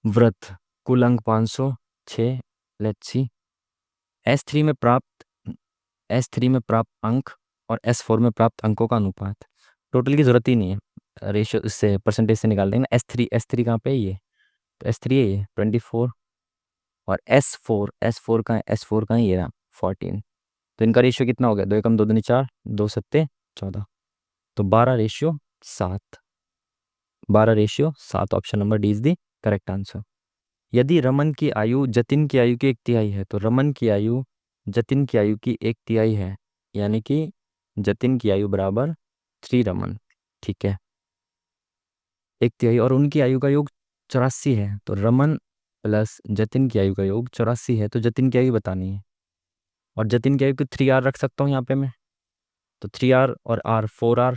Speaker 1: व्रत, कुल अंक 506, लेट्स सी। एस थ्री में प्राप्त अंक और S4 में प्राप्त अंकों का अनुपात। टोटल की जरूरत ही नहीं है, रेशियो इससे परसेंटेज से निकाल देंगे ना। एस थ्री कहाँ पे है ये? तो S3 है ये 24, और S4 कहाँ है? ये रहा 14। तो इनका रेशियो कितना हो गया? 2 एकम 2 दूनी 4, 2 सत्ते 14, तो 12:7। 12:7, option number D is the correct answer. यदि रमन की आयु जतिन की आयु की 1/3 है, तो रमन की आयु जतिन की आयु की 1/3 है, यानी कि जतिन की आयु बराबर 3 रमन, ठीक है। 1/3, और उनकी आयु का योग 84 है, तो रमन प्लस जतिन की आयु का योग 84 है, तो जतिन की आयु बतानी है। और जतिन की आयु को 3R रख सकता हूँ यहाँ पे मैं, तो 3R और R 4R,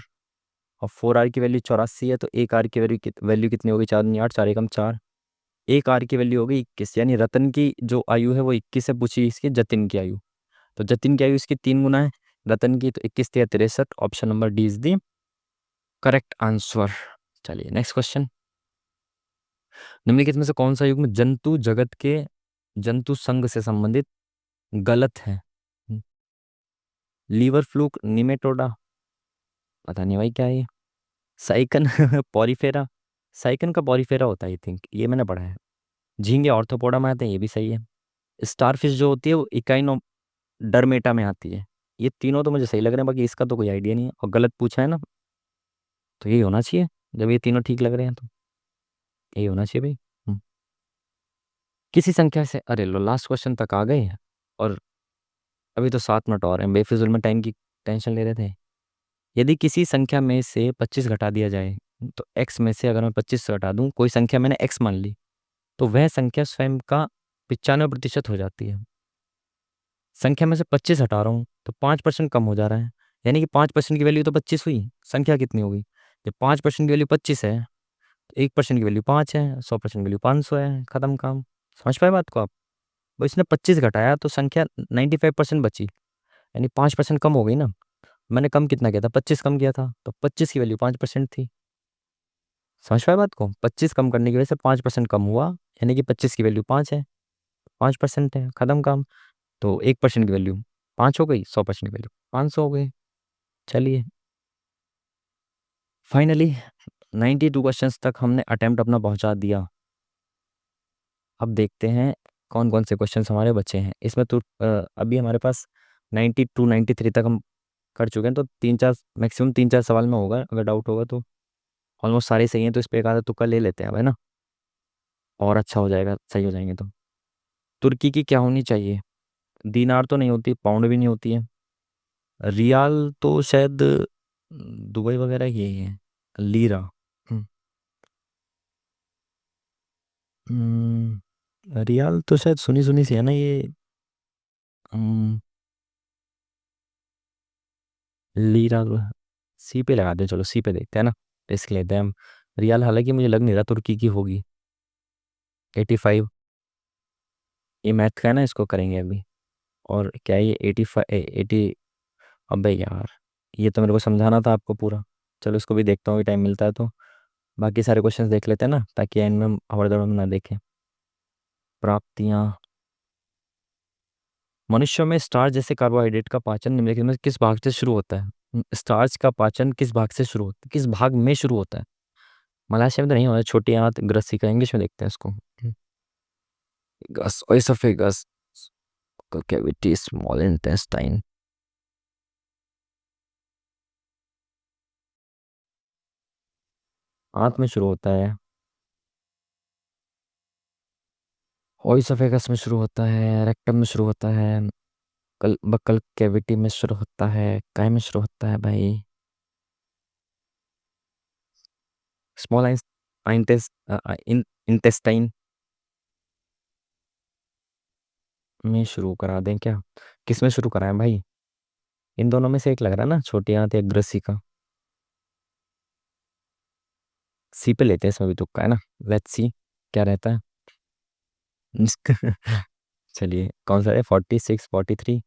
Speaker 1: और 4R की वैल्यू 84 है, तो एक R की वैल्यू कितनी होगी? 4 दूनी 8, 4 एकम 4, एक R की वैल्यू होगी 21, यानी रतन की जो आयु है वो 21 है, पूछी इसकी जतिन की आयु। तो जतिन की आयु इसकी 3 गुना है रतन की, तो 21×3 = 63, option number D is the correct answer. चलिए नेक्स्ट क्वेश्चन। निम्नलिखित में से कौन सा युग्म जंतु जगत के जंतु संघ से संबंधित गलत है? लीवर फ्लूक, निमेटोडा, पता नहीं भाई क्या है ये। साइकन पॉरीफेरा, साइकन का पॉरीफेरा होता है आई थिंक, ये मैंने पढ़ा है। झींगे ऑर्थोपोडा में आते हैं, ये भी सही है। स्टारफिश जो होती है वो इकाइनो डरमेटा में आती है। ये तीनों तो मुझे सही लग रहे हैं, बाकी इसका तो कोई आइडिया नहीं है, और गलत पूछा है ना, तो यही होना चाहिए। जब ये तीनों ठीक लग रहे हैं तो यही होना चाहिए भाई। किसी संख्या से, अरे लो लास्ट क्वेश्चन तक आ गए हैं, और अभी तो 7 मिनट और हैं, बेफिजुल में टाइम की टेंशन ले रहे थे। यदि किसी संख्या में से 25 घटा दिया जाए, तो x में से अगर मैं 25 से घटा दूं, कोई संख्या मैंने x मान ली, तो वह संख्या स्वयं का 95% हो जाती है। संख्या में से 25 हटा रहा हूँ तो 5% कम हो जा रहा है, यानी कि 5% की वैल्यू तो 25 हुई, संख्या कितनी होगी? जब 5% की वैल्यू 25 है, तो 1% की वैल्यू 5 है, 100% की वैल्यू 500 है, खत्म काम। समझ पाए बात को आप? वो इसने 25 घटाया तो संख्या 95% बची, यानी 5% कम हो गई ना। मैंने कम कितना किया था? 25 कम किया था, तो 25 की वैल्यू 5% थी। समझ पाए बात को? 25 कम करने की वजह से 5% कम हुआ, यानी कि 25 की वैल्यू 5 है, 5% है, खत्म काम। तो 1% की वैल्यू 5 हो गई, 100% की वैल्यू 500 हो गई। चलिए, फाइनली 92 क्वेश्चंस तक हमने अटेम्प्ट अपना पहुंचा दिया। अब देखते हैं कौन कौन से क्वेश्चंस हमारे बचे हैं इसमें। तो अभी हमारे पास 92 93 तक हम कर चुके हैं, तो 3 4 मैक्सिमम 3 4 सवाल में होगा, अगर डाउट होगा तो। ऑलमोस्ट सारे सही हैं, तो इस पे एक आधा तुक्का ले लेते हैं अब, है ना, और अच्छा हो जाएगा, सही हो जाएंगे तो। तुर्की की क्या होनी चाहिए? दीनार तो नहीं होती, पाउंड भी नहीं होती है, रियाल तो शायद दुबई वगैरह की ही है। लीरा। हम्म, रियाल तो शायद सुनी सुनी सी है ना ये। हम्म, लीरा। सी पे लगा दे, चलो सी पे देखते हैं ना, रिस्क लेते हैं हम। रियाल हालांकि मुझे लग नहीं रहा तुर्की की होगी। 85। ये मैथ का है ना, इसको करेंगे अभी। और क्या है ये 85 80? अबे यार, ये तो मेरे को समझाना था आपको पूरा। चलो इसको भी देखता हूँ, टाइम मिलता है तो। बाकी सारे क्वेश्चंस देख लेते हैं ना, ताकि एंड में हम हवड़दड़ में ना देखें। प्राप्तियाँ। मनुष्यों में स्टार्च जैसे कार्बोहाइड्रेट का पाचन निम्नलिखित में किस भाग से शुरू होता है? स्टार्च का पाचन किस भाग से शुरू होता है, किस भाग में शुरू होता है? मलाशय में तो नहीं होता, छोटी आंत ग्रसिका, इंग्लिश में देखते हैं इसको। गस ओइसोफेगस कैविटी, स्मॉल इंटेस्टाइन। आंत में शुरू होता है। ओइसोफेगस में शुरू होता है, रेक्टम में शुरू होता है, कल बकल कैविटी में शुरू होता है, काय में शुरू होता है भाई? स्मॉल इंटेस्टाइन में शुरू करा दें क्या? किस में शुरू कराएं भाई? इन दोनों में से एक लग रहा है ना, छोटी आंत या ग्रसी का। सी पे लेते हैं, इसमें भी तुक्का है ना। लेट्स सी क्या रहता है। चलिए कौन सा है, 46 43?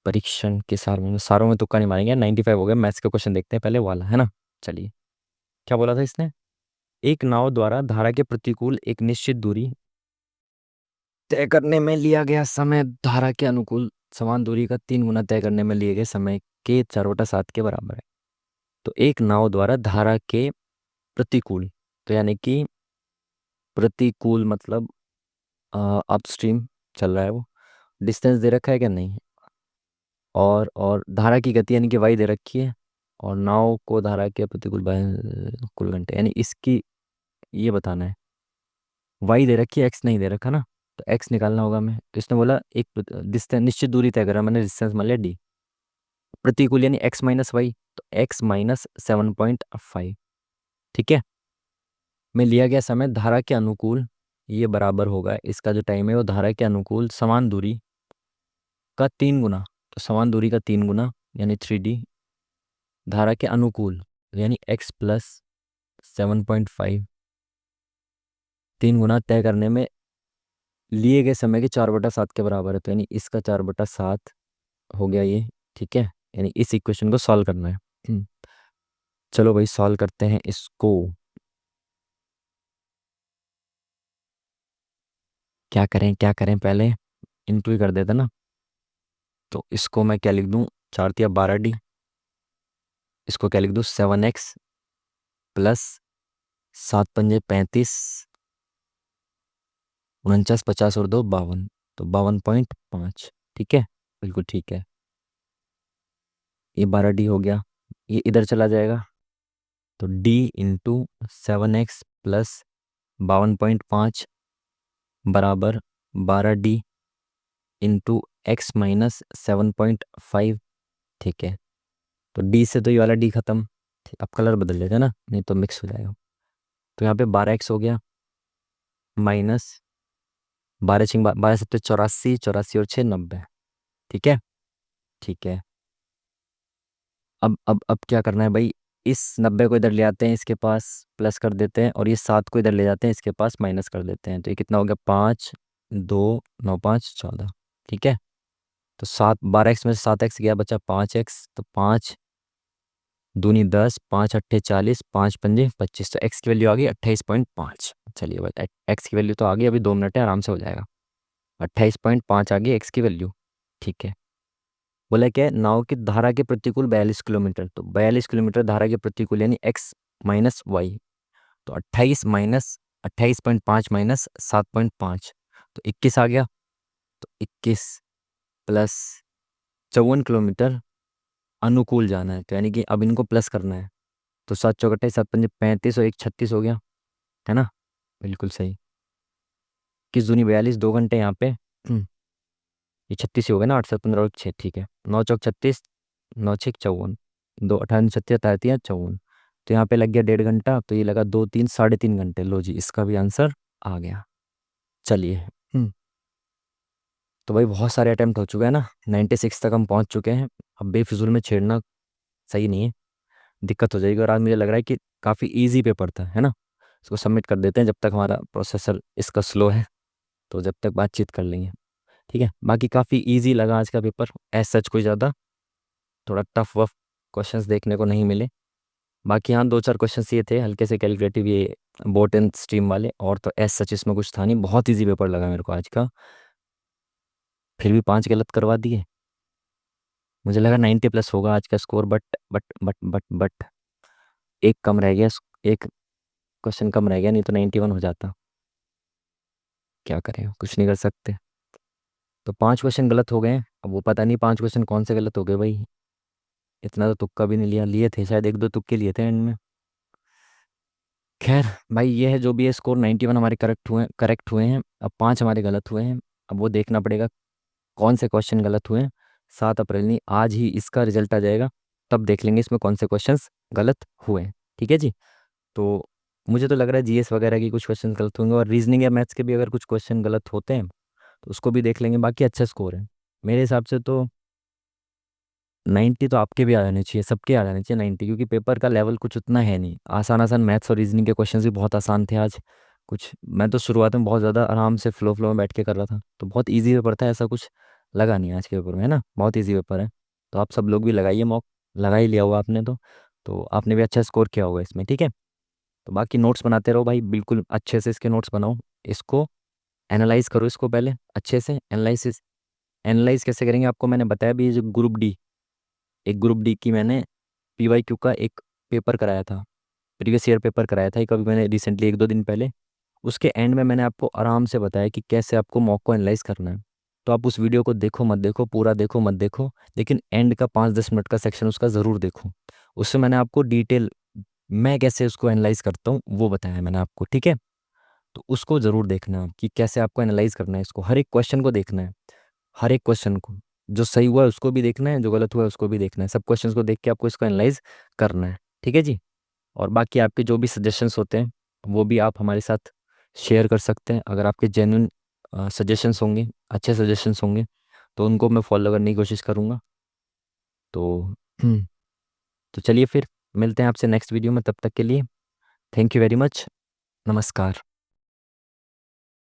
Speaker 1: परीक्षण के सारों में तुक्का नहीं मारेंगे, 95 हो गया। मैथ्स का क्वेश्चन देखते हैं पहले, वो वाला है ना। चलिए, क्या बोला था इसने? एक नाव द्वारा धारा के प्रतिकूल एक निश्चित दूरी तय करने में लिया गया समय धारा के अनुकूल समान दूरी का 3 गुना तय करने में लिए गए समय के 4/7 के बराबर है। तो एक नाव द्वारा धारा के प्रतिकूल, तो यानी कि प्रतिकूल मतलब अपस्ट्रीम चल रहा है वो। डिस्टेंस दे रखा है क्या? नहीं। और धारा की गति यानी कि वाई दे रखी है। और नाव को धारा के प्रतिकूल कुल घंटे, यानी इसकी ये बताना है। वाई दे रखी है, एक्स नहीं दे रखा ना। तो एक्स निकालना होगा हमें। तो इसने बोला एक डिस्टेंस निश्चित दूरी तय करा, मैंने डिस्टेंस मान लिया डी। प्रतिकूल यानी एक्स माइनस वाई, तो एक्स माइनस 7.5। ठीक है। में लिया गया समय धारा के अनुकूल, ये बराबर होगा, इसका जो टाइम है वो धारा के अनुकूल समान दूरी का 3 गुना। तो समान दूरी का 3 गुना यानी 3D, धारा के अनुकूल यानी एक्स प्लस 7.5, 3 गुना तय करने में लिए गए समय के 4/7 के बराबर है। तो यानी इसका 4/7 हो गया ये। ठीक है, यानी इस इक्वेशन को सॉल्व करना है। चलो भाई सॉल्व करते हैं इसको। क्या करें पहले, इंटू ही कर देते ना। तो इसको मैं क्या लिख दूं, 4 × 12 D। इसको क्या लिख दूं, 7x प्लस 7×5 = 35, 49 50 और 2 52, तो 52.5। ठीक है, बिल्कुल ठीक है। ये 12D हो गया, ये इधर चला जाएगा। तो D इंटू 7x प्लस 52.5 बराबर 12D इंटू एक्स माइनस 7.5। ठीक है, तो डी से तो ये वाला डी खत्म। अब कलर बदल लेते हैं ना, नहीं तो मिक्स हो जाएगा। तो यहाँ पे 12x हो गया, माइनस 12 84, 84 और 6 90। ठीक है। ठीक है, अब क्या करना है भाई? इस 90 को इधर ले आते हैं, इसके पास प्लस कर देते हैं, और ये 7 को इधर ले जाते हैं, इसके पास माइनस कर देते हैं। तो ये कितना हो गया, 5 2 9 5 14। ठीक है, तो 12x में से 7x गया, बचा 5x। तो 5 दूनी 10, 5 × 8 = 40, 5 × 5 = 25। तो एक्स की वैल्यू आ गई 28.5। चलिए भाई, एक्स की वैल्यू तो आ गई, अभी 2 मिनट है, आराम से हो जाएगा। 28.5 आ गई एक्स की वैल्यू। ठीक है। बोला क्या है, नाव की धारा के प्रतिकूल 42 किलोमीटर, तो 42 किलोमीटर धारा के प्रतिकूल यानी एक्स माइनस वाई। तो 28 माइनस 7.5, तो 21 आ गया। तो 21 प्लस 54 किलोमीटर अनुकूल जाना है, तो यानी कि अब इनको प्लस करना है। तो 7 × 4 = 28, 7 × 5 = 35 और 1 36 हो गया, है ना। बिल्कुल सही। किस दूनी 42, 2 घंटे यहाँ पे। ये 36 ही हो गया ना, 8 7 15 और 6। ठीक है, 9 × 4 = 36, 9 × 6 = 54, 2 18 36 54। तो यहाँ पे लग गया 1.5 घंटा, तो ये लगा 2 3 साढ़े 3 घंटे। लो जी, इसका भी आंसर आ गया। चलिए। तो भाई बहुत सारे अटेम्प्ट हो चुके हैं ना, 96 तक हम पहुँच चुके हैं। अब बेफिजूल में छेड़ना सही नहीं है, दिक्कत हो जाएगी। और आज मुझे लग रहा है कि काफ़ी इजी पेपर था, है ना। इसको सबमिट कर देते हैं जब तक हमारा प्रोसेसर इसका स्लो है, तो जब तक बातचीत कर लेंगे। ठीक है, बाकी काफ़ी इजी लगा आज का पेपर, एज सच कोई ज़्यादा थोड़ा टफ वफ क्वेश्चंस देखने को नहीं मिले। बाकी हाँ, 2 4 क्वेश्चंस ये थे हल्के से कैलकुलेटिव, ये बोट एंड स्ट्रीम वाले, और तो एज सच इसमें कुछ था नहीं। बहुत इजी पेपर लगा मेरे को आज का, फिर भी 5 गलत करवा दिए। मुझे लगा 90 प्लस होगा आज का स्कोर, बट एक कम रह गया, एक क्वेश्चन कम रह गया, नहीं तो 91 हो जाता। क्या करें, कुछ नहीं कर सकते। तो 5 क्वेश्चन गलत हो गए हैं। अब वो पता नहीं 5 क्वेश्चन कौन से गलत हो गए भाई, इतना तो तुक्का भी नहीं लिया, लिए थे शायद 1 2 तुक्के लिए थे एंड में। खैर भाई, ये है जो भी है, स्कोर 91 हमारे करेक्ट हुए हैं। अब 5 हमारे गलत हुए हैं। अब वो देखना पड़ेगा कौन से क्वेश्चन गलत हुए हैं। 7 अप्रैल नहीं, आज ही इसका रिजल्ट आ जाएगा, तब देख लेंगे इसमें कौन से क्वेश्चंस गलत हुए हैं। ठीक है जी। तो मुझे तो लग रहा है जीएस वगैरह की कुछ क्वेश्चन गलत होंगे, और रीजनिंग या मैथ्स के भी अगर कुछ क्वेश्चन गलत होते हैं तो उसको भी देख लेंगे। बाकी अच्छा स्कोर है मेरे हिसाब से तो। 90 तो आपके भी आ जाने चाहिए, सबके आ जाने चाहिए 90, क्योंकि पेपर का लेवल कुछ उतना है नहीं। आसान आसान मैथ्स और रीजनिंग के क्वेश्चंस भी बहुत आसान थे आज। कुछ मैं तो शुरुआत में बहुत ज़्यादा आराम से फ्लो में बैठ के कर रहा था, तो बहुत इजी पेपर था, ऐसा कुछ लगा नहीं आज के पेपर में, है ना। बहुत इजी पेपर है। तो आप सब लोग भी लगाइए मॉक, लगा ही लिया हुआ आपने तो आपने भी अच्छा स्कोर किया होगा इसमें। ठीक है, तो बाकी नोट्स बनाते रहो भाई, बिल्कुल अच्छे से इसके नोट्स बनाओ। इसको एनालाइज करो, इसको पहले अच्छे से एनालाइसिस। एनालाइज कैसे करेंगे आपको मैंने बताया भी, ये जो ग्रुप डी की मैंने पीवाईक्यू का एक पेपर कराया था, प्रीवियस ईयर पेपर कराया था, एक अभी मैंने रिसेंटली 1 2 दिन पहले। उसके एंड में मैंने आपको आराम से बताया कि कैसे आपको मॉक को एनालाइज करना है। तो आप उस वीडियो को देखो मत देखो, पूरा देखो मत देखो, लेकिन एंड का 5 10 मिनट का सेक्शन उसका ज़रूर देखो। उससे मैंने आपको डिटेल, मैं कैसे उसको एनालाइज करता हूँ वो बताया है मैंने आपको। ठीक है, तो उसको ज़रूर देखना है कि कैसे आपको एनालाइज करना है इसको, हर एक क्वेश्चन को देखना है, हर एक क्वेश्चन को। जो सही हुआ है उसको भी देखना है, जो गलत हुआ है उसको भी देखना है, सब क्वेश्चंस को देख के आपको इसको एनालाइज करना है। ठीक है जी। और बाकी आपके जो भी सजेशंस होते हैं वो भी आप हमारे साथ शेयर कर सकते हैं। अगर आपके जेन्युइन सजेशंस होंगे, अच्छे सजेशंस होंगे, तो उनको मैं फॉलो करने की कोशिश करूँगा। तो तो चलिए फिर मिलते हैं आपसे नेक्स्ट वीडियो में, तब तक के लिए थैंक यू वेरी मच। नमस्कार।